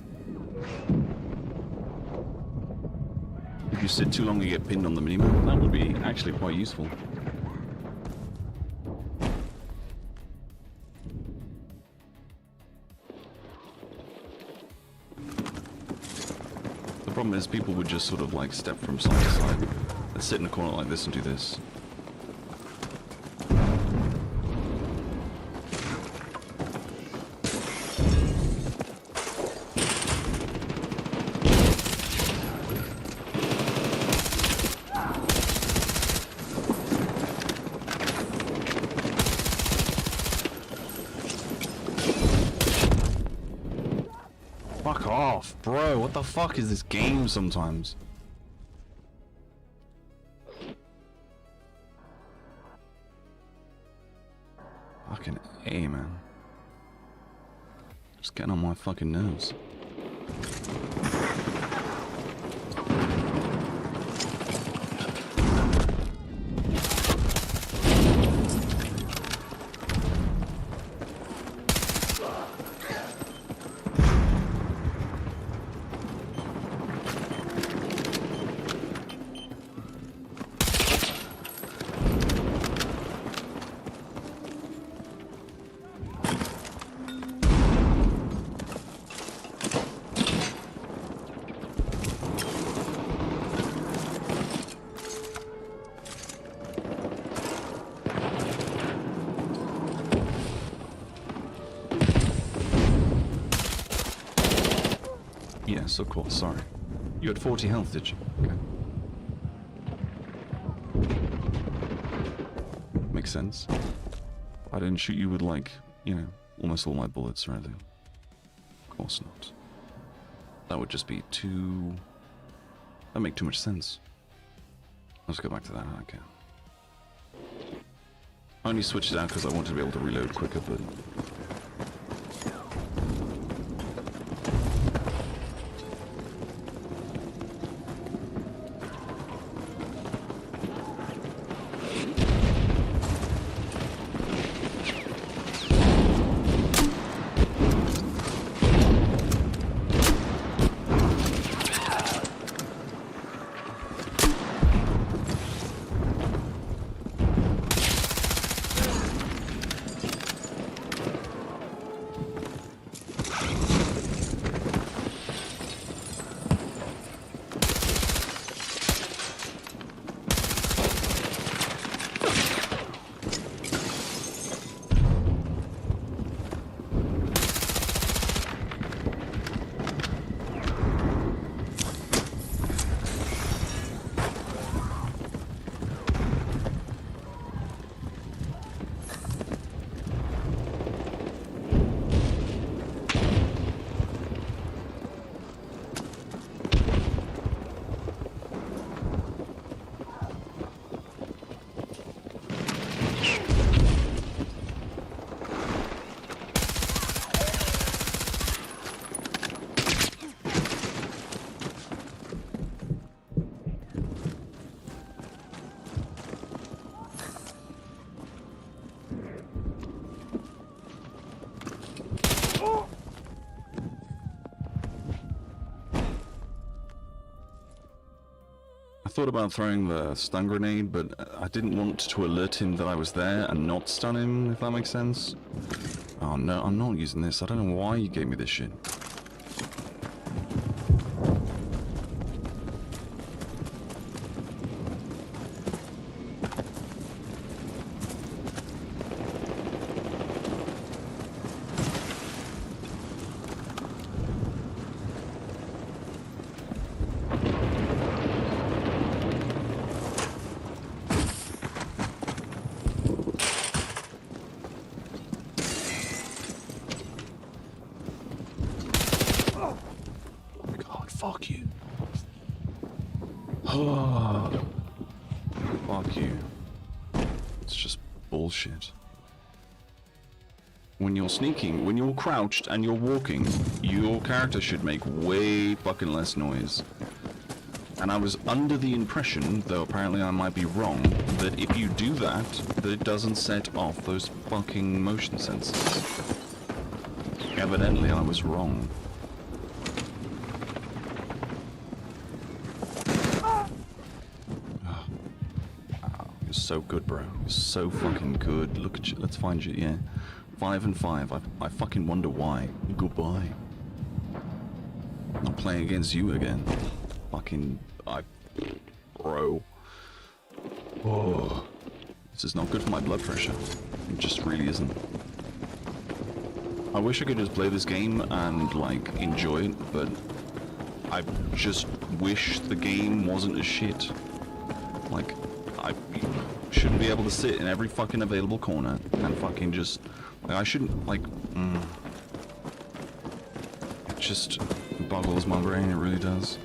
If you sit too long, you get pinned on the minimap. That would be actually quite useful. The problem is people would just sort of like step from side to side and sit in a corner like this and do this. Fuck off, bro. What the fuck is this game sometimes? Fucking A, man. Just getting on my fucking nerves. Yes, of course, sorry. You had 40 health, did you? Okay. Makes sense. I didn't shoot you with, like, you know, almost all my bullets or anything. Of course not. That would just be too... That'd make too much sense. Let's go back to that, okay. I only switched it out because I wanted to be able to reload quicker, but... thought about throwing the stun grenade, but I didn't want to alert him that I was there and not stun him, if that makes sense. Oh no, I'm not using this. I don't know why you gave me this shit. Fuck you. Oh, fuck you. It's just bullshit. When you're sneaking, when you're crouched and you're walking, your character should make way fucking less noise. And I was under the impression, though apparently I might be wrong, that if you do that, that it doesn't set off those fucking motion sensors. Evidently I was wrong. You're so good, bro. You're so fucking good. Look at you. Let's find you, yeah. 5 and 5. I fucking wonder why. Goodbye. Not playing against you again. Fucking... Bro. Oh. This is not good for my blood pressure. It just really isn't. I wish I could just play this game and, like, enjoy it, but... I just wish the game wasn't as shit. Like... I shouldn't be able to sit in every fucking available corner and fucking just... Like, I shouldn't, like... It just boggles my brain, it really does.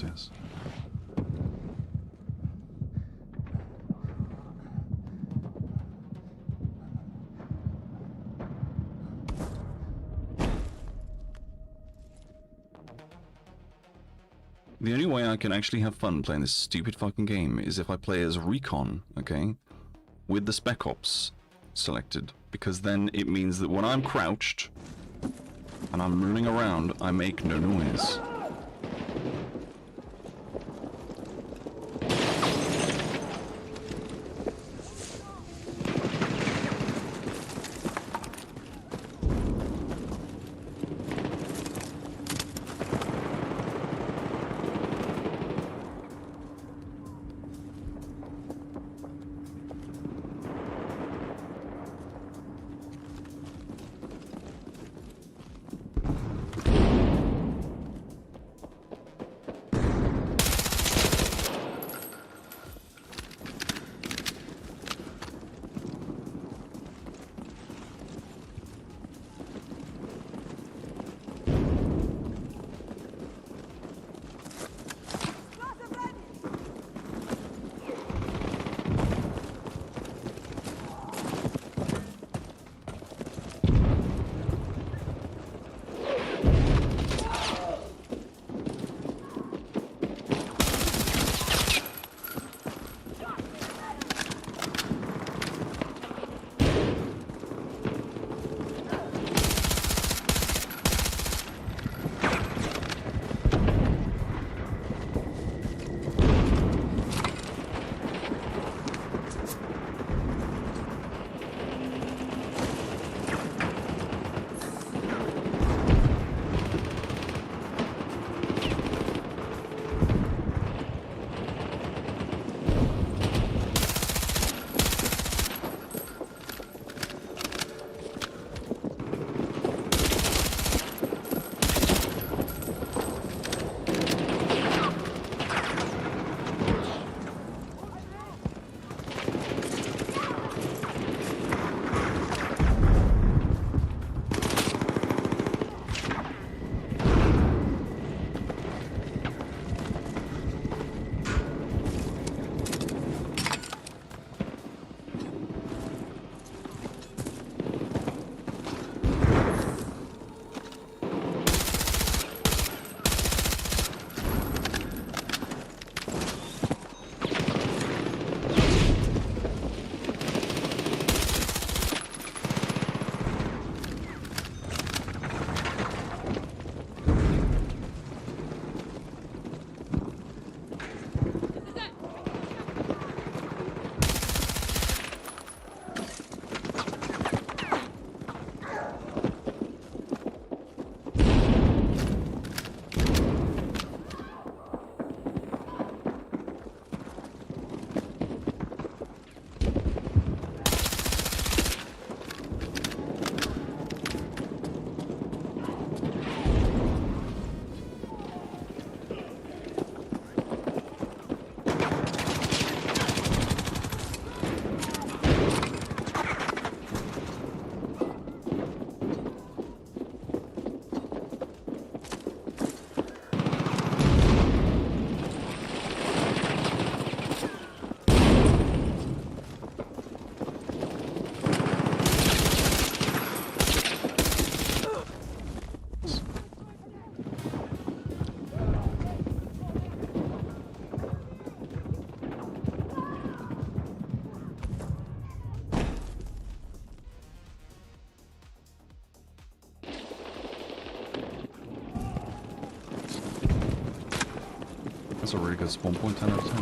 Yes. The only way I can actually have fun playing this stupid fucking game is if I play as Recon, okay? With the Spec Ops selected, because then it means that when I'm crouched and I'm running around, I make no noise. That's a really good spawn point, 10 out of 10.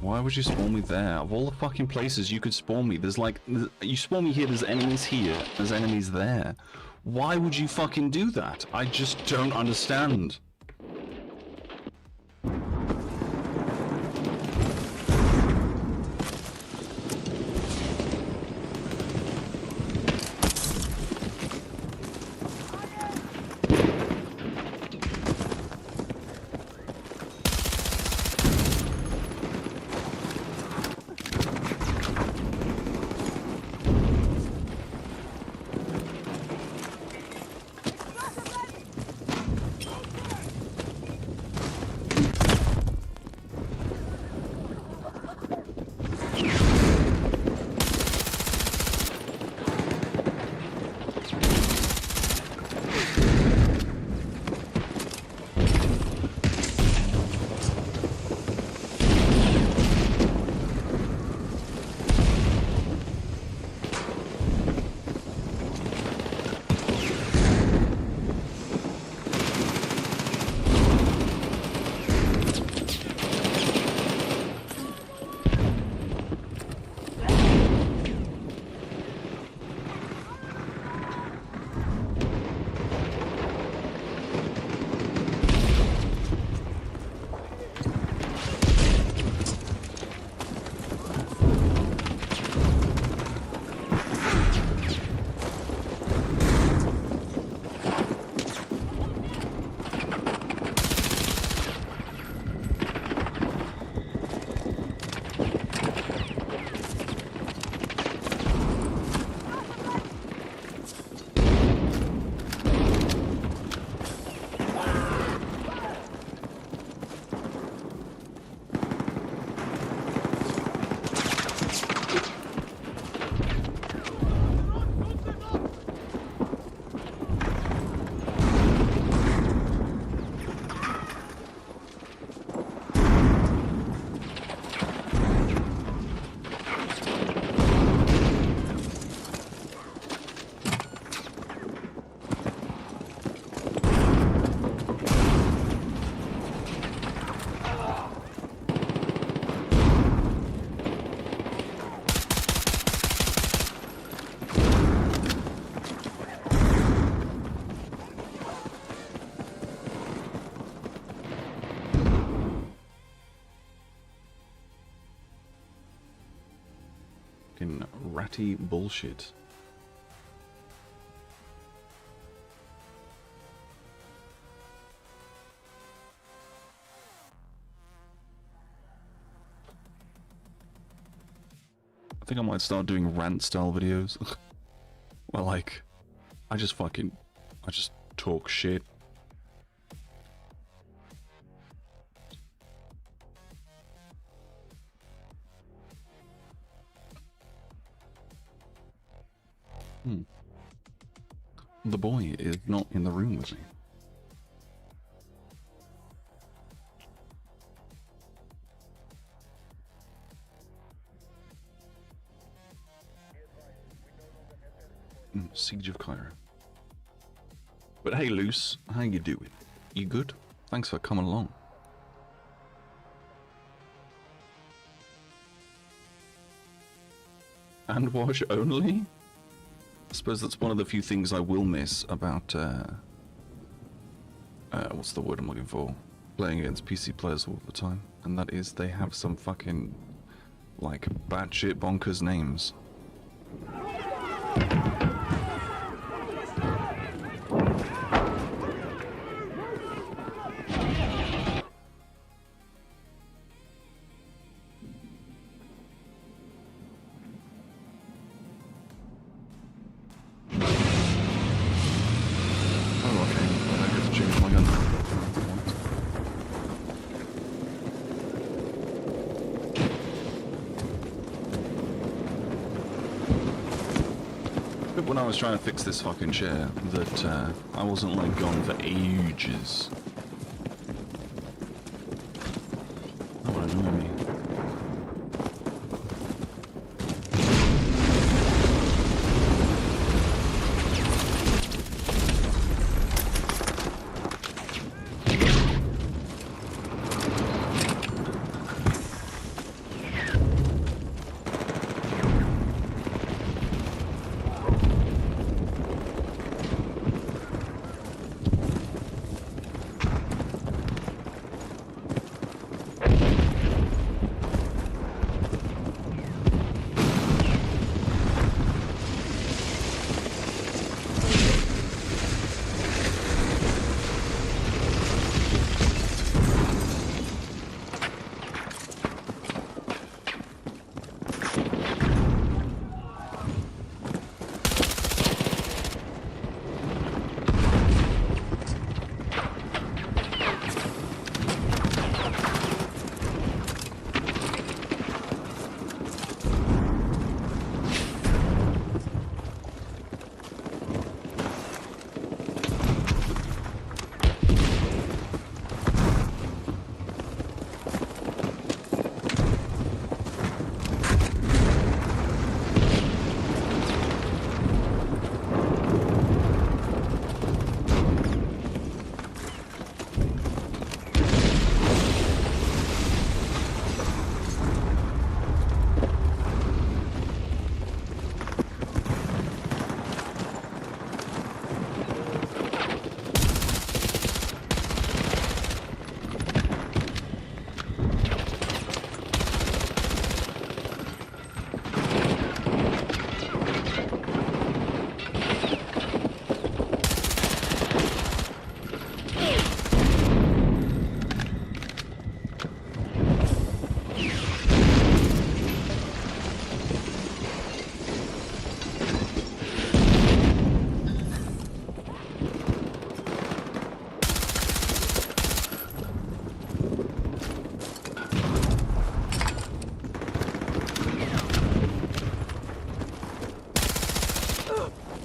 Why would you spawn me there? Of all the fucking places you could spawn me, there's like... You spawn me here, there's enemies here, there's enemies there. Why would you fucking do that? I just don't understand. Ratty bullshit. I think I might start doing rant style videos. Well, like, I just talk shit. The boy is not in the room with me. Siege of Cairo. But hey, Luce, how you doing? You good? Thanks for coming along. And watch only? I suppose that's one of the few things I will miss about, what's the word I'm looking for? Playing against PC players all the time. And that is, they have some fucking, like, batshit bonkers names. When I was trying to fix this fucking chair, that I wasn't like gone for ages.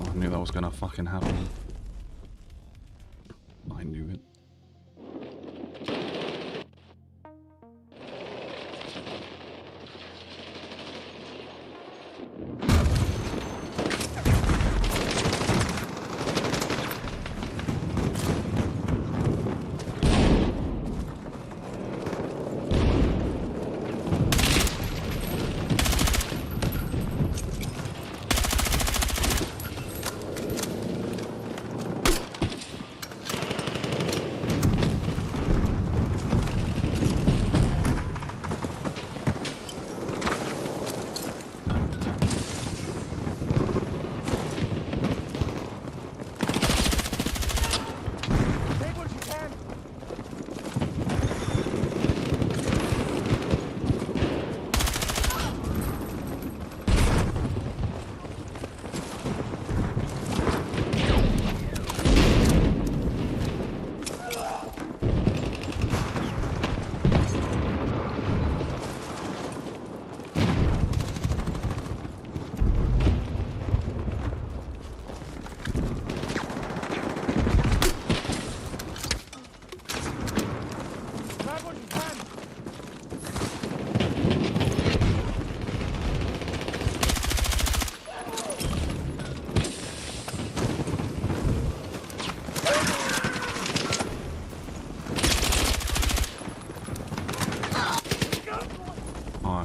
I knew that was gonna fucking happen. I knew it.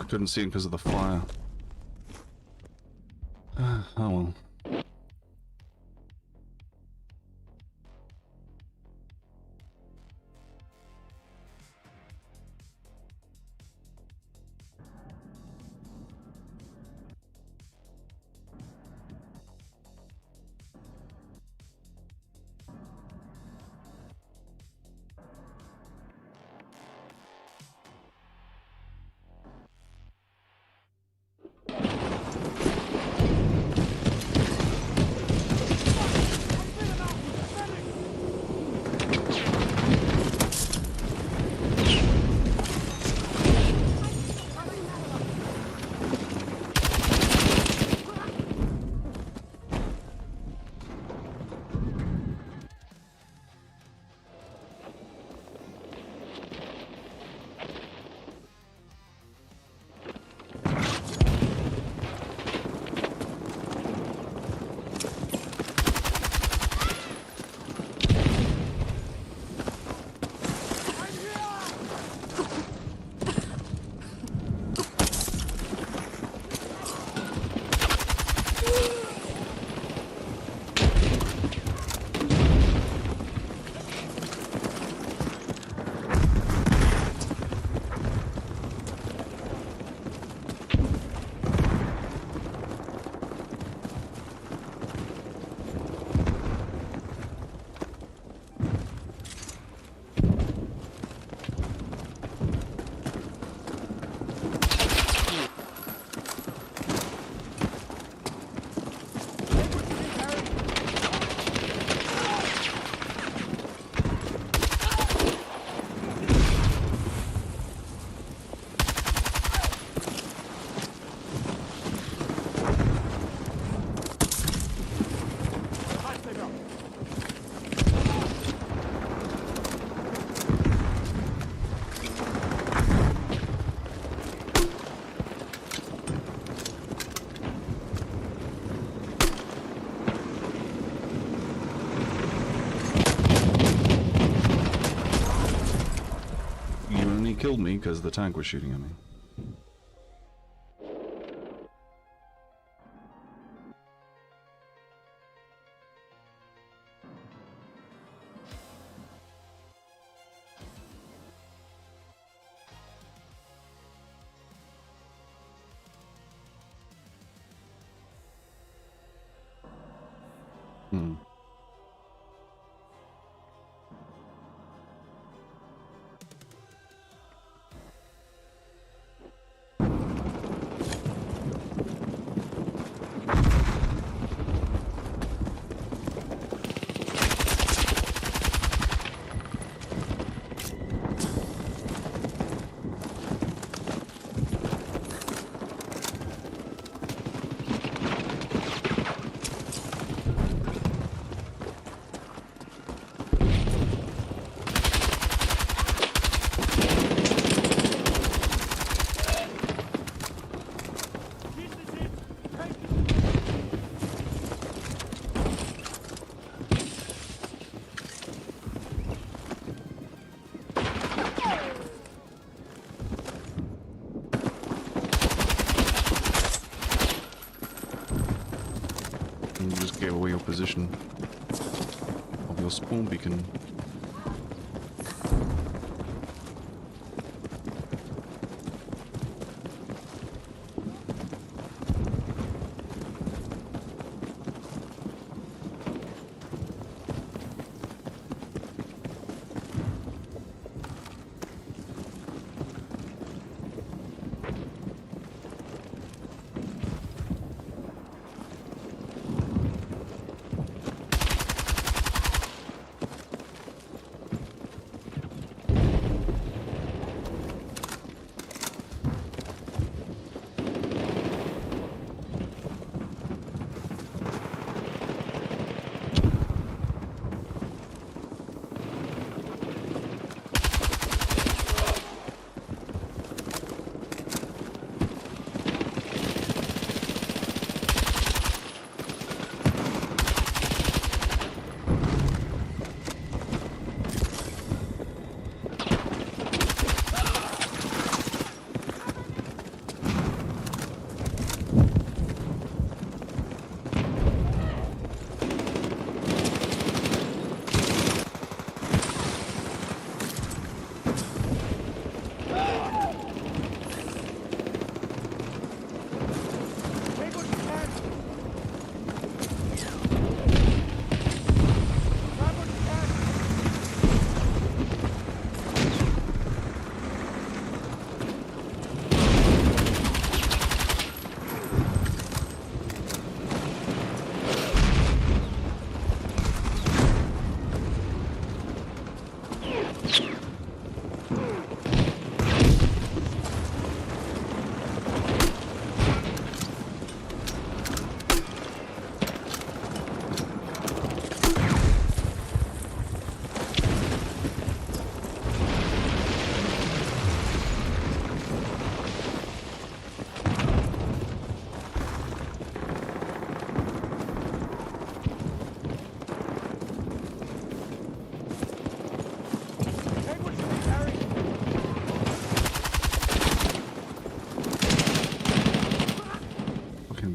Couldn't see him because of the fire. Oh well. Killed me because the tank was shooting at me. gave away your position of your spawn beacon.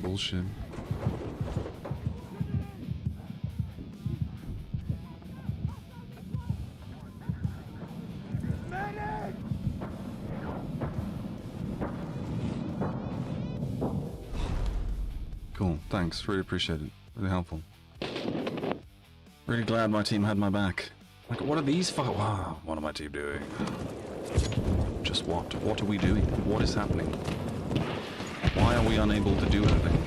Bullshit. Cool, thanks, really appreciate it. Really helpful. Really glad my team had my back. Like, what are these wow, what am my team doing? Just what? What are we doing? What is happening? Why are we unable to do anything?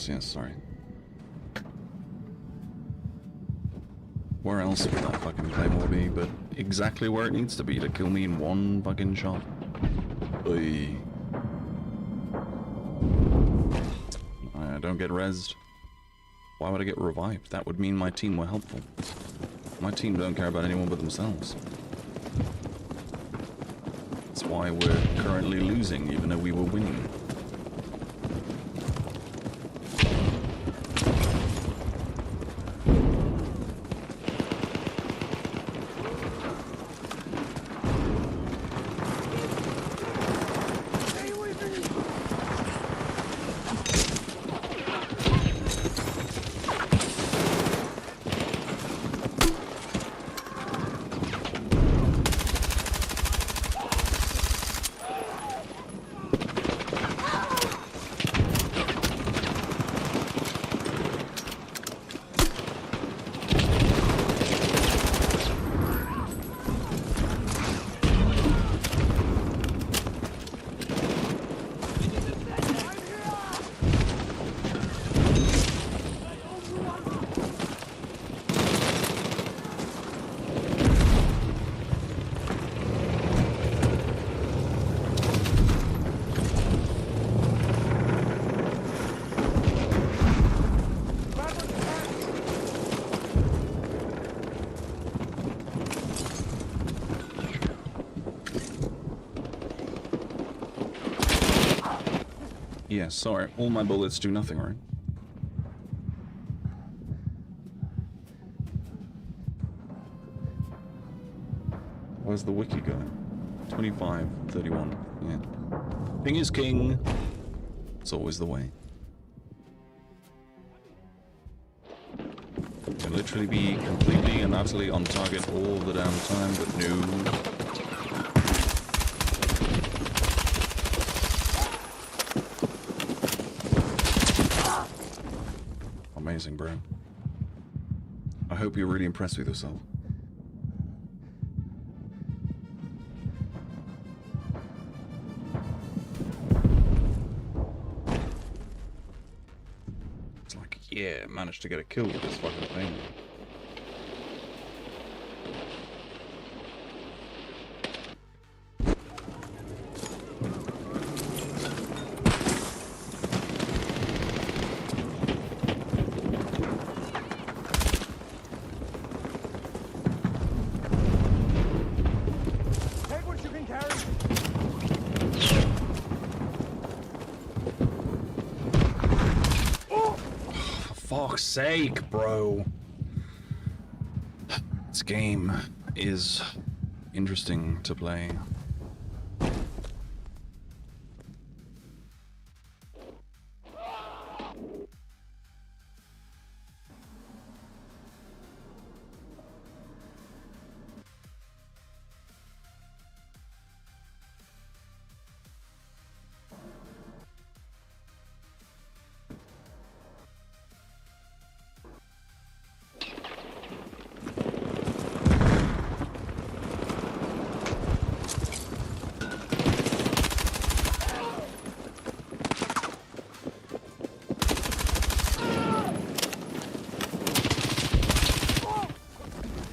yes, sorry. Where else would that fucking claymore be, but exactly where it needs to be to kill me in one fucking shot. Oy. I don't get rezzed. Why would I get revived? That would mean my team were helpful. My team don't care about anyone but themselves. That's why we're currently losing, even though we were winning. Yeah, sorry, all my bullets do nothing, right? Where's the wiki going? 25, 31, yeah. King is king. It's always the way. Can literally be completely and utterly on target all the damn time, but no. Amazing, bro. I hope you're really impressed with yourself. It's like, yeah, managed to get a kill with this fucking thing. Fuck's sake, bro. This game is interesting to play.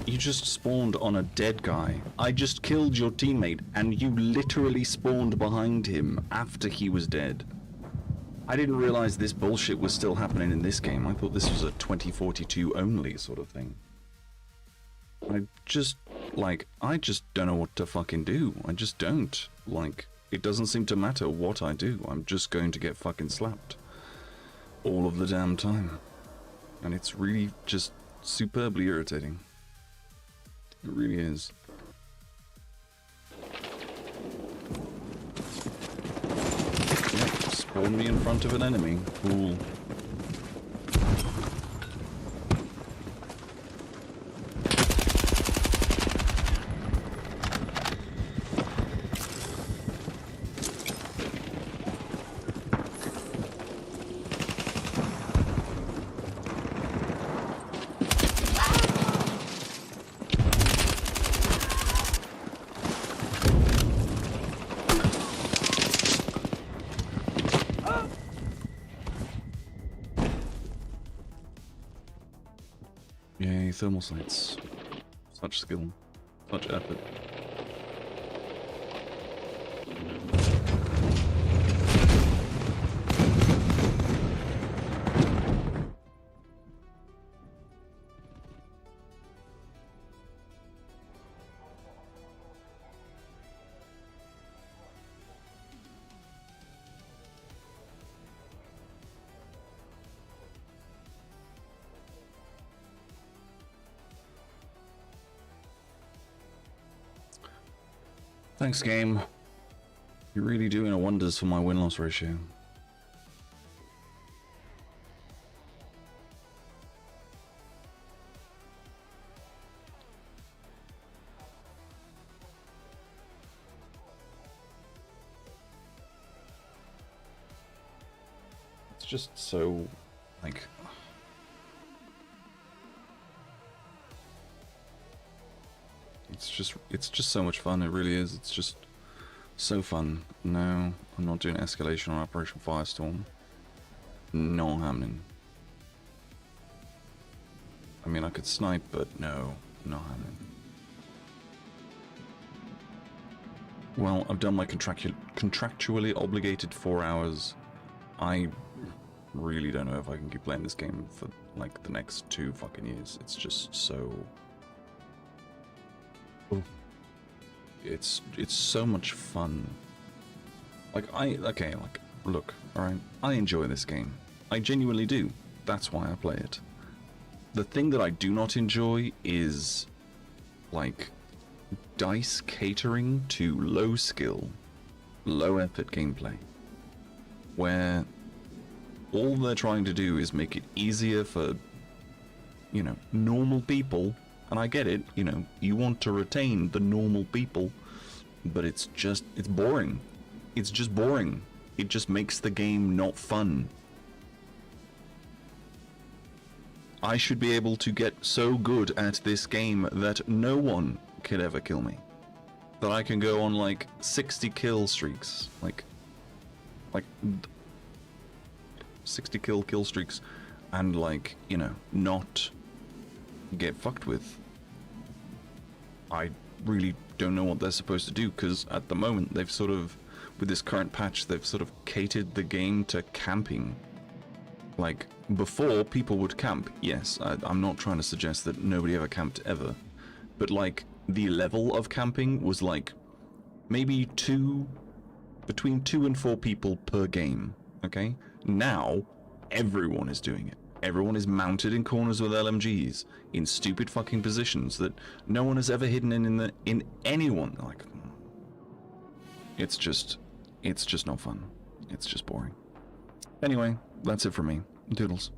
You just spawned on a dead guy. I just killed your teammate, and you literally spawned behind him after he was dead. I didn't realize this bullshit was still happening in this game. I thought this was a 2042 only sort of thing. I just don't know what to fucking do. I just don't. Like, it doesn't seem to matter what I do. I'm just going to get fucking slapped. All of the damn time. And it's really just superbly irritating. It really is. Yep, spawn me in front of an enemy. Cool. thermal sights. Such skill. Such effort. Thanks, game. You're really doing wonders for my win-loss ratio. It's just so, like... It's just so much fun, it really is. It's just so fun. No, I'm not doing escalation on Operation Firestorm. Not happening. I mean, I could snipe, but no, not happening. Well, I've done my contractually obligated 4 hours. I really don't know if I can keep playing this game for, like, the next 2 fucking years. It's just so... It's so much fun. Like, look, alright, I enjoy this game. I genuinely do. That's why I play it. The thing that I do not enjoy is, like, DICE catering to low skill, low effort gameplay, where all they're trying to do is make it easier for, you know, normal people. And I get it, you know, you want to retain the normal people, but it's boring. It's just boring. It just makes the game not fun. I should be able to get so good at this game that no one could ever kill me. That I can go on like 60 kill streaks, like 60 kill streaks, and, like, you know, not get fucked with. I really don't know what they're supposed to do, because at the moment they've sort of, with this current patch, they've sort of catered the game to camping. Like, before, people would camp, yes, I'm not trying to suggest that nobody ever camped ever, but, like, the level of camping was, like, maybe between 2 and 4 people per game, okay? Now, everyone is doing it. Everyone is mounted in corners with LMGs in stupid fucking positions that no one has ever hidden in anyone. Like, it's just not fun. It's just boring. Anyway, that's it for me. Doodles.